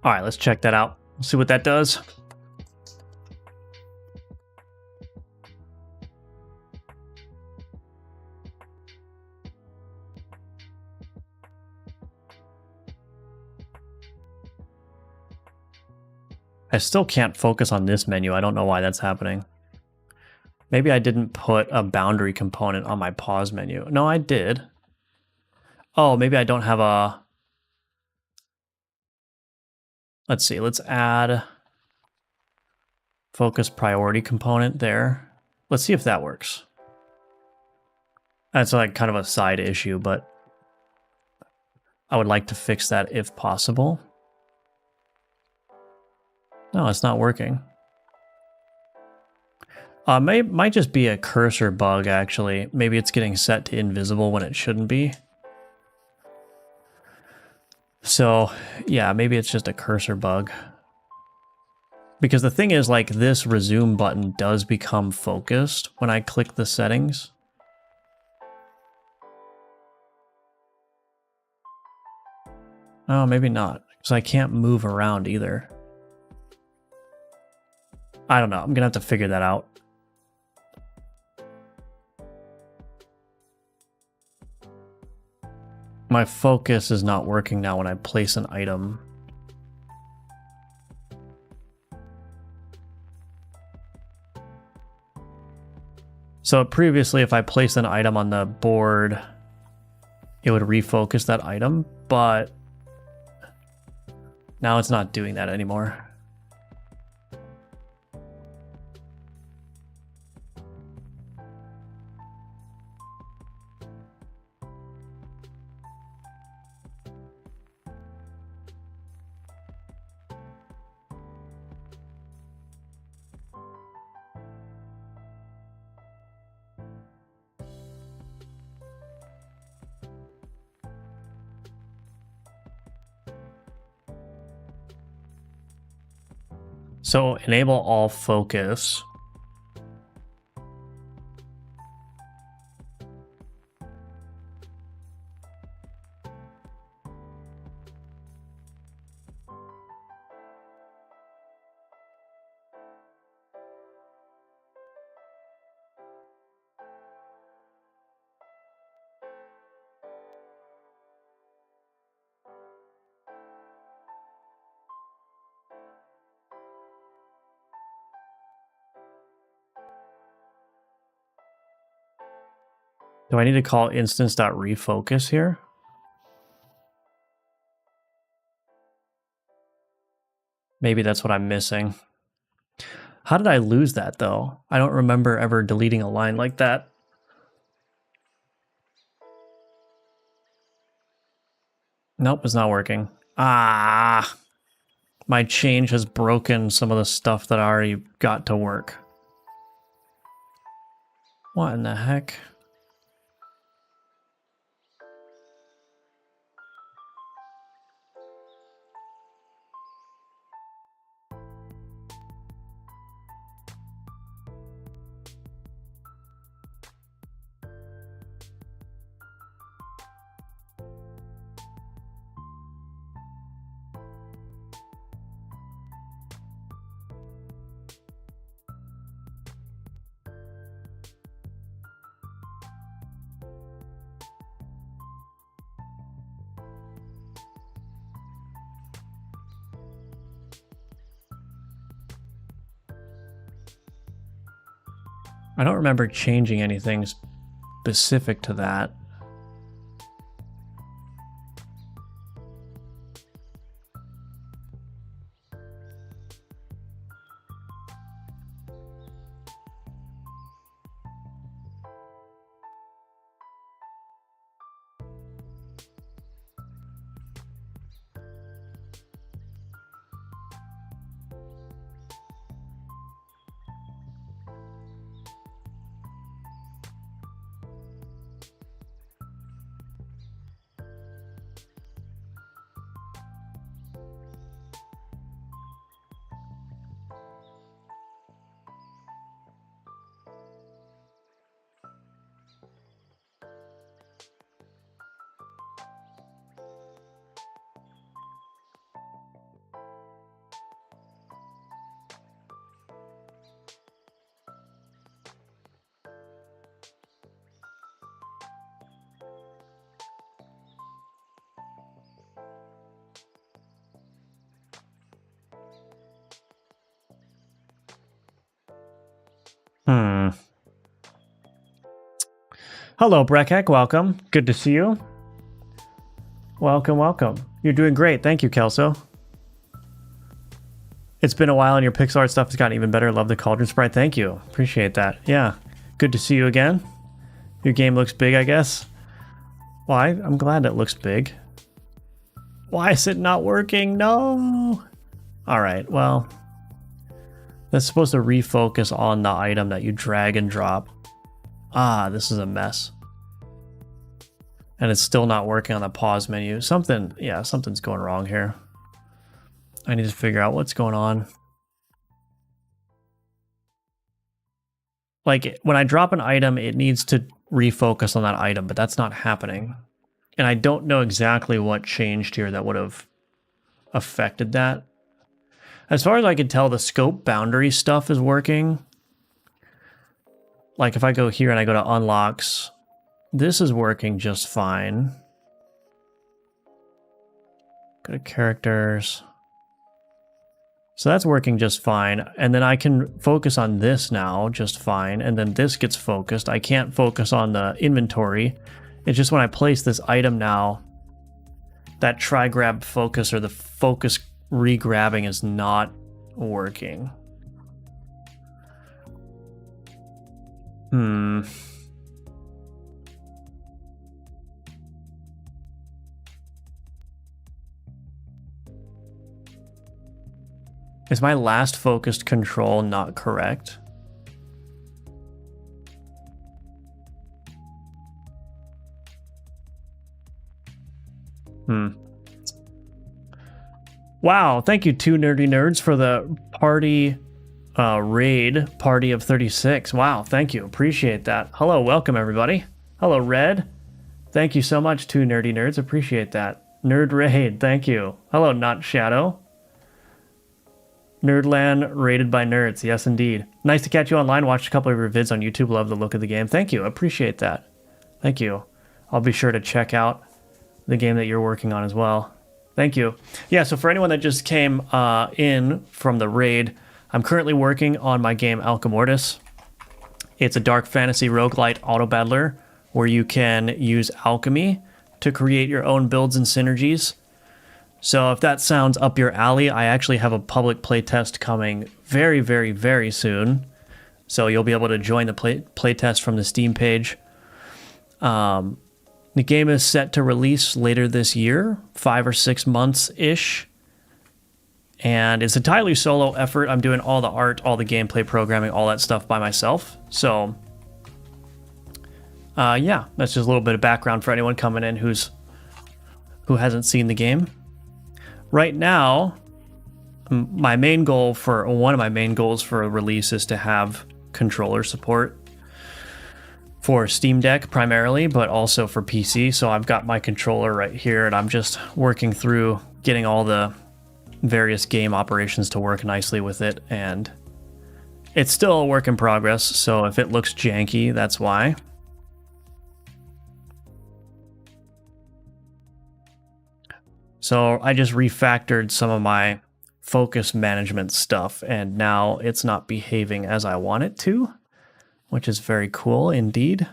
All right, let's check that out. We'll see what that does. I still can't focus on this menu. I don't know why that's happening. Maybe I didn't put a boundary component on my pause menu. No, I did. Oh, maybe I don't have a... Let's see, let's add focus priority component there. Let's see if that works. That's like kind of a side issue, but I would like to fix that if possible. No, it's not working. Might just be a cursor bug, actually. Maybe it's getting set to invisible when it shouldn't be. So, yeah, maybe it's just a cursor bug. Because the thing is, like, this resume button does become focused when I click the settings. Oh, maybe not, because I can't move around either. I don't know. I'm gonna have to figure that out. My focus is not working now when I place an item. So previously, if I placed an item on the board, it would refocus that item, but now it's not doing that anymore. So enable all focus. Do I need to call instance.refocus here? Maybe that's what I'm missing. How did I lose that, though? I don't remember ever deleting a line like that. Nope, it's not working. Ah, my change has broken some of the stuff that I already got to work. What in the heck? I don't remember changing anything specific to that. Hello, Brekek. Welcome. Good to see you. Welcome, welcome. You're doing great. Thank you, Kelso. It's been a while and your pixel art stuff has gotten even better. Love the cauldron sprite. Thank you. Appreciate that. Yeah. Good to see you again. Your game looks big, I guess. Why? I'm glad it looks big. Why is it not working? No. All right. Well, that's supposed to refocus on the item that you drag and drop. Ah, this is a mess. And it's still not working on the pause menu. Something's going wrong here. I need to figure out what's going on. Like, when I drop an item, it needs to refocus on that item, but that's not happening. And I don't know exactly what changed here that would have affected that. As far as I can tell, the scope boundary stuff is working. Like if I go here and I go to unlocks, this is working just fine. Go to characters. So that's working just fine. And then I can focus on this now just fine. And then this gets focused. I can't focus on the inventory. It's just when I place this item now, that try grab focus or the focus re-grabbing is not working. Is my last focused control not correct? Wow, thank you, 2 nerdy nerds, for the party raid party of 36. Wow, thank you. Appreciate that. Hello, welcome everybody. Hello, Red. Thank you so much, 2 nerdy nerds. Appreciate that. Nerd raid, thank you. Hello, Not Shadow. Nerdland rated by nerds. Yes, indeed. Nice to catch you online. Watched a couple of your vids on YouTube. Love the look of the game. Thank you. Appreciate that. Thank you. I'll be sure to check out the game that you're working on as well. Thank you. Yeah, so for anyone that just came in from the raid, I'm currently working on my game Alchemortis. It's a dark fantasy roguelite auto battler where you can use alchemy to create your own builds and synergies. So if that sounds up your alley, I actually have a public playtest coming very, very, very soon. So you'll be able to join the playtest from the Steam page. The game is set to release later this year, 5 or 6 months-ish. And it's a entirely solo effort. I'm doing all the art, all the gameplay programming, all that stuff by myself. So, yeah, that's just a little bit of background for anyone coming in who hasn't seen the game. Right now, one of my main goals for a release is to have controller support for Steam Deck primarily, but also for PC. So I've got my controller right here, and I'm just working through getting all the various game operations to work nicely with it, and it's still a work in progress, so if it looks janky, that's why. So I just refactored some of my focus management stuff, and now it's not behaving as I want it to. which is very cool indeed.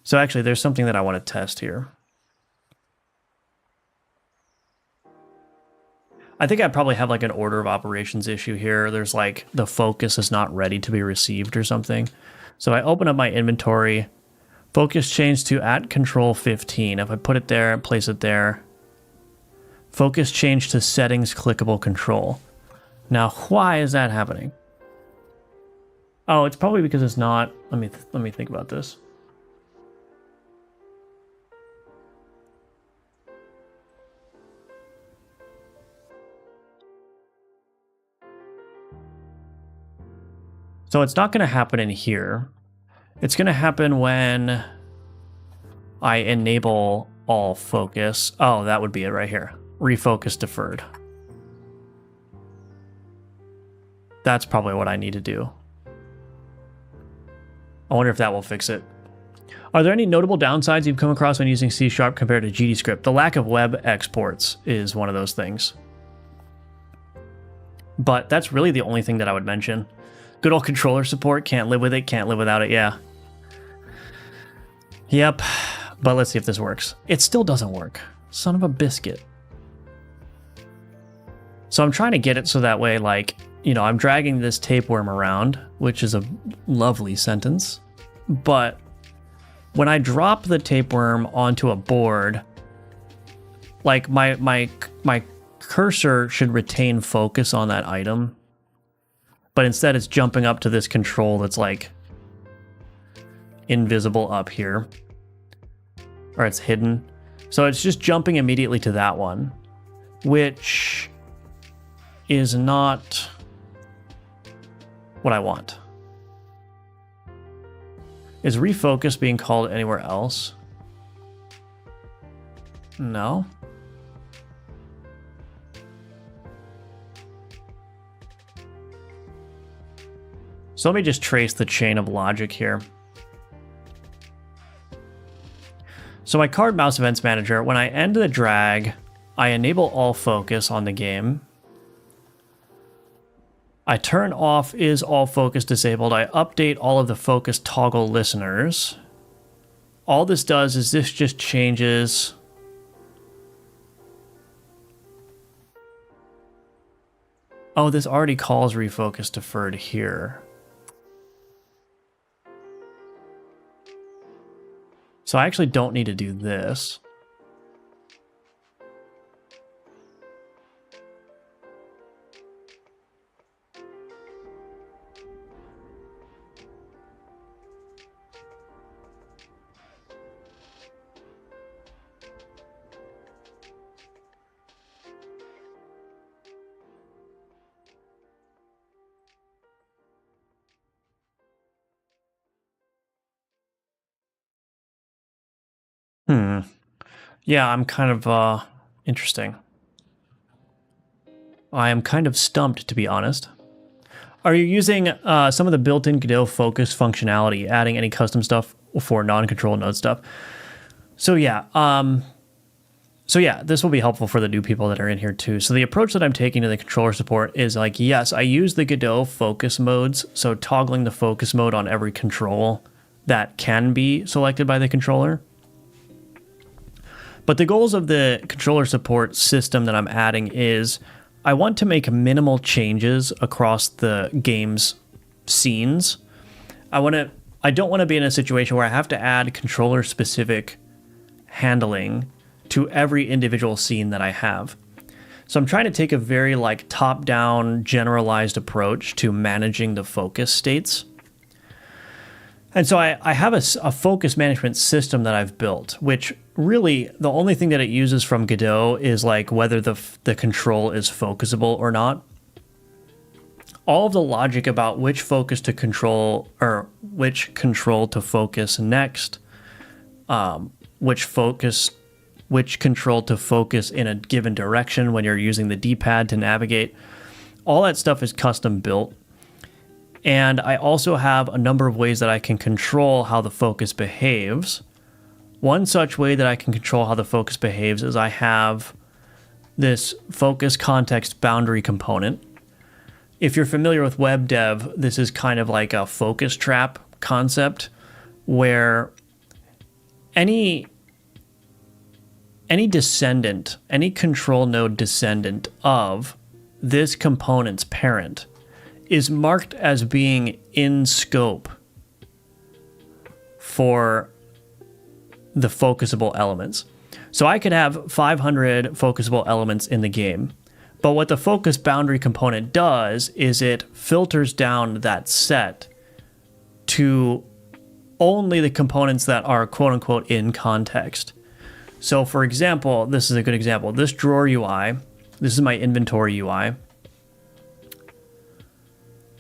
So actually, there's something that I want to test here. I think I probably have like an order of operations issue here. There's like the focus is not ready to be received or something. So I open up my inventory, focus changed to at control 15. If I put it there and place it there, focus changed to settings clickable control. Now, why is that happening? Oh, it's probably because it's not. Let me think about this. So it's not going to happen in here. It's going to happen when I enable all focus. Oh, that would be it right here. Refocus deferred. That's probably what I need to do. I wonder if that will fix it. Are there any notable downsides you've come across when using C# compared to GDScript? The lack of web exports is one of those things. But that's really the only thing that I would mention. Good old controller support, can't live with it, can't live without it, yeah. Yep, but let's see if this works. It still doesn't work. Son of a biscuit. So I'm trying to get it so that way, like, you know, I'm dragging this tapeworm around, which is a lovely sentence. But when I drop the tapeworm onto a board, like my cursor should retain focus on that item. But instead it's jumping up to this control that's like invisible up here. Or it's hidden. So it's just jumping immediately to that one, which is not what I want. Is refocus being called anywhere else? No. So let me just trace the chain of logic here. So my card mouse events manager, when I end the drag, I enable all focus on the game. I turn off is all focus disabled. I update all of the focus toggle listeners. All this does is this just changes oh, this already calls refocus deferred here. So I actually don't need to do this. Yeah, I'm kind of, interesting. I am kind of stumped, to be honest. Are you using some of the built-in Godot focus functionality, adding any custom stuff for non-control node stuff? So yeah, this will be helpful for the new people that are in here too. So the approach that I'm taking to the controller support is like, yes, I use the Godot focus modes, so toggling the focus mode on every control that can be selected by the controller. But the goals of the controller support system that I'm adding is I want to make minimal changes across the game's scenes. I don't want to be in a situation where I have to add controller specific handling to every individual scene that I have. So I'm trying to take a very like top-down generalized approach to managing the focus states. And so I have a focus management system that I've built, which really the only thing that it uses from Godot is like whether the control is focusable or not. All of the logic about which focus to control or which control to focus next, which control to focus in a given direction when you're using the D-pad to navigate, all that stuff is custom built. And I also have a number of ways that I can control how the focus behaves. One such way that I can control how the focus behaves is I have this focus context boundary component. if you're familiar with web dev, this is kind of like a focus trap concept where any descendant, any control node descendant of this component's parent is marked as being in scope for the focusable elements. So I could have 500 focusable elements in the game, but what the focus boundary component does is it filters down that set to only the components that are quote unquote in context. So for example, this is a good example. This drawer UI, this is my inventory UI.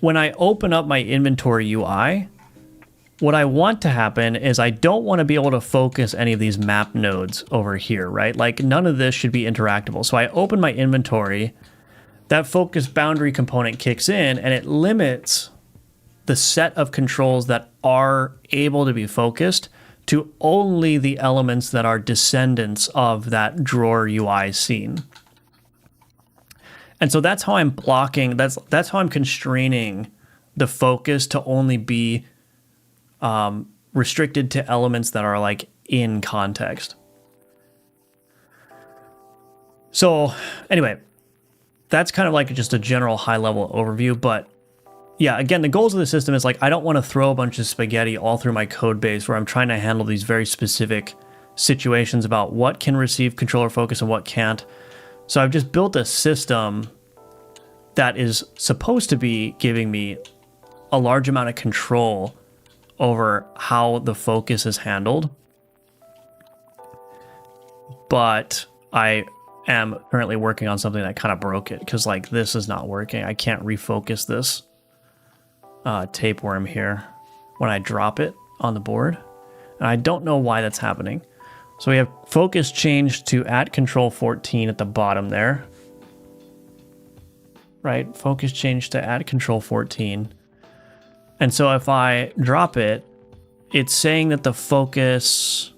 When I open up my inventory UI, what I want to happen is I don't want to be able to focus any of these map nodes over here, right? Like none of this should be interactable. So I open my inventory, that focus boundary component kicks in and it limits the set of controls that are able to be focused to only the elements that are descendants of that drawer UI scene. And so that's how I'm blocking, that's how I'm constraining the focus to only be restricted to elements that are like in context. So anyway, that's kind of like just a general high level overview, but yeah, again, the goals of the system is like, I don't want to throw a bunch of spaghetti all through my code base where I'm trying to handle these very specific situations about what can receive controller focus and what can't. So I've just built a system that is supposed to be giving me a large amount of control over how the focus is handled. But I am currently working on something that kind of broke it because like this is not working. I can't refocus this tapeworm here when I drop it on the board. And I don't know why that's happening. So we have focus changed to @control14 at the bottom there. Right, focus changed to @control14. And so if I drop it, it's saying that the focus...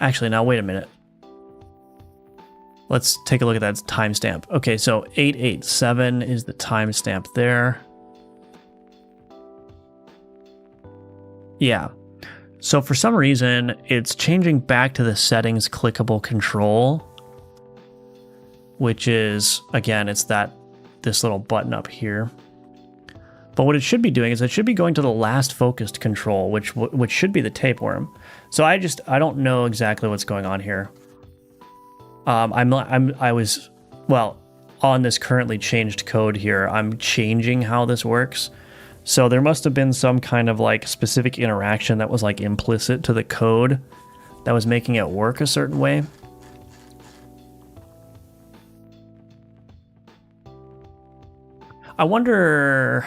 Actually, now wait a minute. Let's take a look at that timestamp. Okay, so 887 is the timestamp there. Yeah. So for some reason, it's changing back to the settings clickable control, which is, again, it's this little button up here. But what it should be doing is it should be going to the last focused control, which should be the tapeworm. So I don't know exactly what's going on here. I was on this currently changed code here. I'm changing how this works. So there must have been some kind of like specific interaction that was like implicit to the code that was making it work a certain way. I wonder...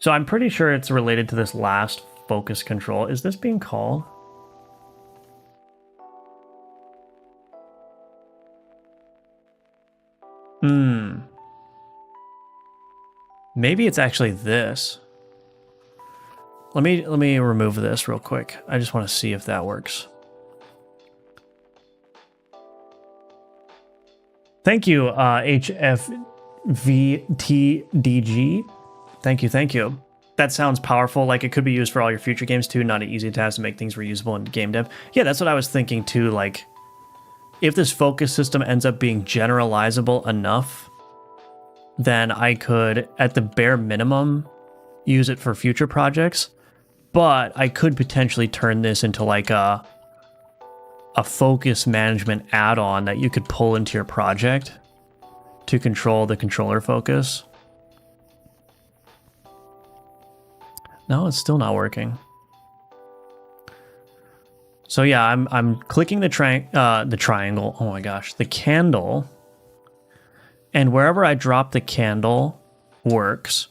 So I'm pretty sure it's related to this last focus control. Is this being called? Maybe it's actually this. Let me remove this real quick. I just want to see if that works. Thank you, HFVTDG. Thank you. That sounds powerful. Like it could be used for all your future games too. Not an easy task to make things reusable in game dev. Yeah, that's what I was thinking too. Like, if this focus system ends up being generalizable enough, then I could, at the bare minimum, use it for future projects. But I could potentially turn this into like a focus management add-on that you could pull into your project to control the controller focus. No, it's still not working. So yeah, I'm clicking the triangle. Oh my gosh, the candle, and wherever I drop the candle works,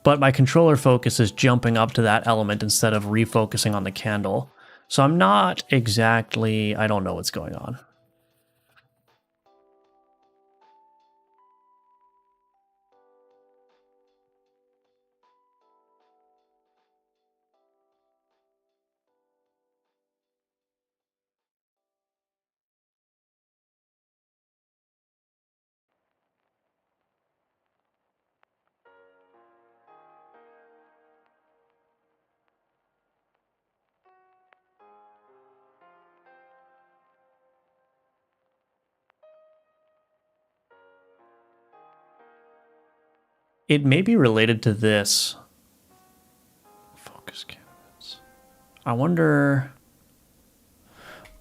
but my controller focus is jumping up to that element instead of refocusing on the candle. So I'm not exactly, I don't know what's going on. It may be related to this. Focus candidates. I wonder...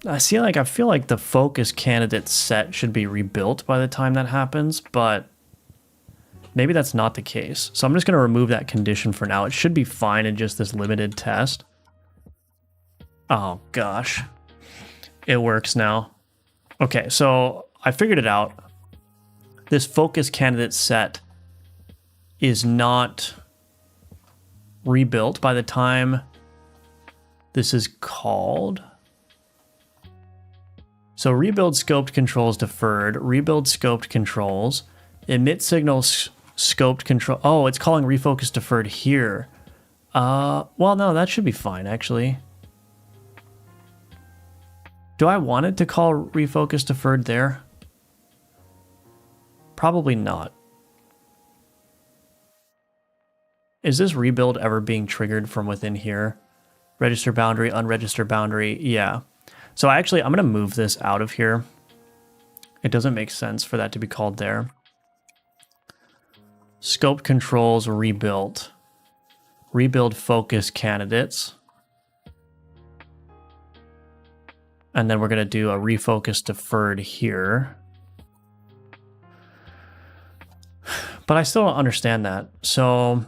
I feel like the focus candidate set should be rebuilt by the time that happens, but maybe that's not the case. So I'm just going to remove that condition for now. It should be fine in just this limited test. Oh gosh. It works now. Okay, so I figured it out. This focus candidate set is not rebuilt by the time this is called. So rebuild scoped controls deferred, rebuild scoped controls, emit signals scoped control. Oh, it's calling refocus deferred here. Well, no, that should be fine, actually. Do I want it to call refocus deferred there? Probably not. Is this rebuild ever being triggered from within here? Register boundary, unregister boundary, yeah. So actually, I'm going to move this out of here. It doesn't make sense for that to be called there. Scope controls rebuilt. Rebuild focus candidates. And then we're going to do a refocus deferred here. But I still don't understand that. So...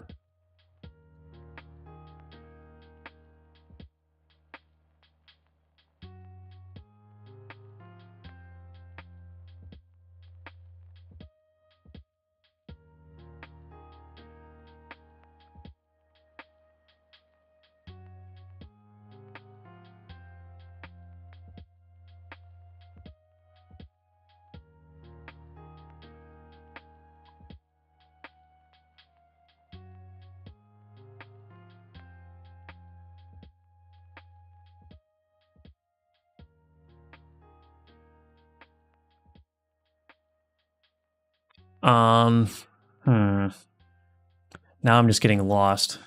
Now I'm just getting lost.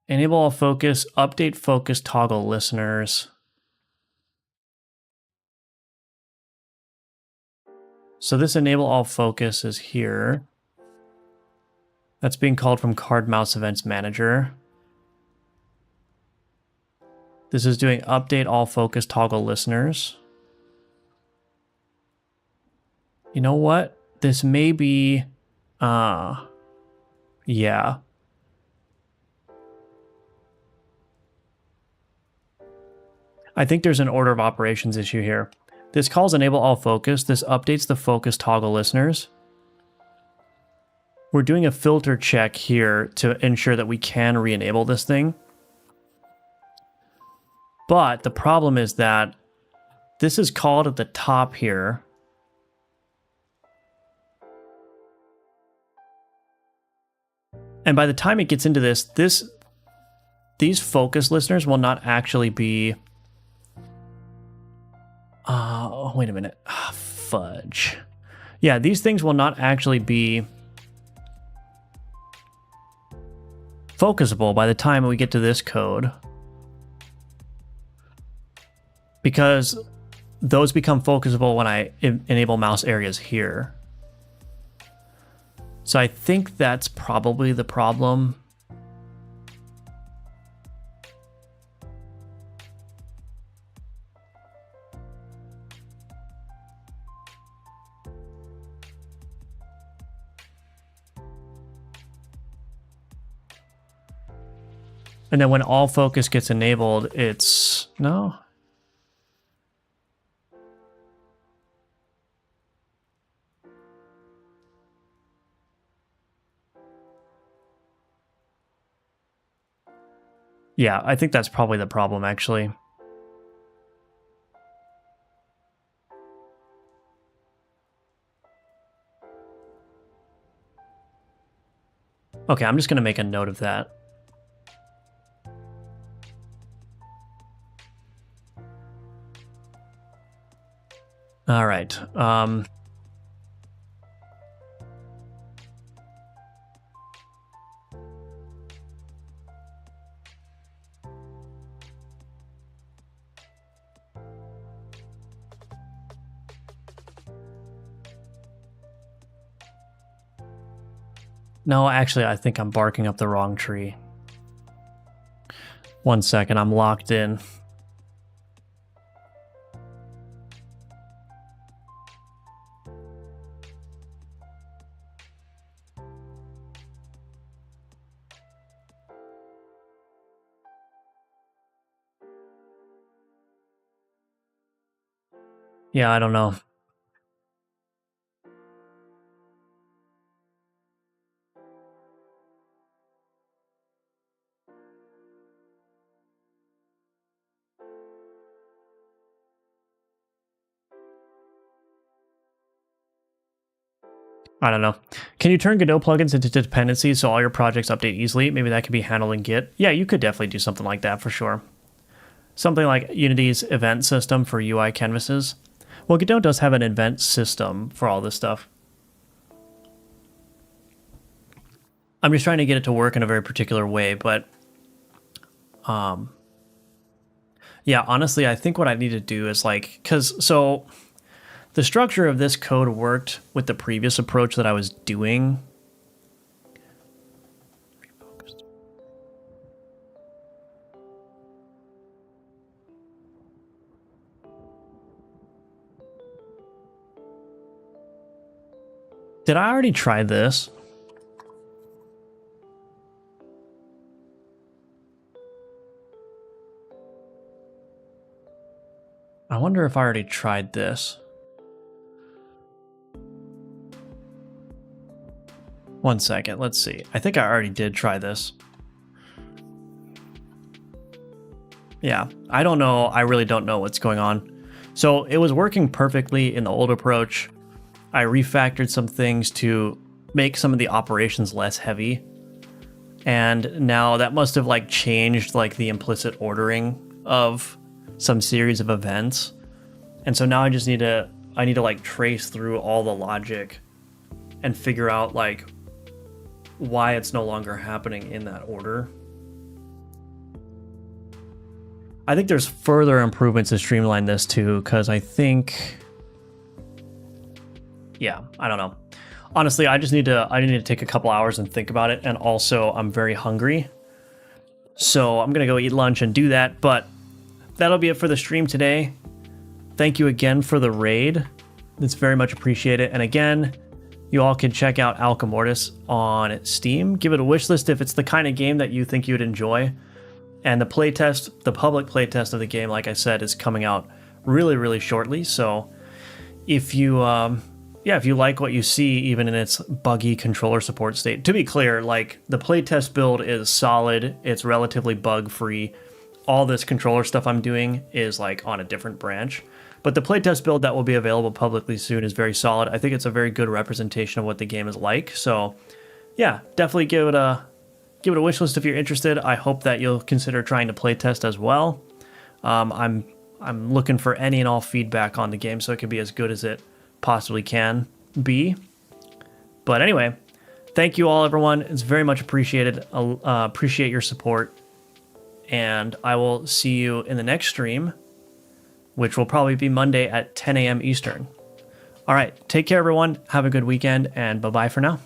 Enable all focus, update focus toggle listeners. So this enable all focus is here. That's being called from card mouse events manager. This is doing update all focus toggle listeners. You know what? This may be, yeah. I think there's an order of operations issue here. This calls enable all focus. This updates the focus toggle listeners. We're doing a filter check here to ensure that we can re-enable this thing. But the problem is that this is called at the top here. And by the time it gets into this, these focus listeners will not actually be... Oh, wait a minute. Fudge. Yeah, these things will not actually be focusable by the time we get to this code. Because those become focusable when I enable mouse areas here. So I think that's probably the problem. And then when all focus gets enabled, it's... No? Yeah, I think that's probably the problem, actually. Okay, I'm just going to make a note of that. All right. No, actually, I think I'm barking up the wrong tree. 1 second, I'm locked in. Yeah, I don't know. I don't know. Can you turn Godot plugins into dependencies so all your projects update easily? Maybe that could be handled in Git. Yeah, you could definitely do something like that for sure. Something like Unity's event system for UI canvases. Well, Godot does have an event system for all this stuff. I'm just trying to get it to work in a very particular way, but yeah, honestly, I think what I need to do is like, so the structure of this code worked with the previous approach that I was doing. Did I already try this? I wonder if I already tried this. 1 second, let's see. I think I already did try this. Yeah, I don't know. I really don't know what's going on. So it was working perfectly in the old approach. I refactored some things to make some of the operations less heavy. And now that must have like changed like the implicit ordering of some series of events. And so now I need to like trace through all the logic and figure out like why it's no longer happening in that order. I think there's further improvements to streamline this too, because I think, yeah, I don't know. Honestly, I need to take a couple hours and think about it. And also I'm very hungry. So I'm going to go eat lunch and do that. But that'll be it for the stream today. Thank you again for the raid. It's very much appreciated. And again, you all can check out Alchemortis on Steam. Give it a wish list if it's the kind of game that you think you'd enjoy. And the playtest, the public playtest of the game, like I said, is coming out really, really shortly. So if you, if you like what you see, even in its buggy controller support state, to be clear, like the playtest build is solid. It's relatively bug-free. All this controller stuff I'm doing is like on a different branch. But the playtest build that will be available publicly soon is very solid. I think it's a very good representation of what the game is like. So yeah, definitely give it a wish list if you're interested. I hope that you'll consider trying to playtest as well. I'm looking for any and all feedback on the game so it can be as good as it possibly can be. But anyway, thank you all, everyone. It's very much appreciated. Appreciate your support. And I will see you in the next stream, which will probably be Monday at 10 a.m. Eastern. All right, take care, everyone. Have a good weekend, and bye-bye for now.